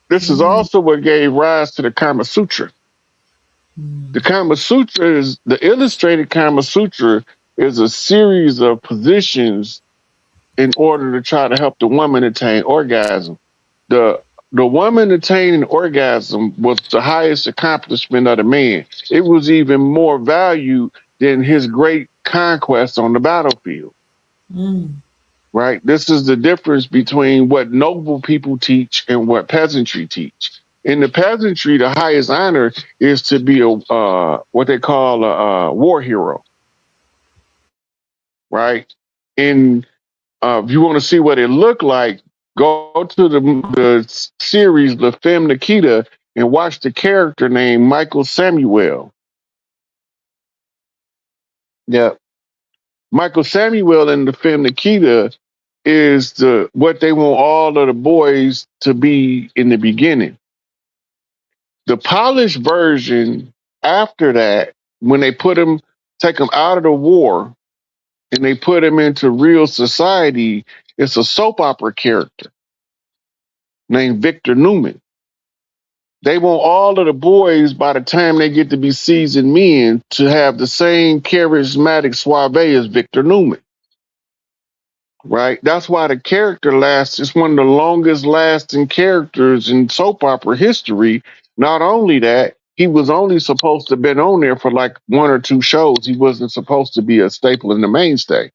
This is mm, also what gave rise to the Kama Sutra. The mm, Kama Sutra is the illustrated Kama Sutra is a series of positions in order to try to help the woman attain orgasm. The the woman attaining orgasm was the highest accomplishment of the man. It was even more valued than his great conquest on the battlefield. mm, Right? This is the difference between what noble people teach and what peasantry teach. In the peasantry, the highest honor is to be a what they call a war hero, right? In if you want to see what it looked like, go to the series La Femme Nikita and watch the character named Michael Samuel. Yeah, Michael Samuel in the Femme Nikita is the what they want all of the boys to be in the beginning. The polished version after that, when they take them out of the war and they put him into real society, it's a soap opera character named Victor Newman. They want all of the boys by the time they get to be seasoned men to have the same charismatic suave as Victor Newman, right? That's why the character lasts. It's one of the longest lasting characters in soap opera history. Not only that, he was only supposed to have been on there for like one or two shows. He wasn't supposed to be a staple in the mainstay.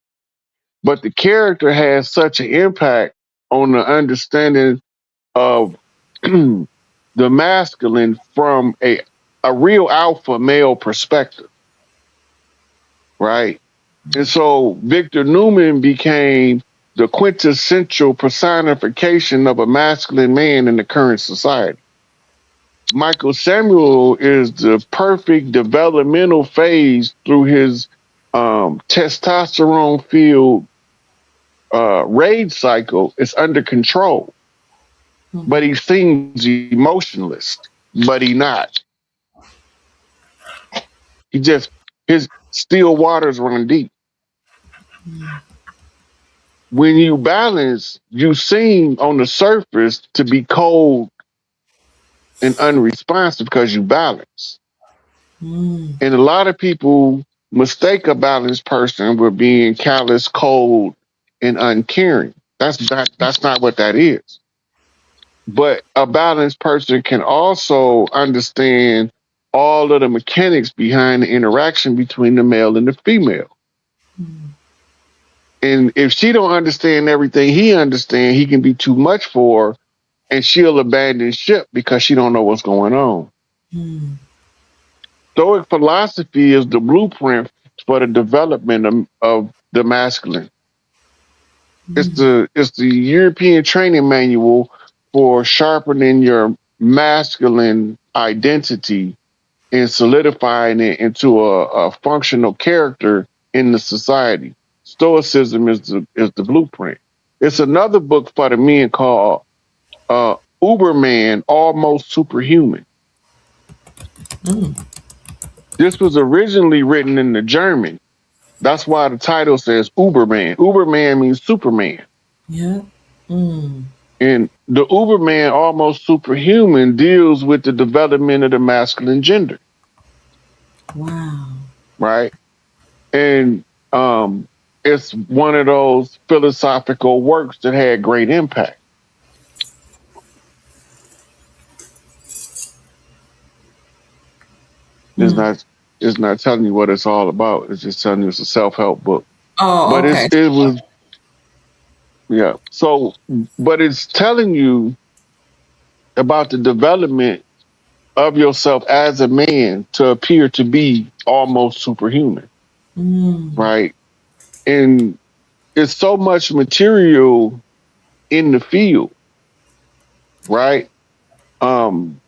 But the character has such an impact on the understanding of the masculine from a real alpha male perspective, right? And so Victor Newman became the quintessential personification of a masculine man in the current society. Michael Samuel is the perfect developmental phase through his testosterone filled rage cycle. It's under control, but he seems emotionless, but he not. He just his still waters run deep. When you balance, you seem on the surface to be cold and unresponsive because you balance. mm, And a lot of people mistake a balanced person with being callous, cold, and uncaring. That's not what that is. But a balanced person can also understand all of the mechanics behind the interaction between the male and the female. mm, And if she don't understand everything he understand, he can be too much for her, and she'll abandon ship because she don't know what's going on. mm, Stoic philosophy is the blueprint for the development of the masculine. mm, It's the European training manual for sharpening your masculine identity and solidifying it into a functional character in the society. Stoicism is the blueprint. It's another book for the men called Uberman, Almost Superhuman. mm. This was originally written in the German. That's why the title says Uberman. Uberman means Superman. Yeah. Mm. And the Uberman, Almost Superhuman, deals with the development of the masculine gender, Wow. right? And it's one of those philosophical works that had great impact. It's Mm. not it's not telling you what it's all about. It's just telling you it's a self help book. Oh, But okay. it was yeah. So but it's telling you about the development of yourself as a man to appear to be almost superhuman, Mm. right? And it's so much material in the field, right? Um,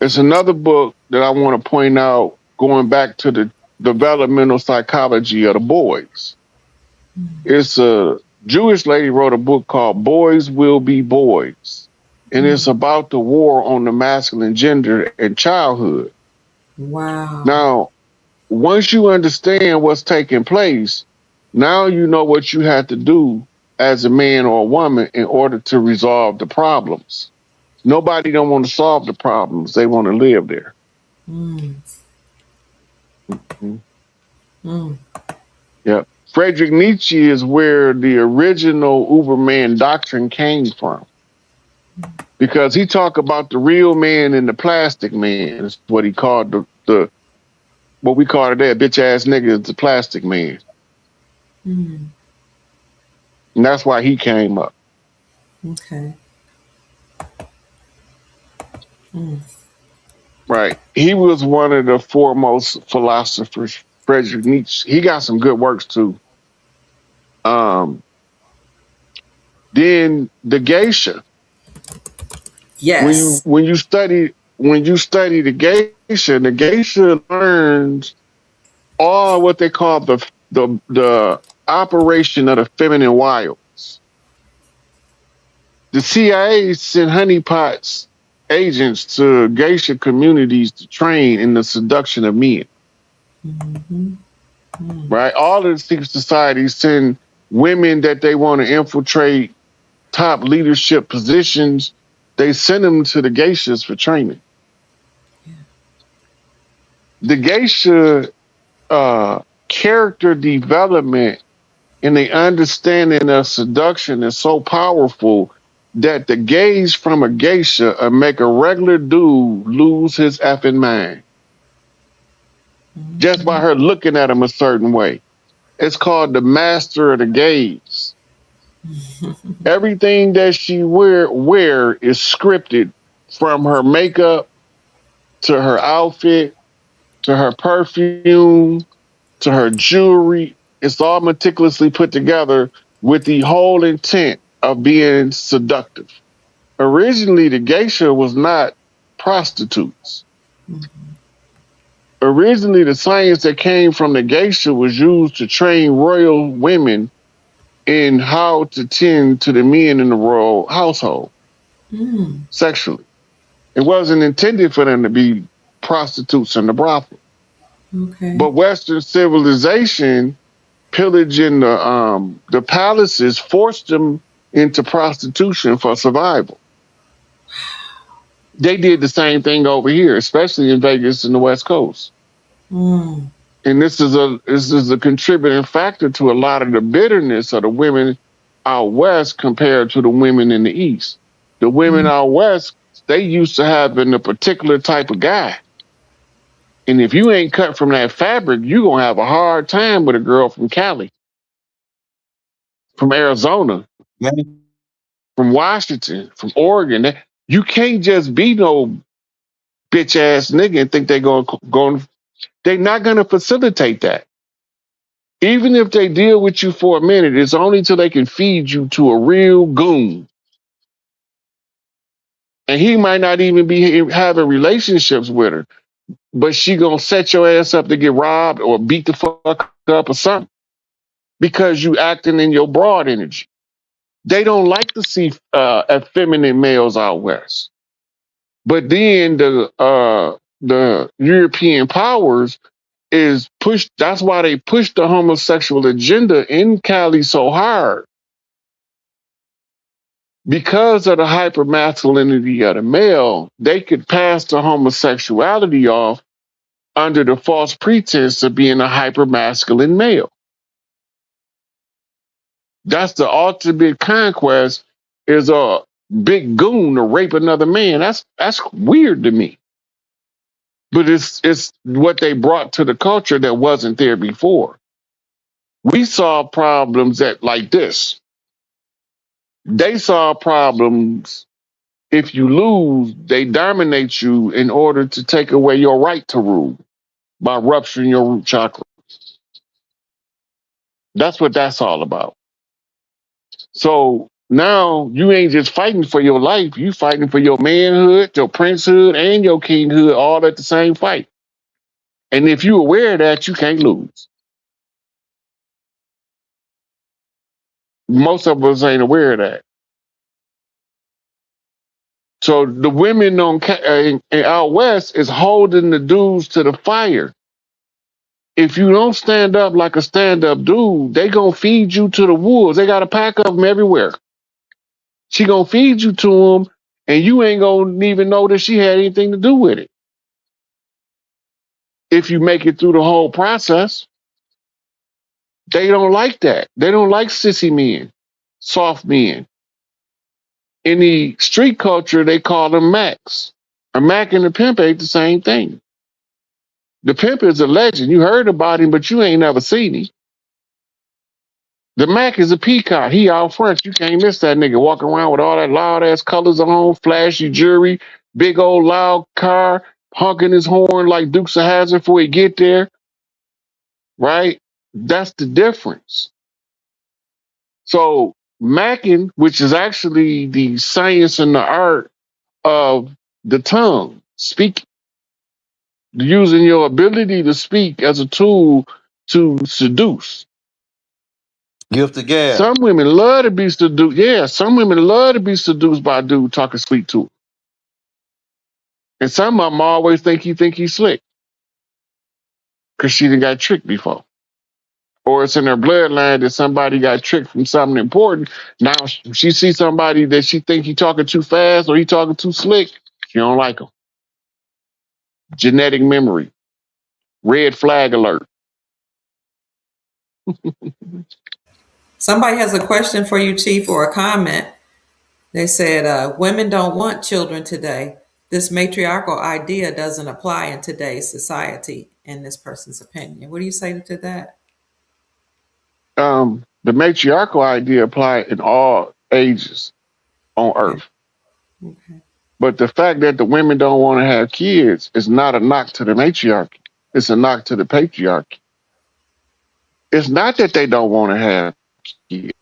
it's another book that I want to point out, going back to developmental psychology of the boys. It's a Jewish lady wrote a book called Boys Will Be Boys. And it's Mm. about the war on the masculine gender and childhood. Wow. Now, once you understand what's taking place, now you know what you have to do as a man or a woman in order to resolve the problems. Nobody don't want to solve the problems. They want to live there. Mm. Mhm. Mm. Yeah. Friedrich Nietzsche is where the original Uberman doctrine came from because he talked about the real man and the plastic man. Is what he called the what we call today a bitch ass nigga is the plastic man, Mm. and that's why he came up. Okay. Mm. Right. He was one of the foremost philosophers, Friedrich Nietzsche. He got some good works too. Um, then the geisha. Yes. When you study the geisha learns all what they call the operation of the feminine wilds. The CIA sent honeypots agents to geisha communities to train in the seduction of men. Mm-hmm. Mm. Right? All of the secret societies send women that they want to infiltrate top leadership positions. They send them to the geishas for training. The geisha character development and the understanding of seduction is so powerful that the gaze from a geisha make a regular dude lose his effing mind just by Mm-hmm. her looking at him a certain way. It's called the master of the gaze. Everything that she wear is scripted from her makeup to her outfit to her perfume to her jewelry. It's all meticulously put together with the whole intent of being seductive. Originally, the geisha was not prostitutes. Originally, the science that came from the geisha was used to train royal women in how to tend to the men in the royal household Mm. sexually. It wasn't intended for them to be prostitutes in the brothel. Okay. But Western civilization pillaging the palaces forced them into prostitution for survival. They did the same thing over here, especially in Vegas and the West Coast. Mm. And this is a contributing factor to a lot of the bitterness of the women out west compared to the women in the east. The women Mm. out west, they used to having a particular type of guy. And if you ain't cut from that fabric, you're gonna have a hard time with a girl from Cali, from Arizona, Man, from Washington, from Oregon. You can't just be no bitch ass nigga and think they're going they're not gonna facilitate that. Even if they deal with you for a minute, it's only till they can feed you to a real goon. And he might not even be having relationships with her, but she gonna set your ass up to get robbed or beat the fuck up or something because you acting in your broad energy. They don't like to see effeminate males out west. But then the European powers is pushed. That's why they pushed the homosexual agenda in Cali so hard because of the hypermasculinity of the male. They could pass the homosexuality off under the false pretense of being a hypermasculine male. That's the ultimate conquest. Is a big goon to rape another man. That's weird to me. But it's what they brought to the culture that wasn't there before. We saw problems that like this. They saw problems if you lose, they dominate you in order to take away your right to rule by rupturing your root chakra. That's what that's all about. So now you ain't just fighting for your life, you fighting for your manhood, your princehood, and your kinghood all at the same fight. And if you're aware of that, you can't lose. Most of us ain't aware of that. So the women out west is holding the dudes to the fire. If you don't stand up like a stand-up dude, they gonna feed you to the wolves. They got a pack of them everywhere. She gonna feed you to them, and you ain't gonna even know that she had anything to do with it. If you make it through the whole process, they don't like that. They don't like sissy men, soft men. In the street culture, they call them Macs. A Mac and a pimp ain't the same thing. The pimp is a legend. You heard about him, but you ain't never seen him. The Mac is a peacock. He out front. You can't miss that nigga walking around with all that loud ass colors on, flashy jewelry, big old loud car, honking his horn like Dukes of Hazzard before he get there. Right? That's the difference. So Macking, which is actually the science and the art of the tongue, speak, using your ability to speak as a tool to seduce. Gift the gab. Some women love to be seduced. Yeah, some women love to be seduced by a dude talking sweet to them. And some of them always think he's slick because she done got tricked before. Or it's in her bloodline that somebody got tricked from something important. Now she sees somebody that she think he talking too fast or he talking too slick. She don't like him. Genetic memory. Red flag alert. Somebody has a question for you, Chief, or a comment. They said, women don't want children today. This matriarchal idea doesn't apply in today's society, in this person's opinion. What do you say to that? The matriarchal idea apply in all ages on Okay. earth. Okay. But the fact that the women don't want to have kids is not a knock to the matriarchy. It's a knock to the patriarchy. It's not that they don't want to have kids.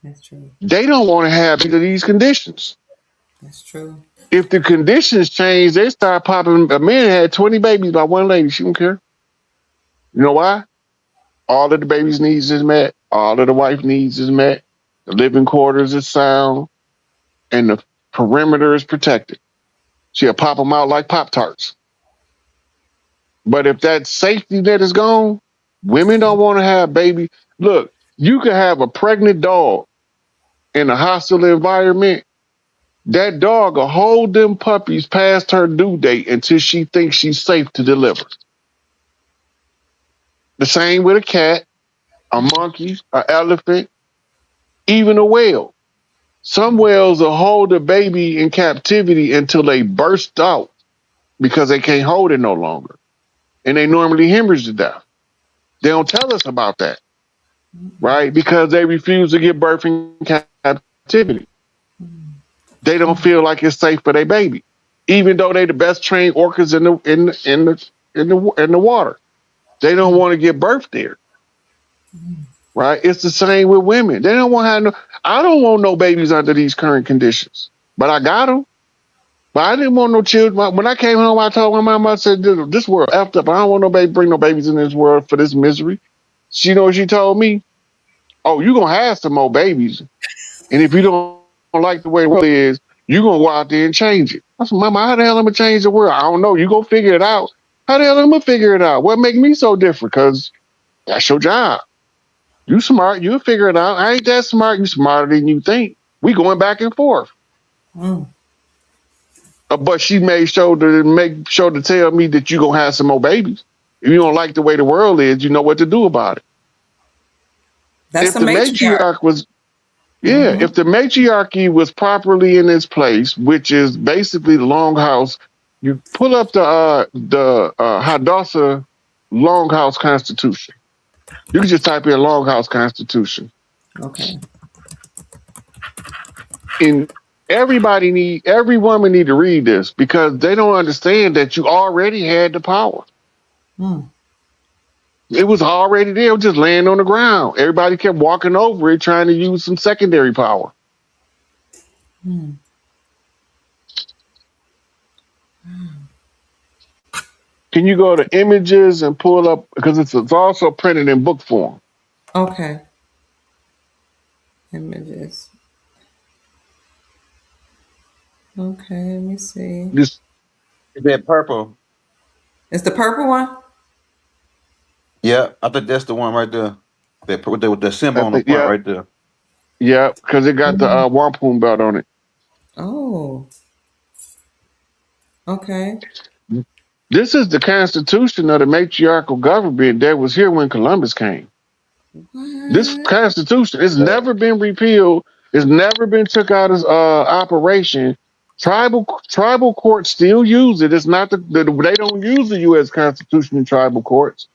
That's true. They don't want to have either of these conditions. That's true. If the conditions change, they start popping. A man had 20 babies by one lady. She don't care. You know why? All of the baby's needs is met. All of the wife needs is met. The living quarters is sound. And the perimeter is protected. She'll pop them out like Pop-Tarts. But if that safety net is gone, women don't want to have baby. Look, you can have a pregnant dog in a hostile environment. That dog will hold them puppies past her due date until she thinks she's safe to deliver. The same with a cat, a monkey, an elephant, even a whale. Some whales will hold a baby in captivity until they burst out because they can't hold it no longer. And they normally hemorrhage to death. They don't tell us about that, right? Because they refuse to give birth in captivity. They don't feel like it's safe for their baby, even though they the best trained orcas in the water. They don't want to give birth there, right? It's the same with women. They don't want to have no. I don't want no babies under these current conditions, but I got them. But I didn't want no children. When I came home, I told my mom, I said, "This world effed up. I don't want no baby, bring no babies in this world for this misery." She know what she told me? Oh, you gonna have some more babies, and if you don't like the way the world is, you gonna go out there and change it. I said, Mama, how the hell am I gonna change the world? I don't know. You gonna figure it out. How the hell am I gonna figure it out? What make me so different? Because that's your job. You smart. You'll figure it out. I ain't that smart. You smarter than you think. We going back and forth. Mm. But she made sure to tell me that you gonna have some more babies. If you don't like the way the world is, you know what to do about it. That's If the the matriarch. matriarch was Mm-hmm. if the matriarchy was properly in its place, which is basically the longhouse, you pull up the Hadassah Longhouse Constitution. You can just type in Longhouse Constitution, Okay. and every woman need to read this because they don't understand that you already had the power. Mm. It was already there, it was just laying on the ground. Everybody kept walking over it, trying to use some secondary power. Mm. Can you go to images and pull up because it's also printed in book form. Okay. Images. Okay, let me see. This Is that purple? It's the purple one? Yeah, I think that's the one right there. That with the symbol I on the think front yeah, right there. yeah, because it got the Mhm. wampum belt on it. Oh, okay. This is the constitution of the matriarchal government that was here when Columbus came. This What? constitution it's never been repealed. It's never been took out as operation. Tribal courts still use it. It's not they don't use the U.S. Constitution in tribal courts.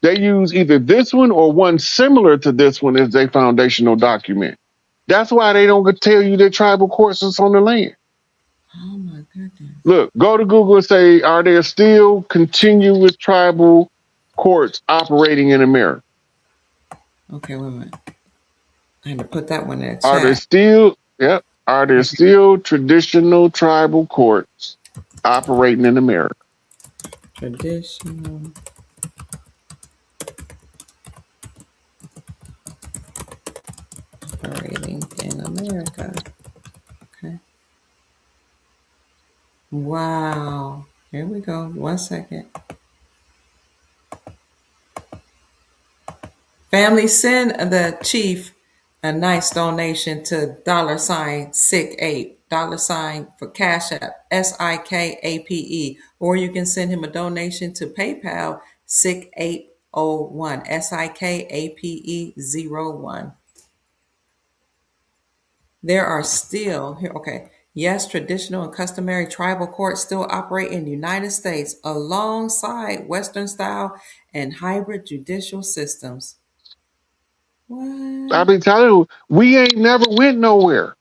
They use either this one or one similar to this one as their foundational document. That's why they don't tell you that tribal courts is on the land. Oh my goodness. Look, go to Google and say, are there still continuous tribal courts operating in America? Okay, wait a minute. I had to put that one in the Are there chat. still, yep, are there still traditional tribal courts operating in America? Traditional operating in America. Okay. Wow. Here we go. 1 second. Family, send the chief a nice donation to $sick8, for Cash App, SIKAPE, or you can send him a donation to PayPal, Sick801, SIKAPE01. There are still here. Okay, yes, traditional and customary tribal courts still operate in the United States alongside Western style and hybrid judicial systems. I've What? been telling you, we ain't never went nowhere.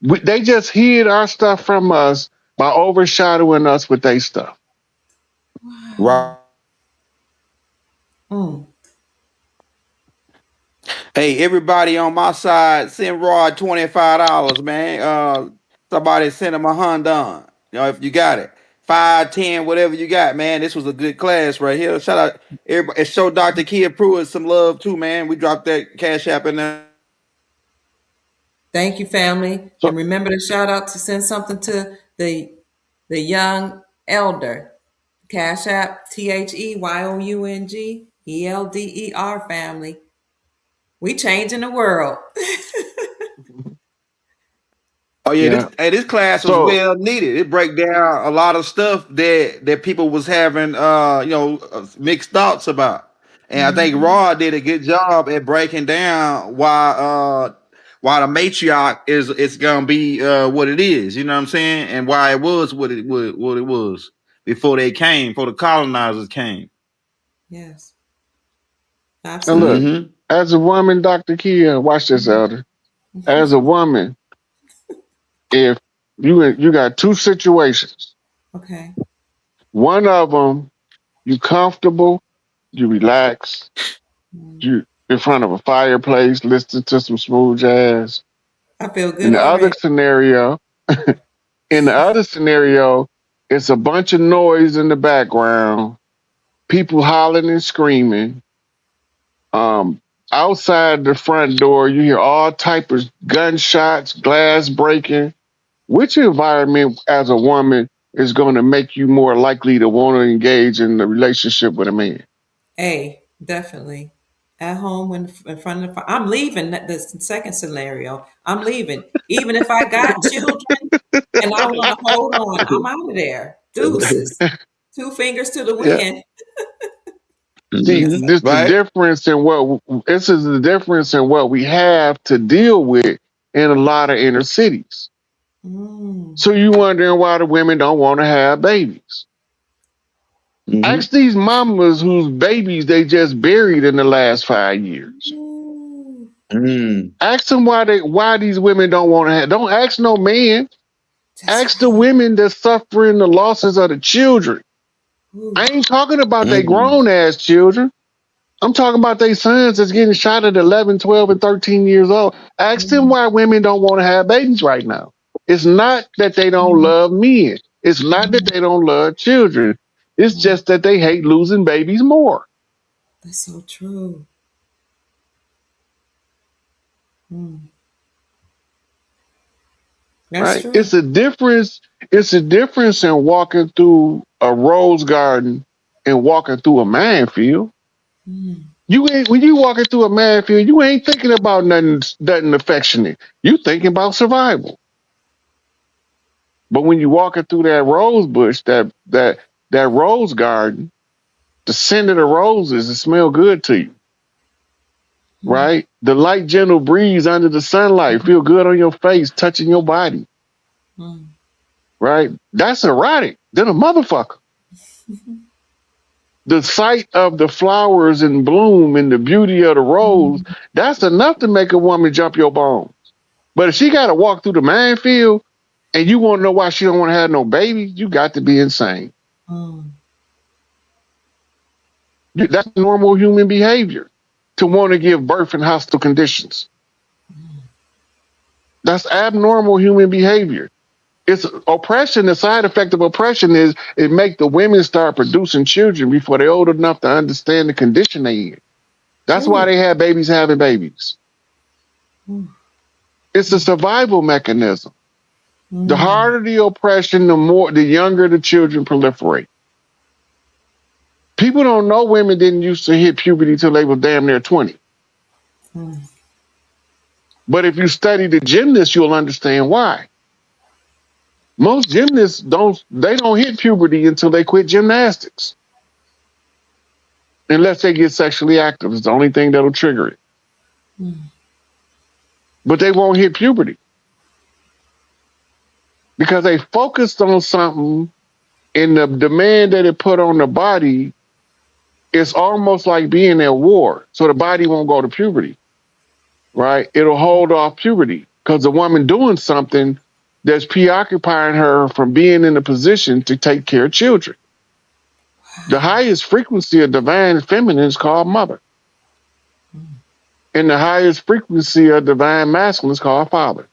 They just hid our stuff from us by overshadowing us with their stuff. Wow. Right. Mm. Hey, everybody on my side, send Rod $25, man. Somebody send him a Honda. If you got it. 5, 10, whatever you got, man. This was a good class right here. Shout out everybody. And show Dr. Kia Pruitt some love too, man. We dropped that cash app in there. Thank you, family, So and remember to shout out to send something to the young elder. Cash App THEYOUNGELDER family. We changing the world. Oh yeah, yeah. this class was So well needed. It break down a lot of stuff that people was having mixed thoughts about, and I think Mhm. Rod did a good job at breaking down why the matriarch is it's gonna be what it is. You know what I'm saying, and why it was what it was before the colonizers came. Yes, and look, absolutely. Mm-hmm. as a woman, Dr. Kia, watch this, Mhm. Elder. As a woman, if you got two situations, Okay. one of them you comfortable, you relax, Mm. you in front of a fireplace, listening to some smooth jazz. I feel In good the other already. scenario, in the other scenario, it's a bunch of noise in the background, people hollering and screaming. Um, outside the front door, you hear all type of gunshots, glass breaking. Which environment, as a woman, is going to make you more likely to want to engage in the relationship with a man? Definitely. At home when in front of the fire. I'm leaving the second scenario. I'm leaving. Even if I got children and I want to hold on, I'm out of there. Deuces. Two fingers to the Yeah. wind. See, Yes, Mm-hmm. sir. this the Right. difference in what this is the difference in what we have to deal with in a lot of inner cities. Mm. So you wondering why the women don't want to have babies? Mm-hmm. Ask these mamas whose babies they just buried in the last 5 years. Ooh. Mm. Ask them why these women don't want to have. Don't ask no man. That's Ask the right. women that's suffering the losses of the children. Ooh. I ain't talking about they Mm. grown ass children. I'm talking about they sons that's getting shot at 11, 12, and 13 years old. Ask them Mm. why women don't want to have babies right now. It's not that they don't Mm. love men. It's not that Mm. they don't love children. It's Mm. just that they hate losing babies more, That's so true. Mm. That's right? true. It's a difference in walking through a rose garden and walking through a minefield. Mm. You ain't when you walking through a minefield, you ain't thinking about nothing affectionate. You thinking about survival. But when you walking through that rose bush, that rose garden, the scent of the roses, it smell good to you, Mm. right? The light, gentle breeze under the sunlight feel good on your face, touching your body, Mm. right? That's erotic. Then a motherfucker. The sight of the flowers in bloom and the beauty of the rose, Mm. that's enough to make a woman jump your bone. But if she got to walk through the minefield and you want to know why she don't want to have no baby, you got to be insane. Mm. That's normal human behavior to want to give birth in hostile conditions. That's abnormal human behavior. It's oppression. The side effect of oppression is it make the women start producing children before they're old enough to understand the condition they in. That's why Ooh. they have babies having babies. Ooh. It's a survival mechanism. The Mm. harder the oppression, the younger the children proliferate. People don't know women didn't used to hit puberty till they were damn near 20. Mm. But if you study the gymnasts, you'll understand why. Most gymnasts don't hit puberty until they quit gymnastics. Unless they get sexually active. It's the only thing that'll trigger it. Mm. But they won't hit puberty because they focused on something and the demand that it put on the body is almost like being at war. So the body won't go to puberty, right? It'll hold off puberty because the woman doing something that's preoccupying her from being in a position to take care of children. The highest frequency of divine feminine is called mother. Mm. And the highest frequency of divine masculine is called father,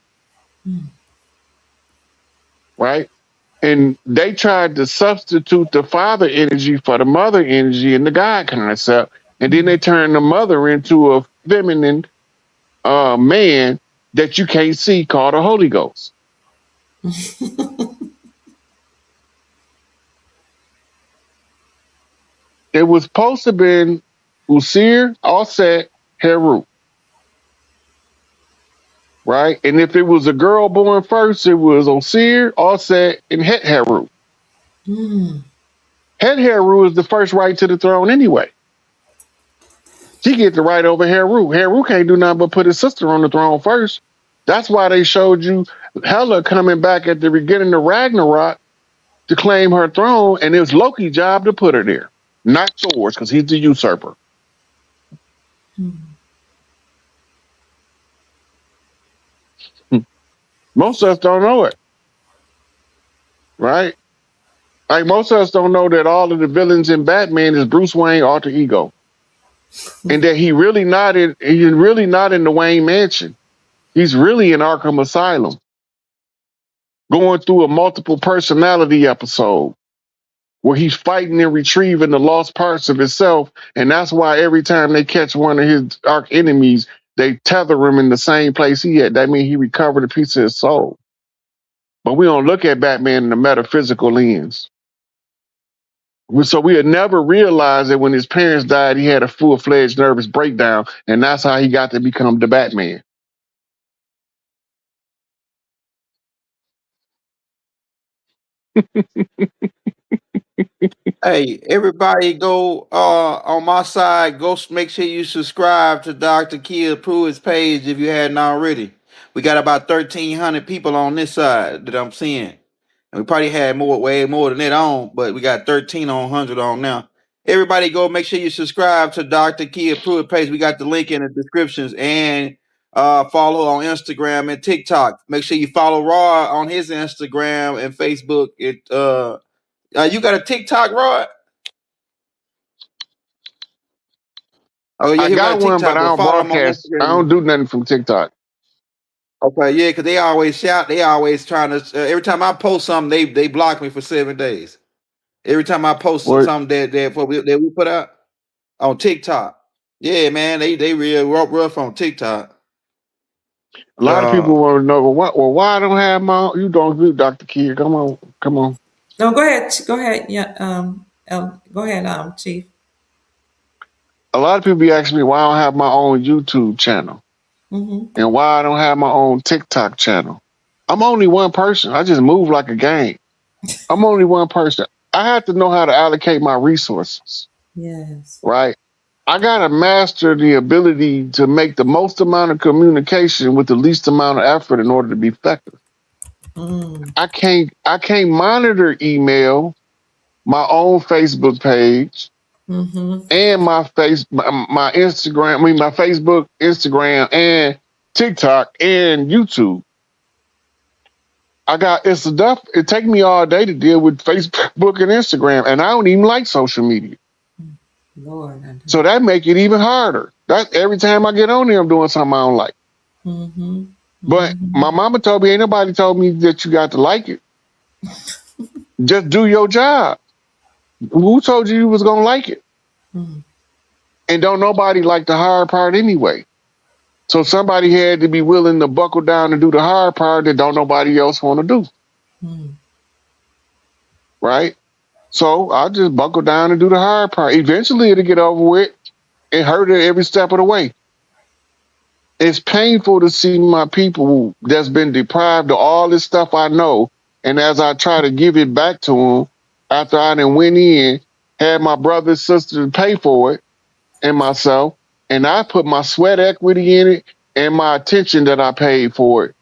Mm. right? And they tried to substitute the father energy for the mother energy in the God concept. And then they Mm. turned the mother into a feminine man that you can't see called a Holy Ghost. It was supposed to have been Usir, Offset, Heru, right? And if it was a girl born first, it was Osir, Offset, and Het Heru. Mm. Het Heru is the first right to the throne anyway. She get the right over Heru. Heru can't do nothing but put his sister on the throne first. That's why they showed you Hela coming back at the beginning of Ragnarok to claim her throne, and it was Loki's job to put her there, not Thor's, because he's the usurper. Mm. Most of us don't know it, right? Like most of us don't know that all of the villains in Batman is Bruce Wayne alter ego, and that he's really not in the Wayne Mansion. He's really in Arkham Asylum, going through a multiple personality episode where he's fighting and retrieving the lost parts of himself. And that's why every time they catch one of his arch enemies, they tether him in the same place he had. That means he recovered a piece of his soul. But we don't look at Batman in a metaphysical lens. So we had never realized that when his parents died, he had a full-fledged nervous breakdown, and that's how he got to become the Batman. Hey, everybody go on my side, make sure you subscribe to Dr. Kia Pruitt's page if you hadn't already. We got about 1,300 people on this side that I'm seeing. And we probably had way more than that on, but we got 1,300 on now. Everybody go make sure you subscribe to Dr. Kia Pruitt page. We got the link in the descriptions and follow on Instagram and TikTok. Make sure you follow Rod on his Instagram and Facebook. You got a TikTok, Rod? Oh yeah, I he got a got one, but TikTok, I but don't follow him on broadcast. I Instagram. don't do nothing from TikTok. Okay, yeah, because they always shout. They always trying to. Every time I post something, they block me for 7 days. Every time I post Well, something that we put out on TikTok, yeah, man, they real rough on TikTok. a lot of Uh, people want to know, why I don't have my, you don't do, Dr. Kid. Come on, come on. No, go ahead. Go ahead. Yeah. Go ahead, Chief. A lot of people be asking me why I don't have my own YouTube channel Mm-hmm. and why I don't have my own TikTok channel. I'm only one person. I just move like a gang. I'm only one person. I have to know how to allocate my resources, Yes. right? I gotta master the ability to make the most amount of communication with the least amount of effort in order to be effective. Mm. I can't monitor email, my own Facebook page, Mm-hmm. and my Instagram, my Facebook, Instagram, and TikTok and YouTube. It's enough. It take me all day to deal with Facebook and Instagram, and I don't even like social media. Lord, I do. So that make it even harder. That every time I get on there, I'm doing something I don't like. Mm-hmm. But Mm-hmm. my mama told me, ain't nobody told me that you got to like it. Just do your job. Who told you was gonna like it? Mm-hmm. And don't nobody like the hard part anyway. So somebody had to be willing to buckle down and do the hard part that don't nobody else want to do, Mm-hmm. right? So I just buckle down and do the hard part. Eventually it'll get over with. It hurt her every step of the way. It's painful to see my people that's been deprived of all this stuff I know, and as I try to give it back to them after I done went in, had my brothers, sisters pay for it, and myself, and I put my sweat equity in it and my attention that I paid for it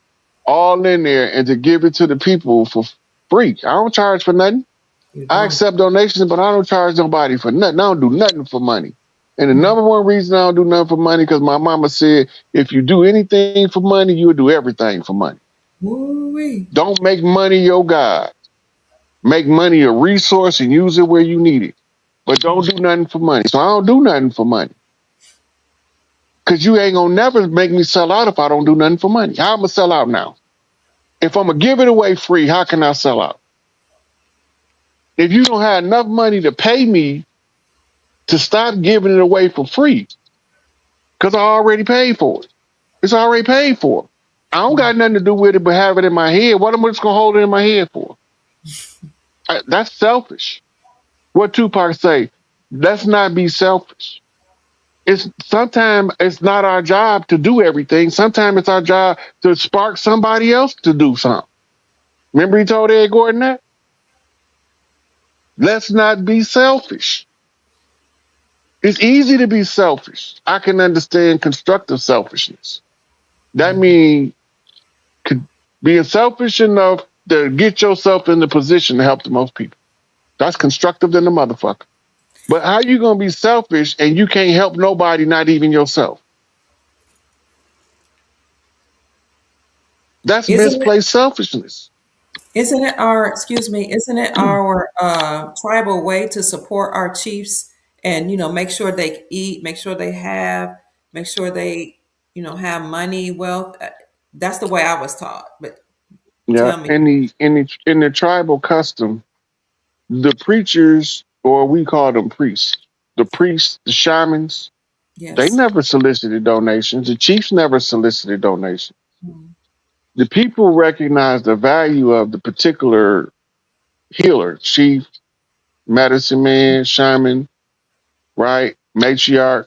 all in there, and to give it to the people for free. I don't charge for nothing. You I don't. accept donations, but I don't charge nobody for nothing. I don't do nothing for money. And the Mm. number one reason I don't do nothing for money, because my mama said, if you do anything for money, you'll do everything for money. Woo-wee. Don't make money your God. Make money a resource and use it where you need it. But don't do nothing for money. So I don't do nothing for money. Because you ain't going to never make me sell out if I don't do nothing for money. How am I going to sell out now? If I'm going to give it away free, how can I sell out? If you don't have enough money to pay me to stop giving it away for free, because I already paid for it. It's already paid for. I don't got nothing to do with it but have it in my head. What am I just going to hold it in my head for? That's selfish. What Tupac say? Let's not be selfish. It's sometimes it's not our job to do everything. Sometimes it's our job to spark somebody else to do something. Remember he told Ed Gordon that? Let's not be selfish. It's easy to be selfish. I can understand constructive selfishness. That means being selfish enough to get yourself in the position to help the most people. That's constructive than the motherfucker. But how you gonna be selfish and you can't help nobody, not even yourself? That's Isn't it? misplaced selfishness. Isn't it our? Excuse me. Isn't it our tribal way to support our chiefs and make sure they eat, make sure they have, make sure they have money, wealth. That's the way I was taught. But Yeah. tell me. In the tribal custom, the preachers, or we call them priests, the priests, the shamans, they Yes. never solicited donations. The chiefs never solicited donations. Mm. The people recognize the value of the particular healer, chief, medicine man, shaman, right? Matriarch.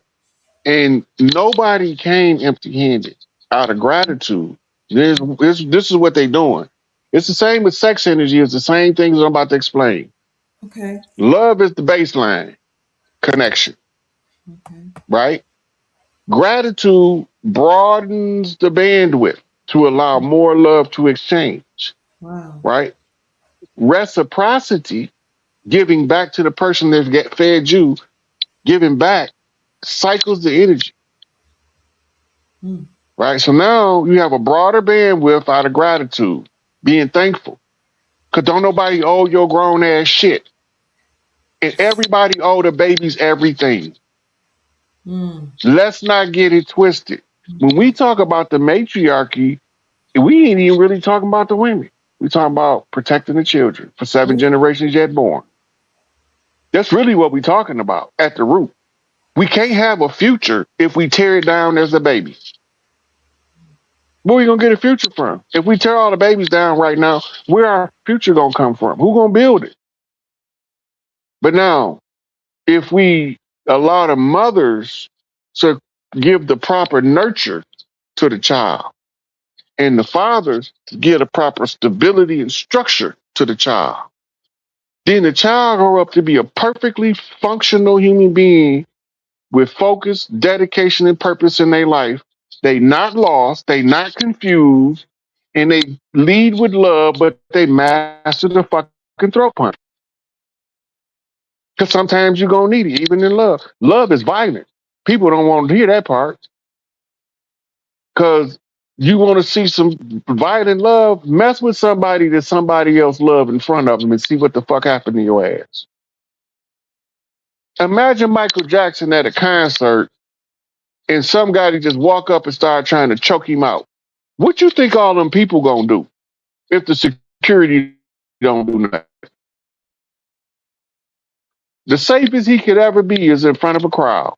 And nobody came empty handed out of gratitude. This is what they're doing. It's the same with sex energy, it's the same things I'm about to explain. Okay. Love is the baseline connection, Okay. right? Gratitude broadens the bandwidth to allow more love to exchange, Wow. right? Reciprocity, giving back to the person that fed you, giving back cycles the energy, Mm. right? So now you have a broader bandwidth out of gratitude, being thankful. Because don't nobody owe your grown ass shit. And everybody owe the babies everything. Mm. Let's not get it twisted. When we talk about the matriarchy, we ain't even really talking about the women. We talking about protecting the children for 7 generations yet born. That's really what we're talking about at the root. We can't have a future if we tear it down as a baby. Where we gonna get a future from? If we tear all the babies down right now, where our future gonna come from? Who gonna build it? But now, if we allow the mothers to give the proper nurture to the child, and the fathers to give the proper stability and structure to the child, then the child grow up to be a perfectly functional human being with focus, dedication, and purpose in their life. They not lost, they not confused, and they lead with love, but they master the fucking throat punch. Because sometimes you're gonna need it, even in love. Love is violent. People don't want to hear that part. Because you want to see some violent love, mess with somebody that somebody else love in front of them and see what the fuck happened to your ass. Imagine Michael Jackson at a concert and some guy just walk up and start trying to choke him out. What you think all them people gonna do if the security don't do nothing? The safest he could ever be is in front of a crowd.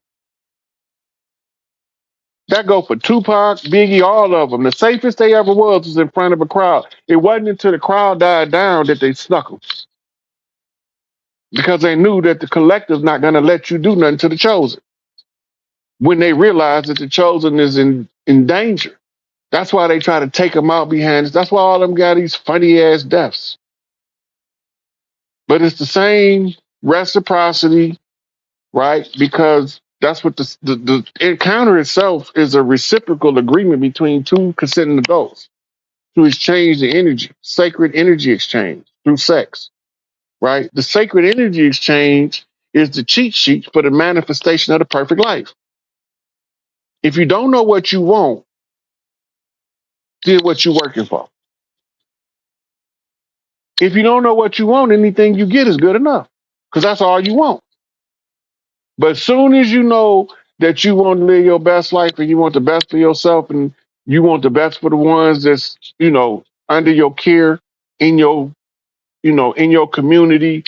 That go for Tupac, Biggie, all of them. The safest they ever was in front of a crowd. It wasn't until the crowd died down that they snuck them because they knew that the collective's not going to let you do nothing to the chosen when they realize that the chosen is in danger. That's why they try to take them out behind us. That's why all of them got these funny ass deaths. But it's the same reciprocity, right? Because that's what the encounter itself is a reciprocal agreement between two consenting adults to exchange the energy, sacred energy exchange through sex, right? The sacred energy exchange is the cheat sheet for the manifestation of the perfect life. If you don't know what you want, then what you working for. If you don't know what you want, anything you get is good enough because that's all you want. But as soon as you know that you want to live your best life and you want the best for yourself and you want the best for the ones that's, under your care in your, in your community,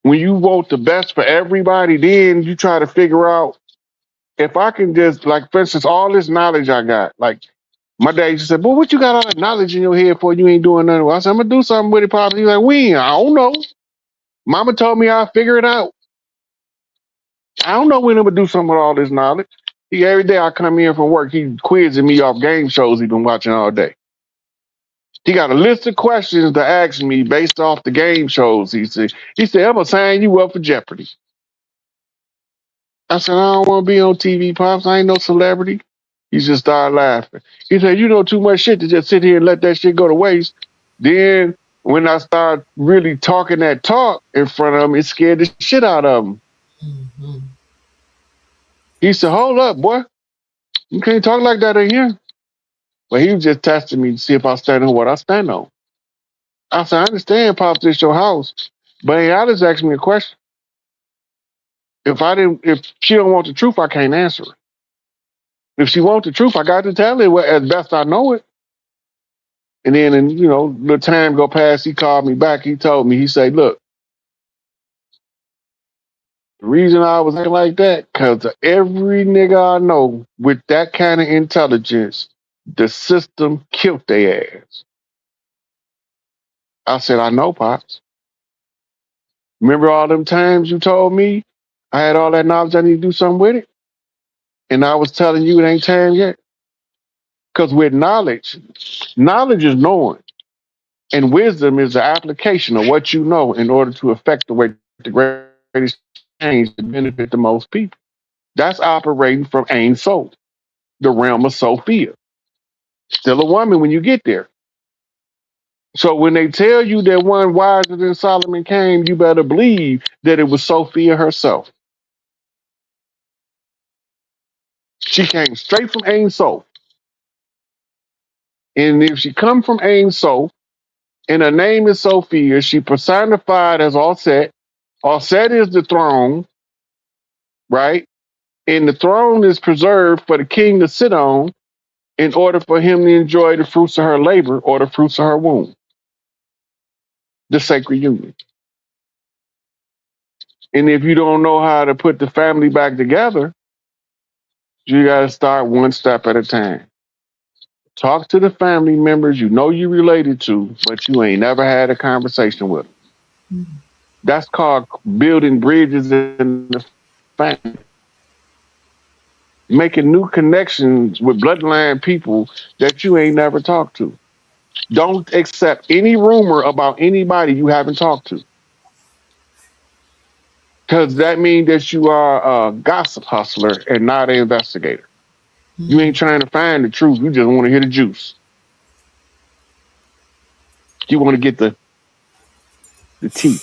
when you want the best for everybody, then you try to figure out if I can just, like, for instance, all this knowledge I got, like, my dad used to say, "Boy, what you got all that knowledge in your head for? You ain't doing nothing." Well, I said, "I'm gonna do something with it, probably." He's like, "We, I don't know. Mama told me I'll figure it out. I don't know when I'm gonna do something with all this knowledge." Every day I come in from work, he quizzing me off game shows he been watching all day. He got a list of questions to ask me based off the game shows. He said, "I'm gonna sign you up for Jeopardy." I said, "I don't want to be on TV, Pops. I ain't no celebrity." He just started laughing. He said, "You know too much shit to just sit here and let that shit go to waste." Then when I started really talking that talk in front of him, it scared the shit out of him. Mhm. He said, "Hold up, boy. You can't talk like that in here." But he was just testing me to see if I stand on what I stand on. I said, "I understand, Pops, this your house. But ain't Alice asked me a question. If she don't want the truth, I can't answer it. If she wants the truth, I got to tell her as best I know it." And then, the time go past, he called me back. He told me, he said, "Look, the reason I was acting like that, because every nigga I know with that kind of intelligence, the system killed their ass." I said, "I know, Pops. Remember all them times you told me I had all that knowledge, I need to do something with it? And I was telling you it ain't time yet?" Because with knowledge is knowing. And wisdom is the application of what you know in order to affect the greatest change to benefit the most people. That's operating from Ain Soul, the realm of Sophia. Still a woman when you get there. So when they tell you that one wiser than Solomon came, you better believe that it was Sophia herself. She came straight from Ain Soul. And if she come from Ain Soul, and her name is Sophia, she personified as Aset. Aset is the throne, right? And the throne is preserved for the king to sit on in order for him to enjoy the fruits of her labor or the fruits of her womb, the sacred union. And if you don't know how to put the family back together, you got to start one step at a time. Talk to the family members you know you related to, but you ain't never had a conversation with them. Mm. That's called building bridges in the family, making new connections with bloodline people that you ain't never talked to. Don't accept any rumor about anybody you haven't talked to, because that means that you are a gossip hustler and not an investigator. You ain't Mm. trying to find the truth. You just want to hear the juice. You want to get the tea.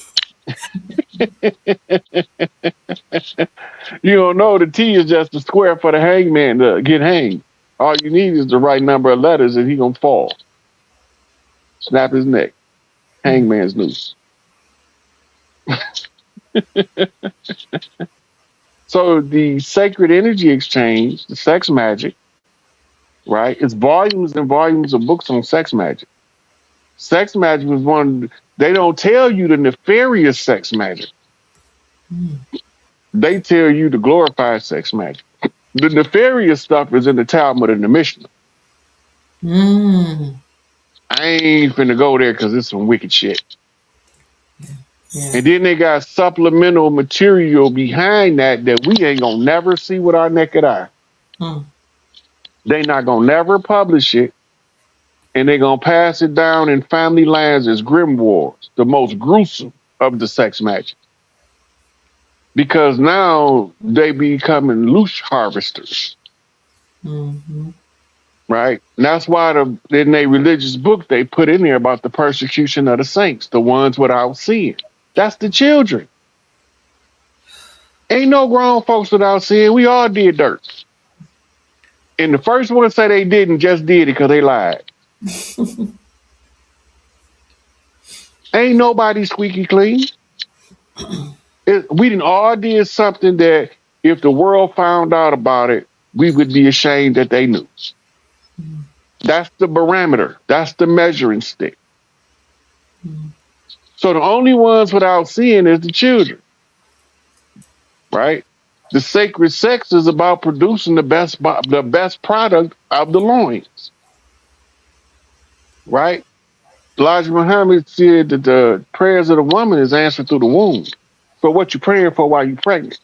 You don't know the tea is just a square for the hangman to get hanged. All you need is the right number of letters and he gonna fall. Snap his neck. Mm. Hangman's noose. So the sacred energy exchange, the sex magic, right? It's volumes and volumes of books on sex magic. Sex magic was one, they don't tell you the nefarious sex magic. Mm. They tell you the glorified sex magic. The nefarious stuff is in the Talmud and the Mishnah. Mm. I ain't finna go there because it's some wicked shit. Yeah. And then they got supplemental material behind that that we ain't gonna never see with our naked eye. Mm. They not gonna never publish it, and they gonna pass it down in family lands as grimoires, the most gruesome of the sex magic. Because now they becoming loose harvesters, Mm-hmm. right? And that's why in their religious book they put in there about the persecution of the saints, the ones without sin. That's the children. Ain't no grown folks without sin. We all did dirt. And the first one say they didn't just did it because they lied. Ain't nobody squeaky clean. We didn't all did something that if the world found out about it, we would be ashamed that they knew. Mm. That's the barometer. That's the measuring stick. Mm. So the only ones without sin is the children, right? The sacred sex is about producing the best product of the loins, right? Elijah Muhammad said that the prayers of the woman is answered through the womb. So what you praying for while you pregnant?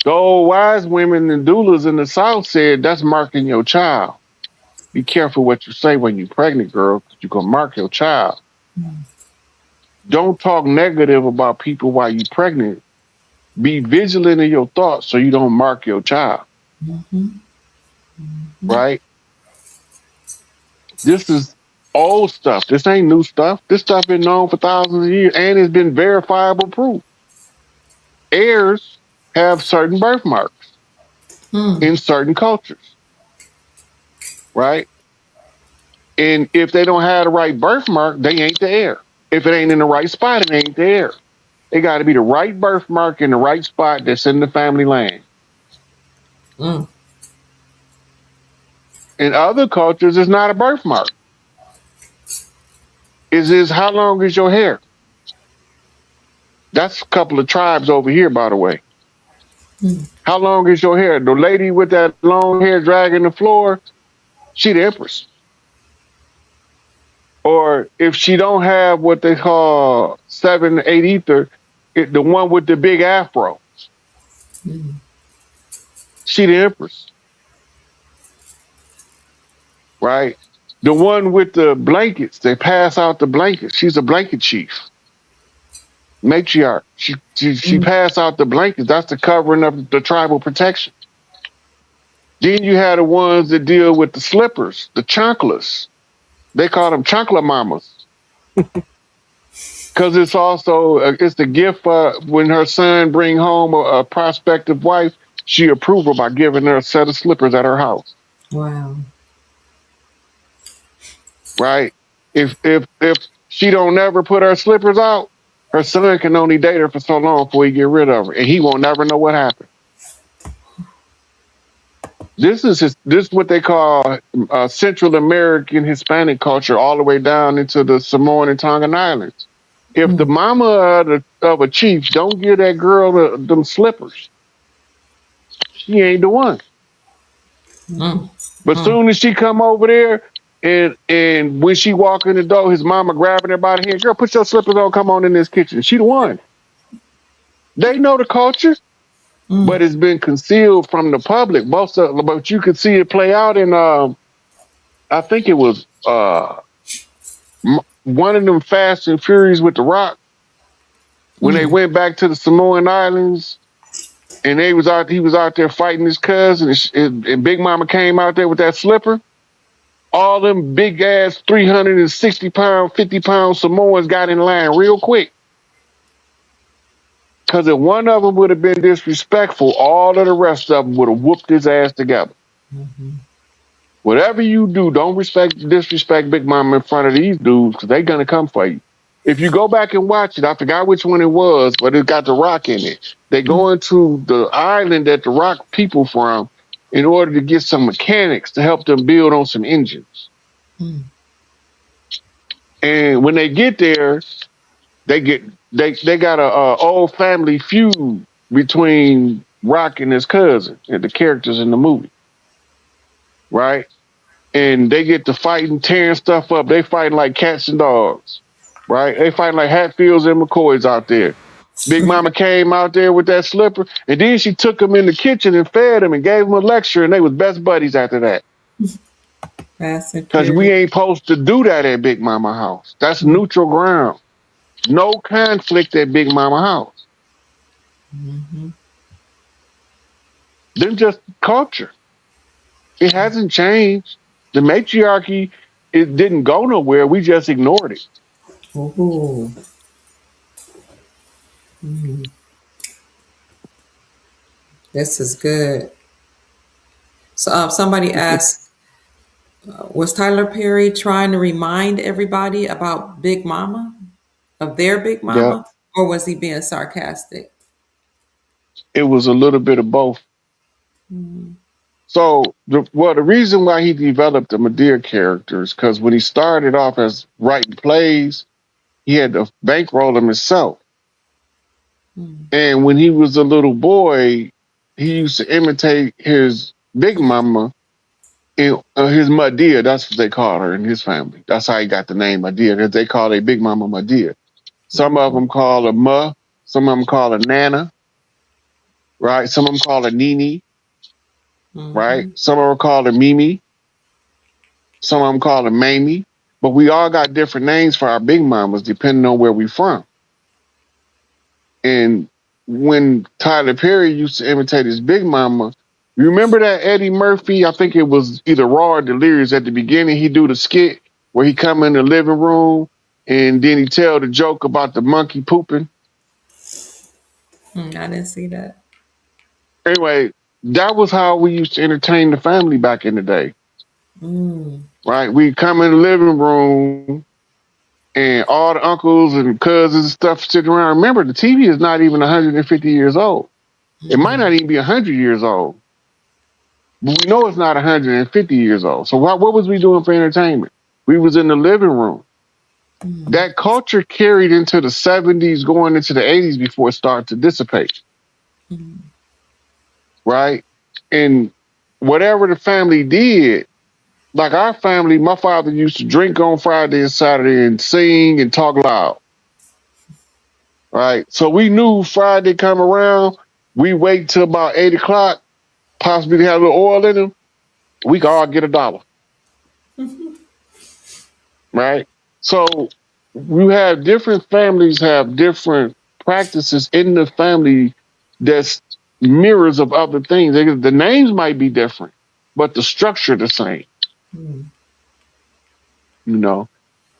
The old wise women and doulas in the South said that's marking your child. Be careful what you say when you're pregnant, girl, because you're gonna mark your child. Mm. Don't talk negative about people while you're pregnant. Be vigilant in your thoughts so you don't mark your child, Mm-hmm. Mm-hmm. right? This is old stuff. This ain't new stuff. This stuff been known for thousands of years and it's been verifiable proof. Heirs have certain birthmarks Mm. in certain cultures, right? And if they don't have the right birthmark, they ain't the heir. If it ain't in the right spot, it ain't the heir. It got to be the right birthmark in the right spot that's in the family line. Mm. In other cultures, it's not a birthmark. Is how long is your hair? That's a couple of tribes over here, by the way. Mm. How long is your hair? The lady with that long hair dragging the floor, she the empress. Or if she don't have what they call 7, 8 ether, the one with the big afro, Mm. she the empress, right? The one with the blankets, they pass out the blankets. She's a blanket chief, matriarch. She Mm. pass out the blankets. That's the covering of the tribal protection. Then you had the ones that deal with the slippers, the chanclas. They call them chancla mamas because it's also it's the gift when her son bring home a prospective wife. She approve her by giving her a set of slippers at her house, Wow. right? If she don't never put her slippers out, her son can only date her for so long before he get rid of her, and he won't never know what happened. This is what they call Central American Hispanic culture, all the way down into the Samoan and Tongan Islands. If the Mm. mama of the of a chief, don't give that girl them slippers. She ain't the one. Mm, But mm, soon as she come over there, and when she walk in the door, his mama grabbing her by the hand, girl, put your slippers on, come on in this kitchen. She the one. They know the culture, mm, but it's been concealed from the public. But you could see it play out in I think it was one of them Fast and Furious with the Rock when they mm. went back to the Samoan Islands and he was out there fighting his cousin and Big Mama came out there with that slipper. All them big ass 360-pound, 50-pound Samoans got in line real quick. Because if one of them would have been disrespectful, all of the rest of them would have whooped his ass together. Whatever you do, don't disrespect Big Mama in front of these dudes because they're gonna come for you. If you go back and watch it, I forgot which one it was, but it got the Rock in it. They go into the island that the Rock people from in order to get some mechanics to help them build on some engines. And when they get there, they get they got a old family feud between Rock and his cousin and the characters in the movie, right? And they get to fighting, tearing stuff up. They fighting like cats and dogs, right? They fighting like Hatfields and McCoys out there. Big Mama came out there with that slipper, and then she took him in the kitchen and fed him and gave him a lecture, and they was best buddies after that. Fast and Because we Furious. ain't supposed to do that at Big Mama house. That's Mm, neutral ground. No conflict at Big Mama house. mhm. Then just culture. It hasn't changed. The matriarchy, it didn't go nowhere. We just ignored it. Ooh. Mm. This is good. So, somebody asked, was Tyler Perry trying to remind everybody about Big Mama, of their Big Yeah, Mama, or was he being sarcastic? it was a little bit of both. Mm, So, the reason why he developed the Medea character is because when he started off as writing plays, he had to bankroll them himself. mm, And when he was a little boy, he used to imitate his big mama and his Medea. That's what they call her in his family. That's how he got the name Medea, because they call their big mama Medea. Some of ooh, them call her Ma, some of them call her Nana, right? Some of them call her Nini, right? mhm, Some of them call her Mimi, some of them call her Mamie. But we all got different names for our big mamas depending on where we from. And when Tyler Perry used to imitate his big mama, you remember that Eddie Murphy? I think it was either Raw or Delirious at the beginning. He do the skit where he come in the living room and then he tell the joke about the monkey pooping. I didn't see that. Anyway, that was how we used to entertain the family back in the day, Mm, right? We come in the living room and all the uncles and cousins and stuff sitting around. Remember, the TV is not even 150 years old. It might not even be 100 years old. But we know it's not 150 years old. So what was we doing for entertainment? We was in the living room. mm, That culture carried into the 70s, going into the 80s before it started to dissipate, mm, right? And whatever the family did, like our family, my father used to drink on Friday and Saturday and sing and talk loud, right? So we knew Friday come around, we wait till about 8 o'clock, possibly have a little oil in them, we could all get $1. Right? So you have different families have different practices in the family that's mirrors of other things. The names might be different, but the structure the same, mm, you know.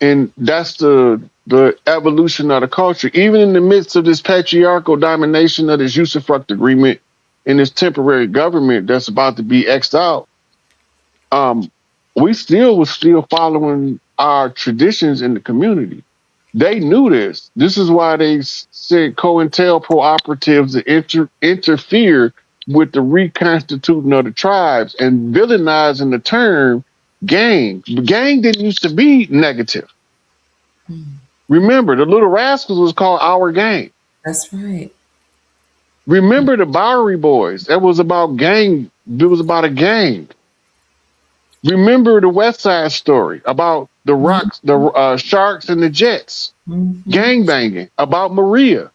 And that's the evolution of the culture. Even in the midst of this patriarchal domination of this usufruct agreement and this temporary government that's about to be X'd out, um, we still was still following our traditions in the community. They knew this. This is why they sent COINTELPRO operatives to interfere with the reconstituting of the tribes and villainizing the term gang. Gang didn't used to be negative. mm, Remember, the Little Rascals was called Our Gang. That's right. Remember the Bowery Boys? That was about gang. It was about a gang. Remember the West Side Story about the Rocks, the Sharks, and the Jets Mm-hmm. gang banging. About Maria.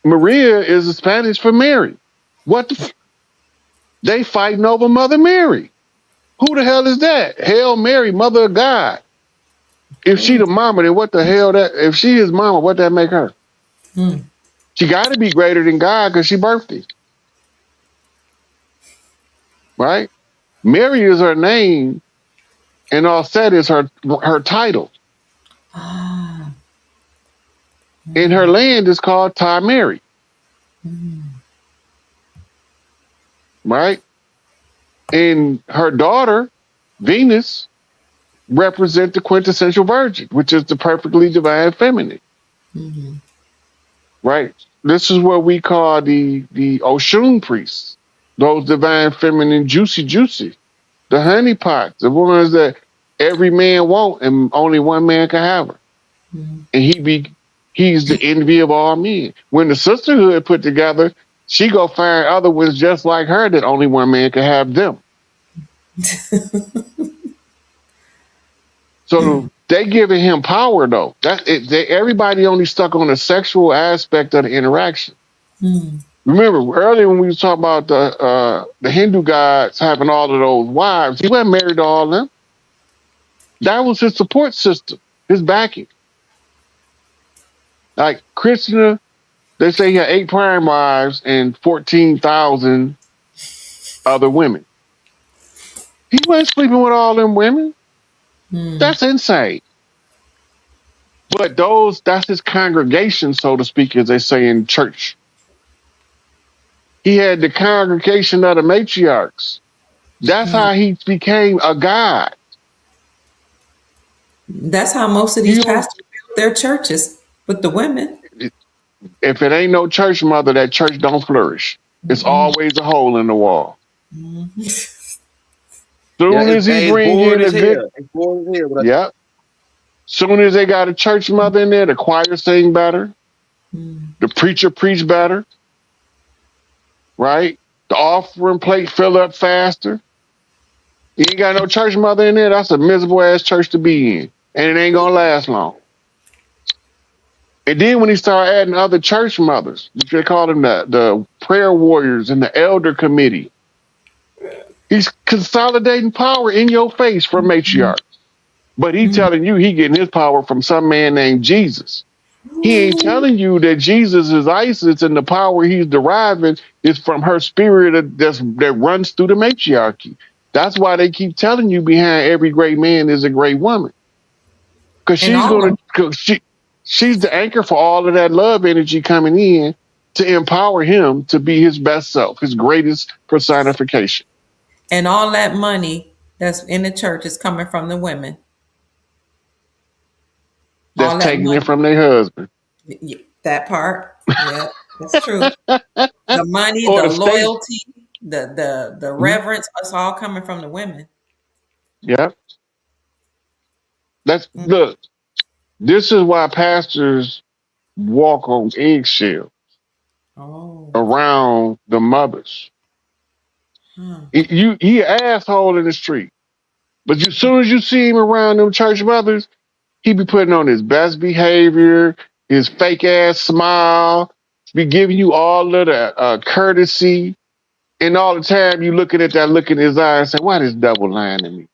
Maria is Spanish for Mary. What the they fighting over Mother Mary? Who the hell is that? Hail Mary, Mother of God. If she Oh. the mama, then what the hell that? If she is mama, what that make her? Mm. She got to be greater than God because she birthed him, right? Mary is her name, and all said is her title. Ah. And her land is called Ty Mary, Mm. right? And her daughter, Venus, represent the quintessential virgin, which is the perfectly divine feminine, Mm. right? This is what we call the Oshun priests, those divine feminine juicy, the honeypots, the ones that every man want and only one man can have her. Mm. And he's the envy of all men. When the sisterhood put together, she go find other ones just like her that only one man can have them. So they giving him power though. Everybody only stuck on the sexual aspect of the interaction. Mm. Remember earlier when we was talking about the Hindu gods having all of those wives, he wasn't married to all of them. That was his support system, his backing. Like Krishna, they say he had 8 prime wives and 14,000 other women. He wasn't sleeping with all them women. Mm. That's insane. But that's his congregation, so to speak, as they say in church. He had the congregation of the matriarchs. That's Mm. how he became a god. That's how most of these You don't, pastors build their churches with the women. if it ain't no church mother, that church don't flourish. It's Mm-mm. always a hole in the wall. Mm. Yeah, Soon as he it's bring bored in a as good, hell. It's bored as hell. yep. Soon as they got a church mother in there, the choir sing better, Mm. the preacher preach better, right? The offering plate fill up faster. You ain't got no church mother in there, that's a miserable ass church to be in. And it ain't gonna last long. And then when he started adding other church mothers, they call them the prayer warriors and the elder committee, he's consolidating power in your face from matriarch. But he Mm. telling you he getting his power from some man named Jesus. He ain't Ooh. telling you that Jesus is Isis and the power he's deriving is from her spirit that runs through the matriarchy. That's why they keep telling you behind every great man is a great woman. Because And all of she's the anchor for all of that love energy coming in to empower him to be his best self, his greatest personification. and all that money that's in the church is coming from the women. That's All that taking it money. from their husband. That part. Yeah, that's true. The money, Or the the state. loyalty, the Mhm. reverence, it's all coming from the women. Yeah. That's Mm. look, this is why pastors walk on eggshells Oh. around the mothers. Huh. He an asshole in the street. But as soon as you see him around them church mothers, he be putting on his best behavior, his fake ass smile, be giving you all of the courtesy, and all the time you looking at that look in his eye and say, "Why this double lying to me?"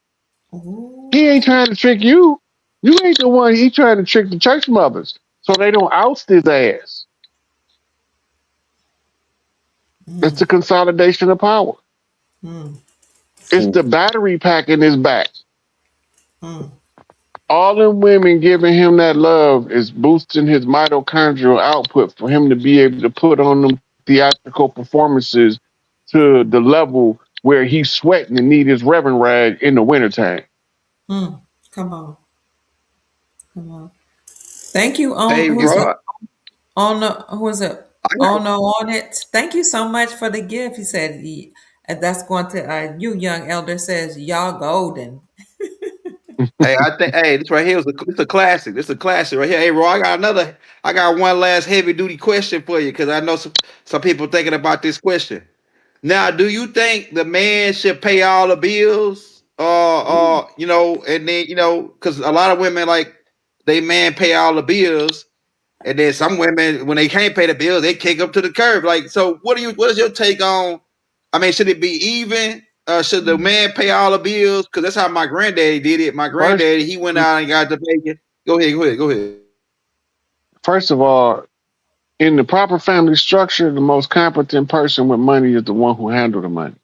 He Ooh. ain't trying to trick you. You ain't the one. He trying to trick the church mothers so they don't oust his ass. It's Mm. the consolidation of power. Mm. It's the battery pack in his back. Mm. All them women giving him that love is boosting his mitochondrial output for him to be able to put on them theatrical performances to the level where he's sweating and need his Reverend rag in the wintertime. Mm. Come on. Come on. Thank you on Hey, who's it? Rod, On the who is it? I Oh got no, on it. Thank you so much for the gift. He said, and that's going to you, young elder says, y'all golden. Hey, I think this right here it's a classic. This is a classic right here. Hey, Ro, I got one last heavy duty question for you because I know some people thinking about this question. Now, do you think the man should pay all the bills? Ooh. And then because a lot of women like they man pay all the bills, and then some women when they can't pay the bills, they kick up to the curb. Like, so what is your take on? I mean, should it be even? Should the Mm. man pay all the bills? Because that's how my granddaddy did it. My First, granddaddy, he went out and got the bacon. Go ahead. first of all, in the proper family structure, the most competent person with money is the one who handles the money.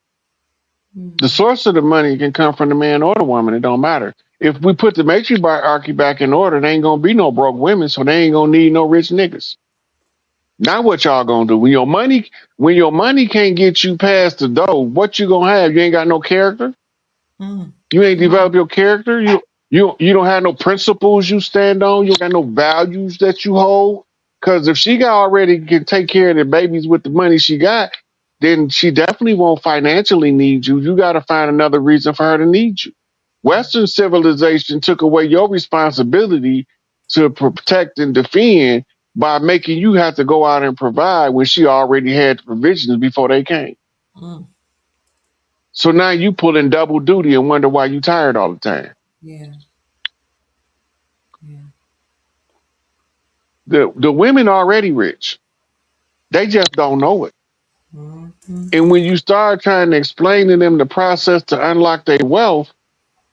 The Mm. source of the money can come from the man or the woman. It don't matter. If we put the matriarchy back in order, there ain't gonna be no broke women, so they ain't gonna need no rich niggas. Now what y'all gonna do when your money can't get you past the door? What you gonna have? You ain't got no character. Mm. You ain't Come on. developed your character. You don't have no principles you stand on. You got no values that you hold. Because if she got already can take care of the babies with the money she got, then she definitely won't financially need you. You got to find another reason for her to need you. Western civilization took away your responsibility to protect and defend by making you have to go out and provide when she already had the provisions before they came. Mm. So now you pulling double duty and wonder why you tired all the time. Yeah. Yeah. The women already rich. They just don't know it. Mm-hmm. And when you start trying to explain to them the process to unlock their wealth,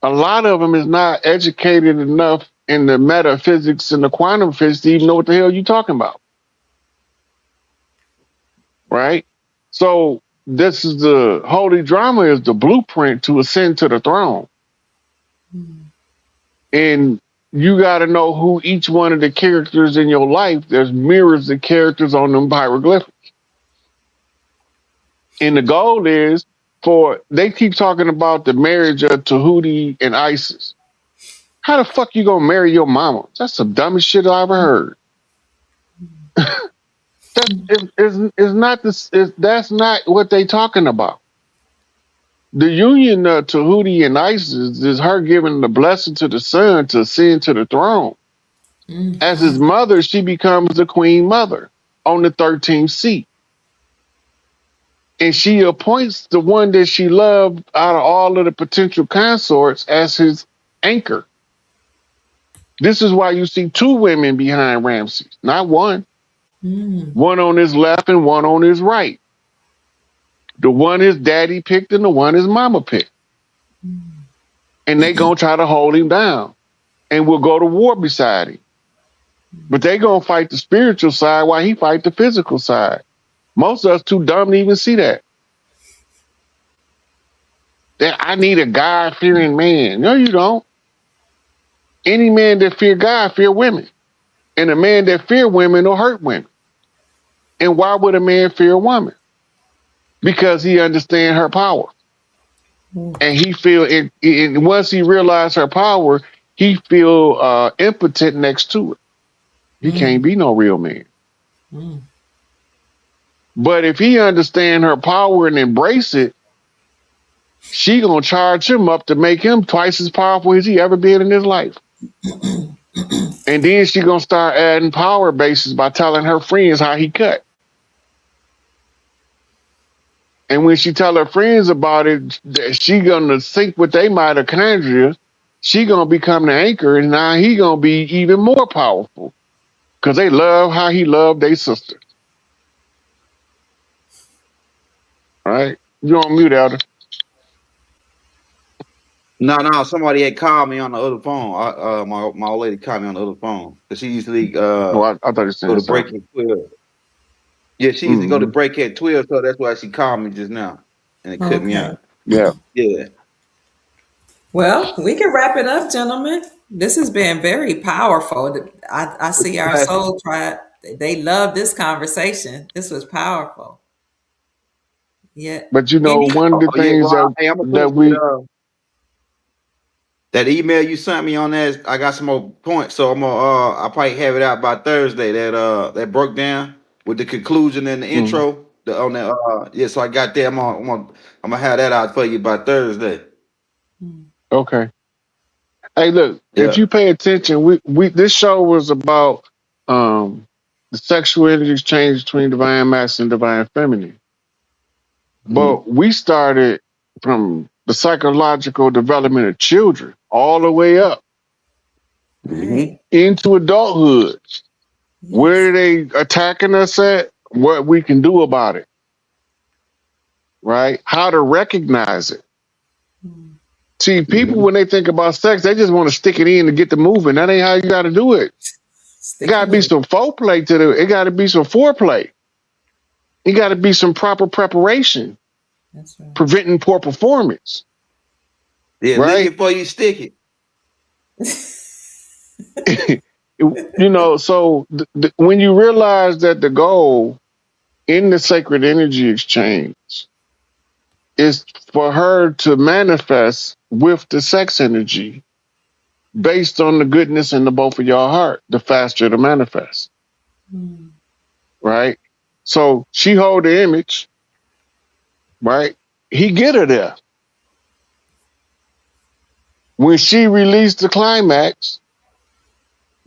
a lot of them is not educated enough in the metaphysics and the quantum physics to even know what the hell you're talking about. Right? So this is the holy drama is the blueprint to ascend to the throne. Mm. And you got to know who each one of the characters in your life. There's mirrors of characters on them hieroglyphics. And the goal is for they keep talking about the marriage of Tahuti and ISIS. How the fuck you gonna marry your mama? That's the dumbest shit I ever heard. That is not this. That's not what they talking about. The union of Tahuti and ISIS is her giving the blessing to the son to ascend to the throne. As his Mm-hmm. mother, she becomes the queen mother on the 13th seat. And she appoints the one that she loved out of all of the potential consorts as his anchor. This is why you see two women behind Ramses, not one. Mm. One on his left and one on his right. The one his daddy picked and the one his mama picked. Mm. And they gonna try to hold him down and will go to war beside him. But they gonna fight the spiritual side while he fight the physical side. Most of us too dumb to even see that. That I need a God fearing man. No, you don't. Any man that fear God fear women. And a man that fear women will hurt women. And why would a man fear a woman? Because he understands her power. Mm. And he feel it, and once he realized her power, he feel impotent next to it. He can't Mm. be no real man. Mm. But if he understand her power and embrace it, she gonna charge him up to make him twice as powerful as he ever been in his life. And then she gonna start adding power bases by telling her friends how he cut. And when she tell her friends about it, she gonna sync with they mitochondria. She gonna become the anchor, and now he gonna be even more powerful because they love how he loved their sister. Right? You on mute, Elder? No. Somebody had called me on the other phone. My old lady called me on the other phone because she usually Oh, I thought you were go saying to break something. at 12. Yeah, she usually go to Mm-hmm. break at 12, so that's why she called me just now, and it cut me Okay. out. Yeah, Yeah, Well, we can wrap it up, gentlemen. This has been very powerful. I it's see a our classic. soul tribe. They love this conversation. This was powerful. Yeah. but you know, Any? one of the Yeah, things Rob. Hey, I'm gonna tell that you we that email you sent me on that. I got some more points, so I'm gonna I'll probably have it out by Thursday. That broke down with the conclusion and the mm, intro. The on that yeah, so I got that. I'm gonna have that out for you by Thursday. Mm. okay. Hey, look, if Yeah. you pay attention, we this show was about um the sexual energy exchange between divine masculine and divine feminine. Mm-hmm. But we started from the psychological development of children all the way up Mm-hmm. Right. into adulthood. Where Yes. are they attacking us at? What we can do about it, right? How to recognize it. Mm. See, people Mm-hmm. when they think about sex, they just want to stick it in to get the moving. That ain't how you got to do it. It Stick got you to be with it. some foreplay to the. It got to be some foreplay. It got to be some proper preparation, That's right. preventing poor performance, Yeah, lick right? it before you stick it. So when you realize that the goal in the sacred energy exchange is for her to manifest with the sex energy based on the goodness in the both of your heart, the faster to manifest, Mm. right? So she hold the image, right? He get her there. When she released the climax,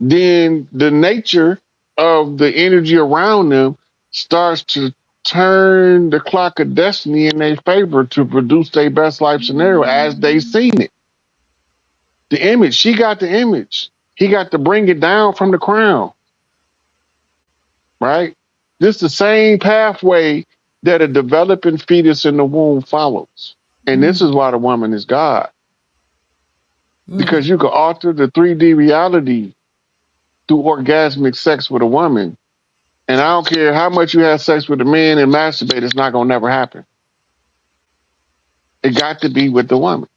then the nature of the energy around them starts to turn the clock of destiny in their favor to produce their best life scenario as they seen it. The image, she got the image. He got to bring it down from the crown, right? This is the same pathway that a developing fetus in the womb follows. And this is Mm. why the woman is God, Mm. because you can alter the 3D reality through orgasmic sex with a woman. And I don't care how much you have sex with a man and masturbate, it's not going to never happen. It got to be with the woman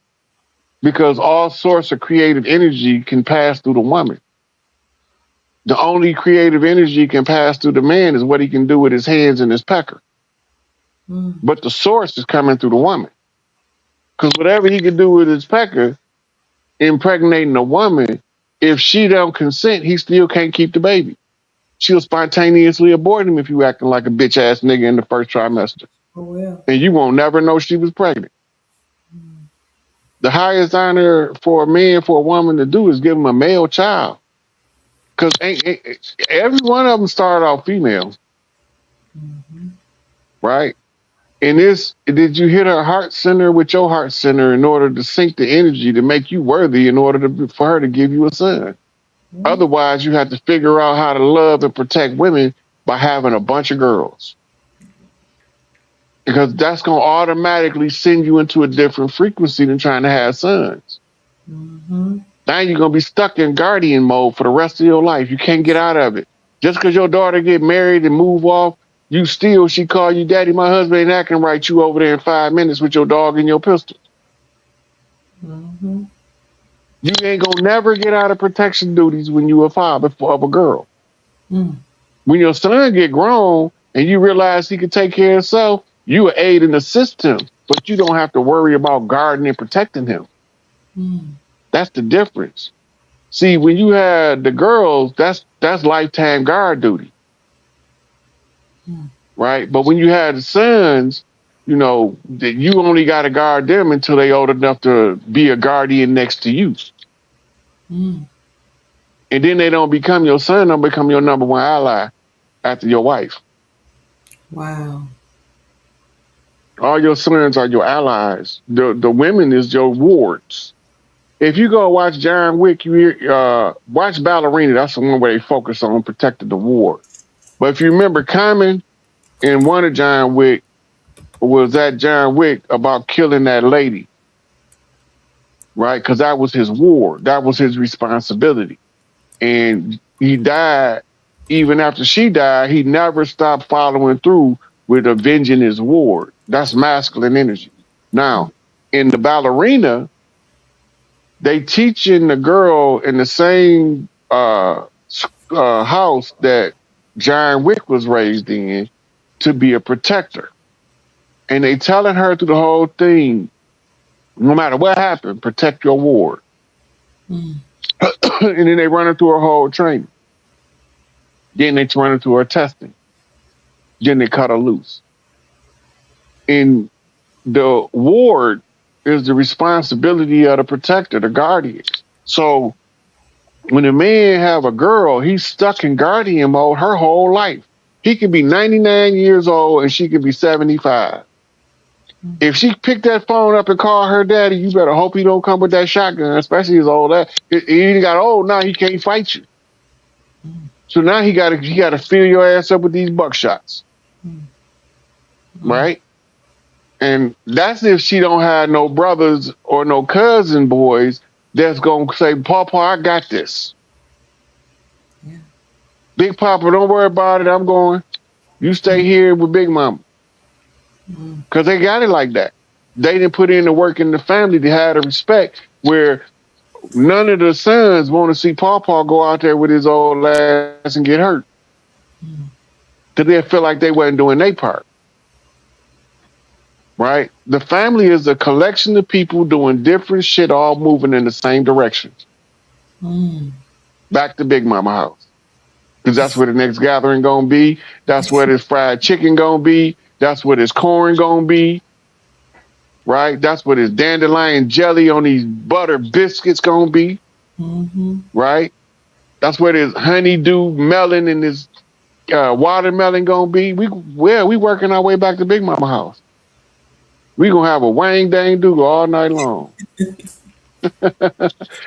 because all sorts of creative energy can pass through the woman. The only creative energy can pass through the man is what he can do with his hands and his pecker. Mm. But the source is coming through the woman because whatever he can do with his pecker, impregnating a woman, if she don't consent, he still can't keep the baby. She'll spontaneously abort him if you acting like a bitch ass nigga in the first trimester. Oh well. And you won't never know she was pregnant. Mm. The highest honor for a man, for a woman to do is give him a male child. Because every one of them started off female, Mm-hmm. right? And did you hit her heart center with your heart center in order to sync the energy to make you worthy in order for her to give you a son? Yeah. Otherwise, you have to figure out how to love and protect women by having a bunch of girls. Because that's going to automatically send you into a different frequency than trying to have sons. Mm-hmm. Now you're gonna be stuck in guardian mode for the rest of your life. You can't get out of it. Just because your daughter get married and move off, you still she call you daddy. My husband ain't acting right. You over there in 5 minutes with your dog and your pistol. Mm-hmm. You ain't gonna never get out of protection duties when you a father of a girl. Mm. When your son get grown and you realize he can take care of himself, you aid and assist him, but you don't have to worry about guarding and protecting him. Mm. That's the difference. See, when you have the girls, that's lifetime guard duty, Mm. right? But when you have the sons, that you only got to guard them until they old enough to be a guardian next to you, Mm. and then they don't become your son, don't become your number one ally after your wife. Wow. All your sons are your allies. The women is your wards. If you go watch John Wick, watch Ballerina. That's the one where they focus on protecting the ward. But if you remember, Common in one of John Wick was that John Wick about killing that lady, right? Because that was his war. That was his responsibility. And he died. Even after she died, he never stopped following through with avenging his ward. That's masculine energy. Now, in the ballerina, they teaching the girl in the same house that John Wick was raised in to be a protector. And they telling her through the whole thing, no matter what happened, protect your ward. Mm. And then they run her through her whole training. Then they run her through her testing. Then they cut her loose. And the ward is the responsibility of the protector, the guardian. So when a man have a girl, he's stuck in guardian mode her whole life. He could be 99 years old and she could be 75. If she picked that phone up and called her daddy, you better hope he don't come with that shotgun, especially his old ass. He got old now, he can't fight you. So now he gotta fill your ass up with these buckshots, right? And that's if she don't have no brothers or no cousin boys that's gonna say, Papa, I got this. Yeah. Big Papa, don't worry about it. I'm going. You stay here with Big Mama. Because they got it like that. They didn't put in the work in the family to have the respect where none of the sons want to see Papa go out there with his old ass and get hurt. Because they feel like they wasn't doing their part. Right? The family is a collection of people doing different shit, all moving in the same direction. Back to Big Mama house. Because that's where the next gathering gonna be. That's where this fried chicken gonna be. That's where this corn gonna be. Right? That's where this dandelion jelly on these butter biscuits gonna be. Right? That's where this honeydew melon and this watermelon gonna be. We working our way back to Big Mama house. We gonna have a wang dang do all night long.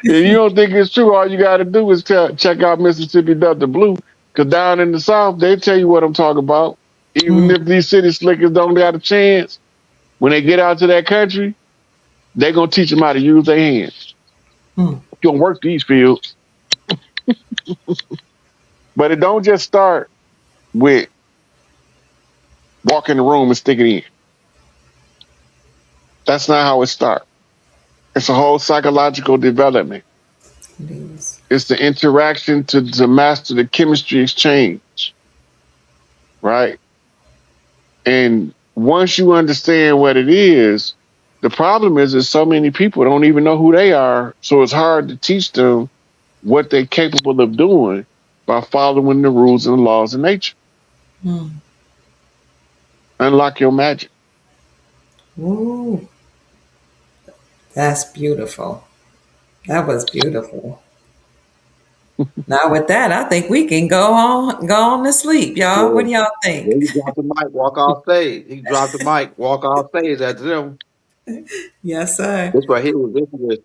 If you don't think it's true, all you got to do is check out Mississippi Delta Blue. Because down in the South, they tell you what I'm talking about. Even if these city slickers don't got a chance, when they get out to that country, they going to teach them how to use their hands. You going to work these fields. But it don't just start with walk in the room and stick it in. That's not how it starts. It's a whole psychological development. It is. It's the interaction to master the chemistry exchange, right? And once you understand what it is, the problem is that so many people don't even know who they are. So it's hard to teach them what they're capable of doing by following the rules and the laws of nature. Unlock your magic. Ooh, that's beautiful. That was beautiful. Now with that, I think we can go on to sleep, y'all. What Well, do y'all think? he dropped the mic, walk off stage. He dropped the mic, walk off stage after them. Yes, sir. This right here was this was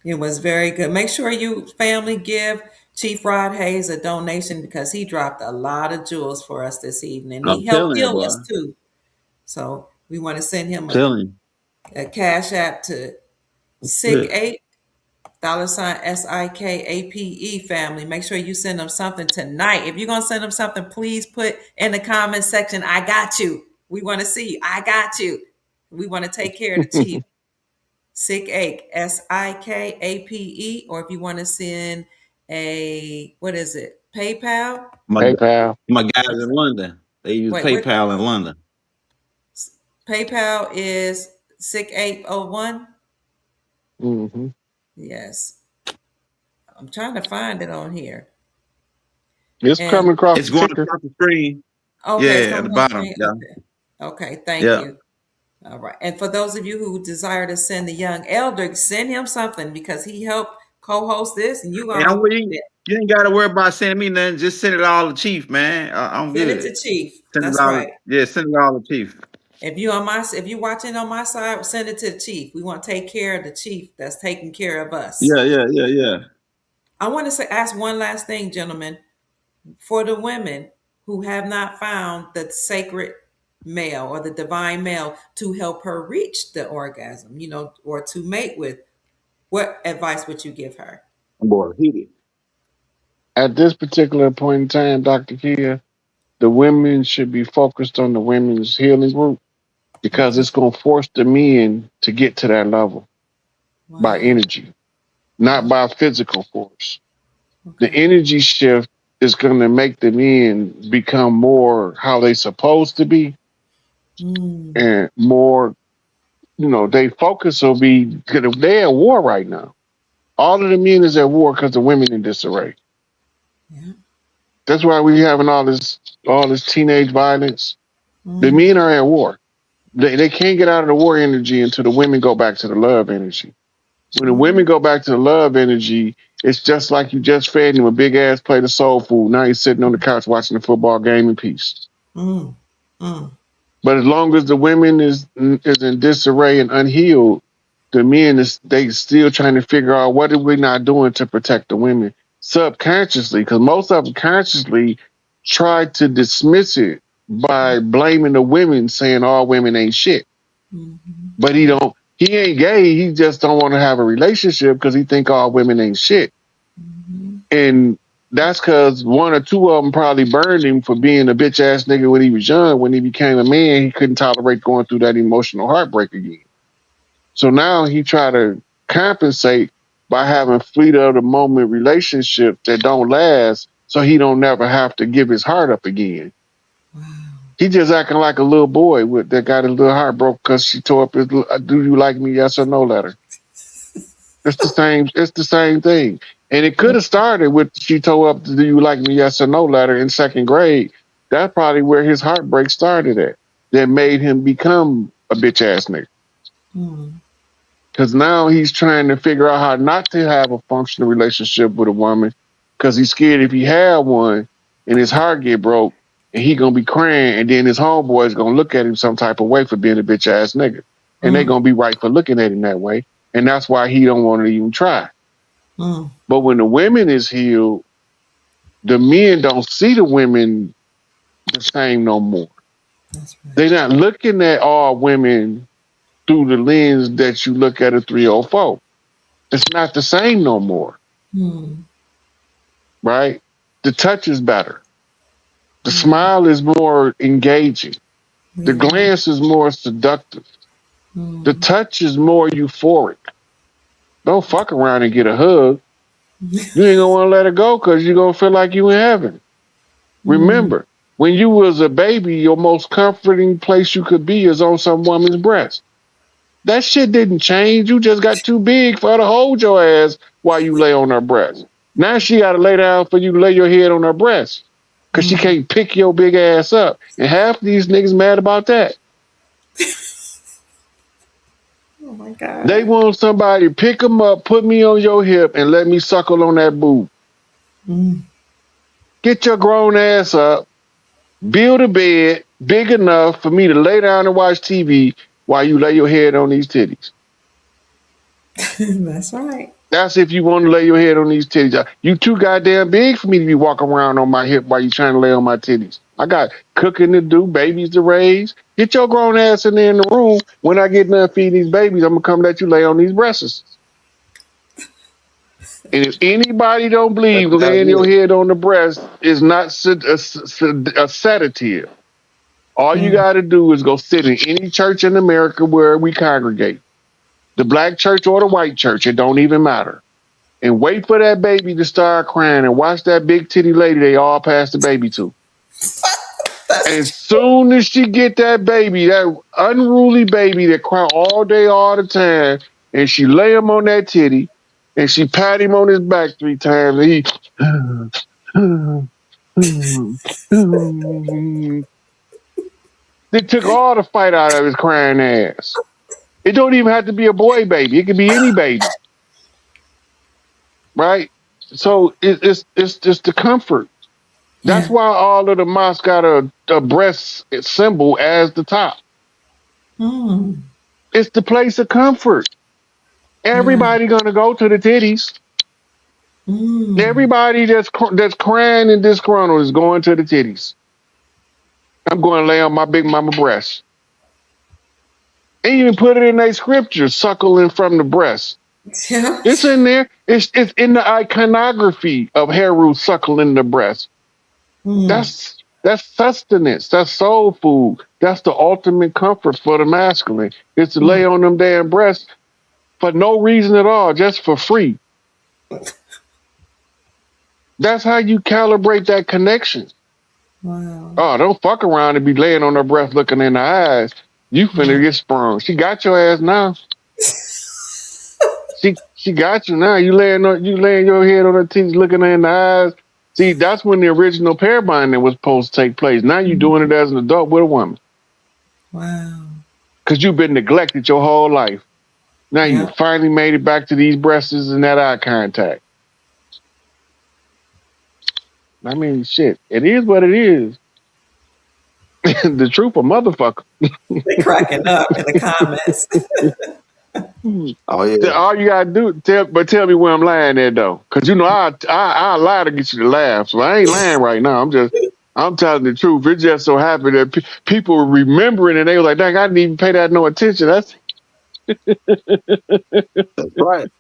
It was very good. Make sure you family give Chief Rod Hayes a donation because he dropped a lot of jewels for us this evening. I'm He helped telling you, heal boy. us too. So we want to send him Telling a cash app to you. Sick Eight $SIKAPE family. Make sure you send them something tonight. If you're gonna send them something, please put in the comment section, I got you. We want to see you. I got you. We want to take care of the chief. Sick Ache, SIKAPE, or if you want to send a what is it? PayPal? My PayPal. my guys in London, they use Wait, what PayPal in London. PayPal is Sick801? Mm-hmm. Yes. I'm trying to find it on here. It's And coming across It's the going ticker. across the screen. okay, it's Yeah, at coming the on bottom. screen. Yeah, Okay. Okay, thank yeah. you. All right. And for those of you who desire to send the young elder, send him something because he helped co-host this and you And I'm gonna with you. You ain't got to worry about sending me nothing. Just send it all to Chief, man. I'm send it to good. Chief. Send it That's all. right. Yeah, send it all to Chief. If you watching on my side, send it to the chief. We want to take care of the chief that's taking care of us. Yeah, yeah, yeah, yeah. I want to ask one last thing, gentlemen, for the women who have not found the sacred male or the divine male to help her reach the orgasm, or to mate with. What advice would you give her? Boy, he At this particular point in time, Dr. Kia, the women should be focused on the women's healing group because Okay. it's going to force the men to get to that level by Wow. energy, not by physical force. The Okay. energy shift is going to make the men become more how they supposed to be Mm. and more, they focus will be, because they're at war right now. All of the men is at war because the women in disarray. Yeah. That's why we having all this teenage violence. The Mm. men are at war. They can't get out of the war energy until the women go back to the love energy. When the women go back to the love energy, it's just like you just fed him a big ass plate of soul food. Now he's sitting on the couch watching the football game in peace. Mm, mm, But as long as the women is in disarray and unhealed, the men is they still trying to figure out what are we not doing to protect the women subconsciously, because most of them consciously try to dismiss it by blaming the women, saying all women ain't shit. mhm, But he ain't gay. He just don't want to have a relationship because he think all women ain't shit. mhm, And that's because one or two of them probably burned him for being a bitch ass nigga when he was young. When he became a man, he couldn't tolerate going through that emotional heartbreak again. So now he try to compensate by having fleet of the moment relationships that don't last, so he don't never have to give his heart up again. wow. He just acting like a little boy that got his little heart broke because she tore up his "Do you like me? Yes or no" letter. It's the same. It's the same thing. And it could have started with she tore up the "Do you like me? Yes or no" letter in second grade. That's probably where his heartbreak started at. That made him become a bitch ass nigga. Mm, Because now he's trying to figure out how not to have a functional relationship with a woman because he's scared if he had one and his heart get broke and he gonna be crying and then his homeboys gonna look at him some type of way for being a bitch ass nigga. And they mm, gonna be right for looking at him that way. And that's why he don't want to even try. mm. But when the women is healed, the men don't see the women the same no more. That's right. They're not looking at all women through the lens that you look at a 304. It's not the same no more, Mm, right? The touch is better. The mm, smile is more engaging. The yeah. glance is more seductive. The Mm, touch is more euphoric. Don't fuck around and get a hug. You ain't gonna want to let it go because you're gonna feel like you in heaven. mm. Remember, when you was a baby, your most comforting place you could be is on some woman's breast. That shit didn't change. You just got too big for her to hold your ass while you lay on her breast. Now she got to lay down for you to lay your head on her breast because she Mm. can't pick your big ass up. And half these niggas mad about that. Oh my They God. want somebody to pick them up, put me on your hip, and let me suckle on that boob. Mm. Get your grown ass up, build a bed big enough for me to lay down and watch TV while you lay your head on these titties. That's right. That's if you want to lay your head on these titties. You too goddamn big for me to be walking around on my hip while you trying to lay on my titties. I got cooking to do, babies to raise. Get your grown ass in there in the room. When I get done feeding these babies, I'm gonna come let you lay on these breasts. And if anybody don't That's believe what I laying your did. head on the breast is not a sedative, all you Mm. got to do is go sit in any church in America where we congregate, the black church or the white church. It don't even matter, and wait for that baby to start crying and watch that big titty lady they all pass the baby to. That's As soon as she get that baby, that unruly baby that cry all day, all the time, and she lay him on that titty, and she pat him on his back 3 times, and he, they took all the fight out of his crying ass. It don't even have to be a boy baby; it could be any baby, right? So it's just the comfort. That's yeah. why all of the mosques got a breast symbol as the top. Mm. It's the place of comfort. Yeah. Everybody gonna go to the titties. Mm. Everybody that's crying and disgruntled is going to the titties. I'm going to lay on my big mama breast. They even put it in their scriptures, suckling from the breast. Yeah. It's in there. It's in the iconography of Heru suckling the breast. Mm. That's sustenance. That's soul food. That's the ultimate comfort for the masculine. It's to Mm. lay on them damn breasts for no reason at all, just for free. That's how you calibrate that connection. Wow. Oh, don't fuck around and be laying on her breast looking in the eyes. You finna Mm. get sprung. She got your ass now. She got you now. You laying your head on her teeth looking her in the eyes. See, that's when the original pair binding was supposed to take place. Now you doing it as an adult with a woman. Wow. Because you've been neglected your whole life. Now you Yeah. finally made it back to these breasts and that eye contact. I mean, shit, it is what it is. The truth, a motherfucker. They cracking up in the comments. Oh yeah. All you gotta do, tell me where I'm lying at though, because you know I lie to get you to laugh. So I ain't lying right now. I'm telling the truth. It just so happened that people were remembering and they were like, "Dang, I didn't even pay that no attention." That's That's right.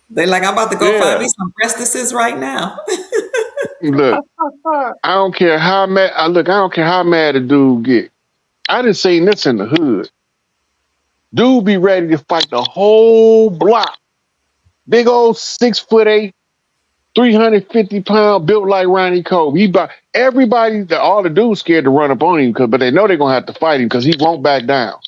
They like, I'm about to go find yeah. me some breastises right now. Look, I don't care how mad. Look, I don't care how mad a dude get. I done seen this in the hood. Dude be ready to fight the whole block. Big old 6'8", 350 pound, built like Ronnie Cove. Everybody, all the dudes scared to run up on him, but they know they're gonna have to fight him because he won't back down.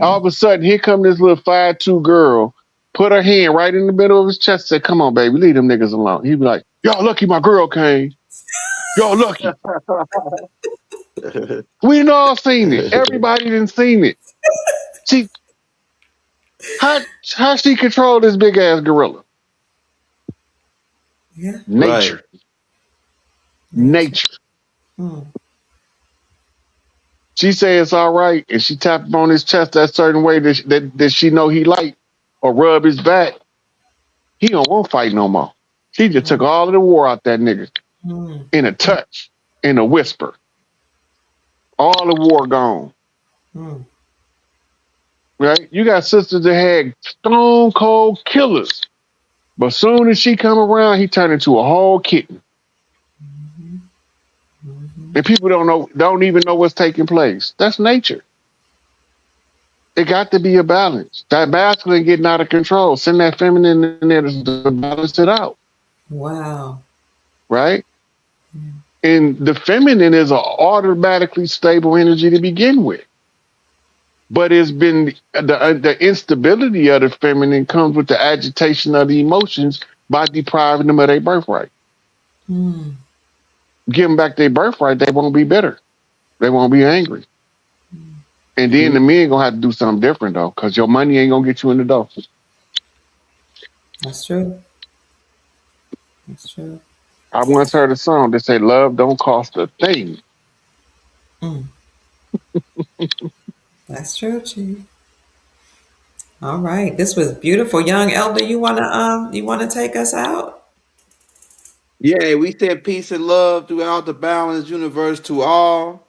All of a sudden, here come this little 5'2" girl, put her hand right in the middle of his chest, and said, "Come on, baby, leave them niggas alone." He'd be like, "Y'all lucky my girl came. Y'all lucky." We done all seen it. Everybody done seen it. She how she control this big ass gorilla? Yeah. Right. Nature, Nature. nature. Mm. She say it's all right, and she tap him on his chest that certain way that she know he like, or rub his back. He don't want to fight no more. She just took Mm. all of the war out that nigga Mm. in a touch, in a whisper. All the war gone. Mm. Right? You got sisters that had stone cold killers, but soon as she come around, he turned into a whole kitten, Mhm. Mhm. and people don't even know what's taking place. That's nature. It got to be a balance. That masculine getting out of control. Send that feminine in there to balance it out, Wow. right? And the feminine is an automatically stable energy to begin with. But it's been the instability of the feminine comes with the agitation of the emotions by depriving them of their birthright. Mm. Give them back their birthright, they won't be bitter. They won't be angry. And then the Mhm. men gonna have to do something different though, because your money ain't gonna get you in the door. That's true. That's true. I once heard a song that say, "Love don't cost a thing." Mm. That's true, Chief. All right. This was beautiful. Young elder, you wanna take us out? Yeah, we said peace and love throughout the balanced universe to all.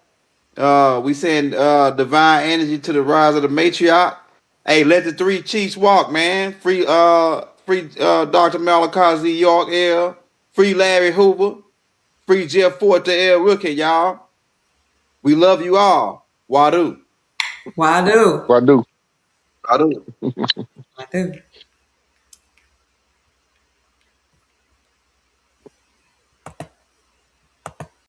We send divine energy to the rise of the matriarch. Hey, let the three chiefs walk, man. Free Dr. Malachi Z. York L. Free Larry Hoover. Free Jeff Forte L. Rookie, y'all. We love you all. Wadu. Why do? Well, I do. Wadu. I do.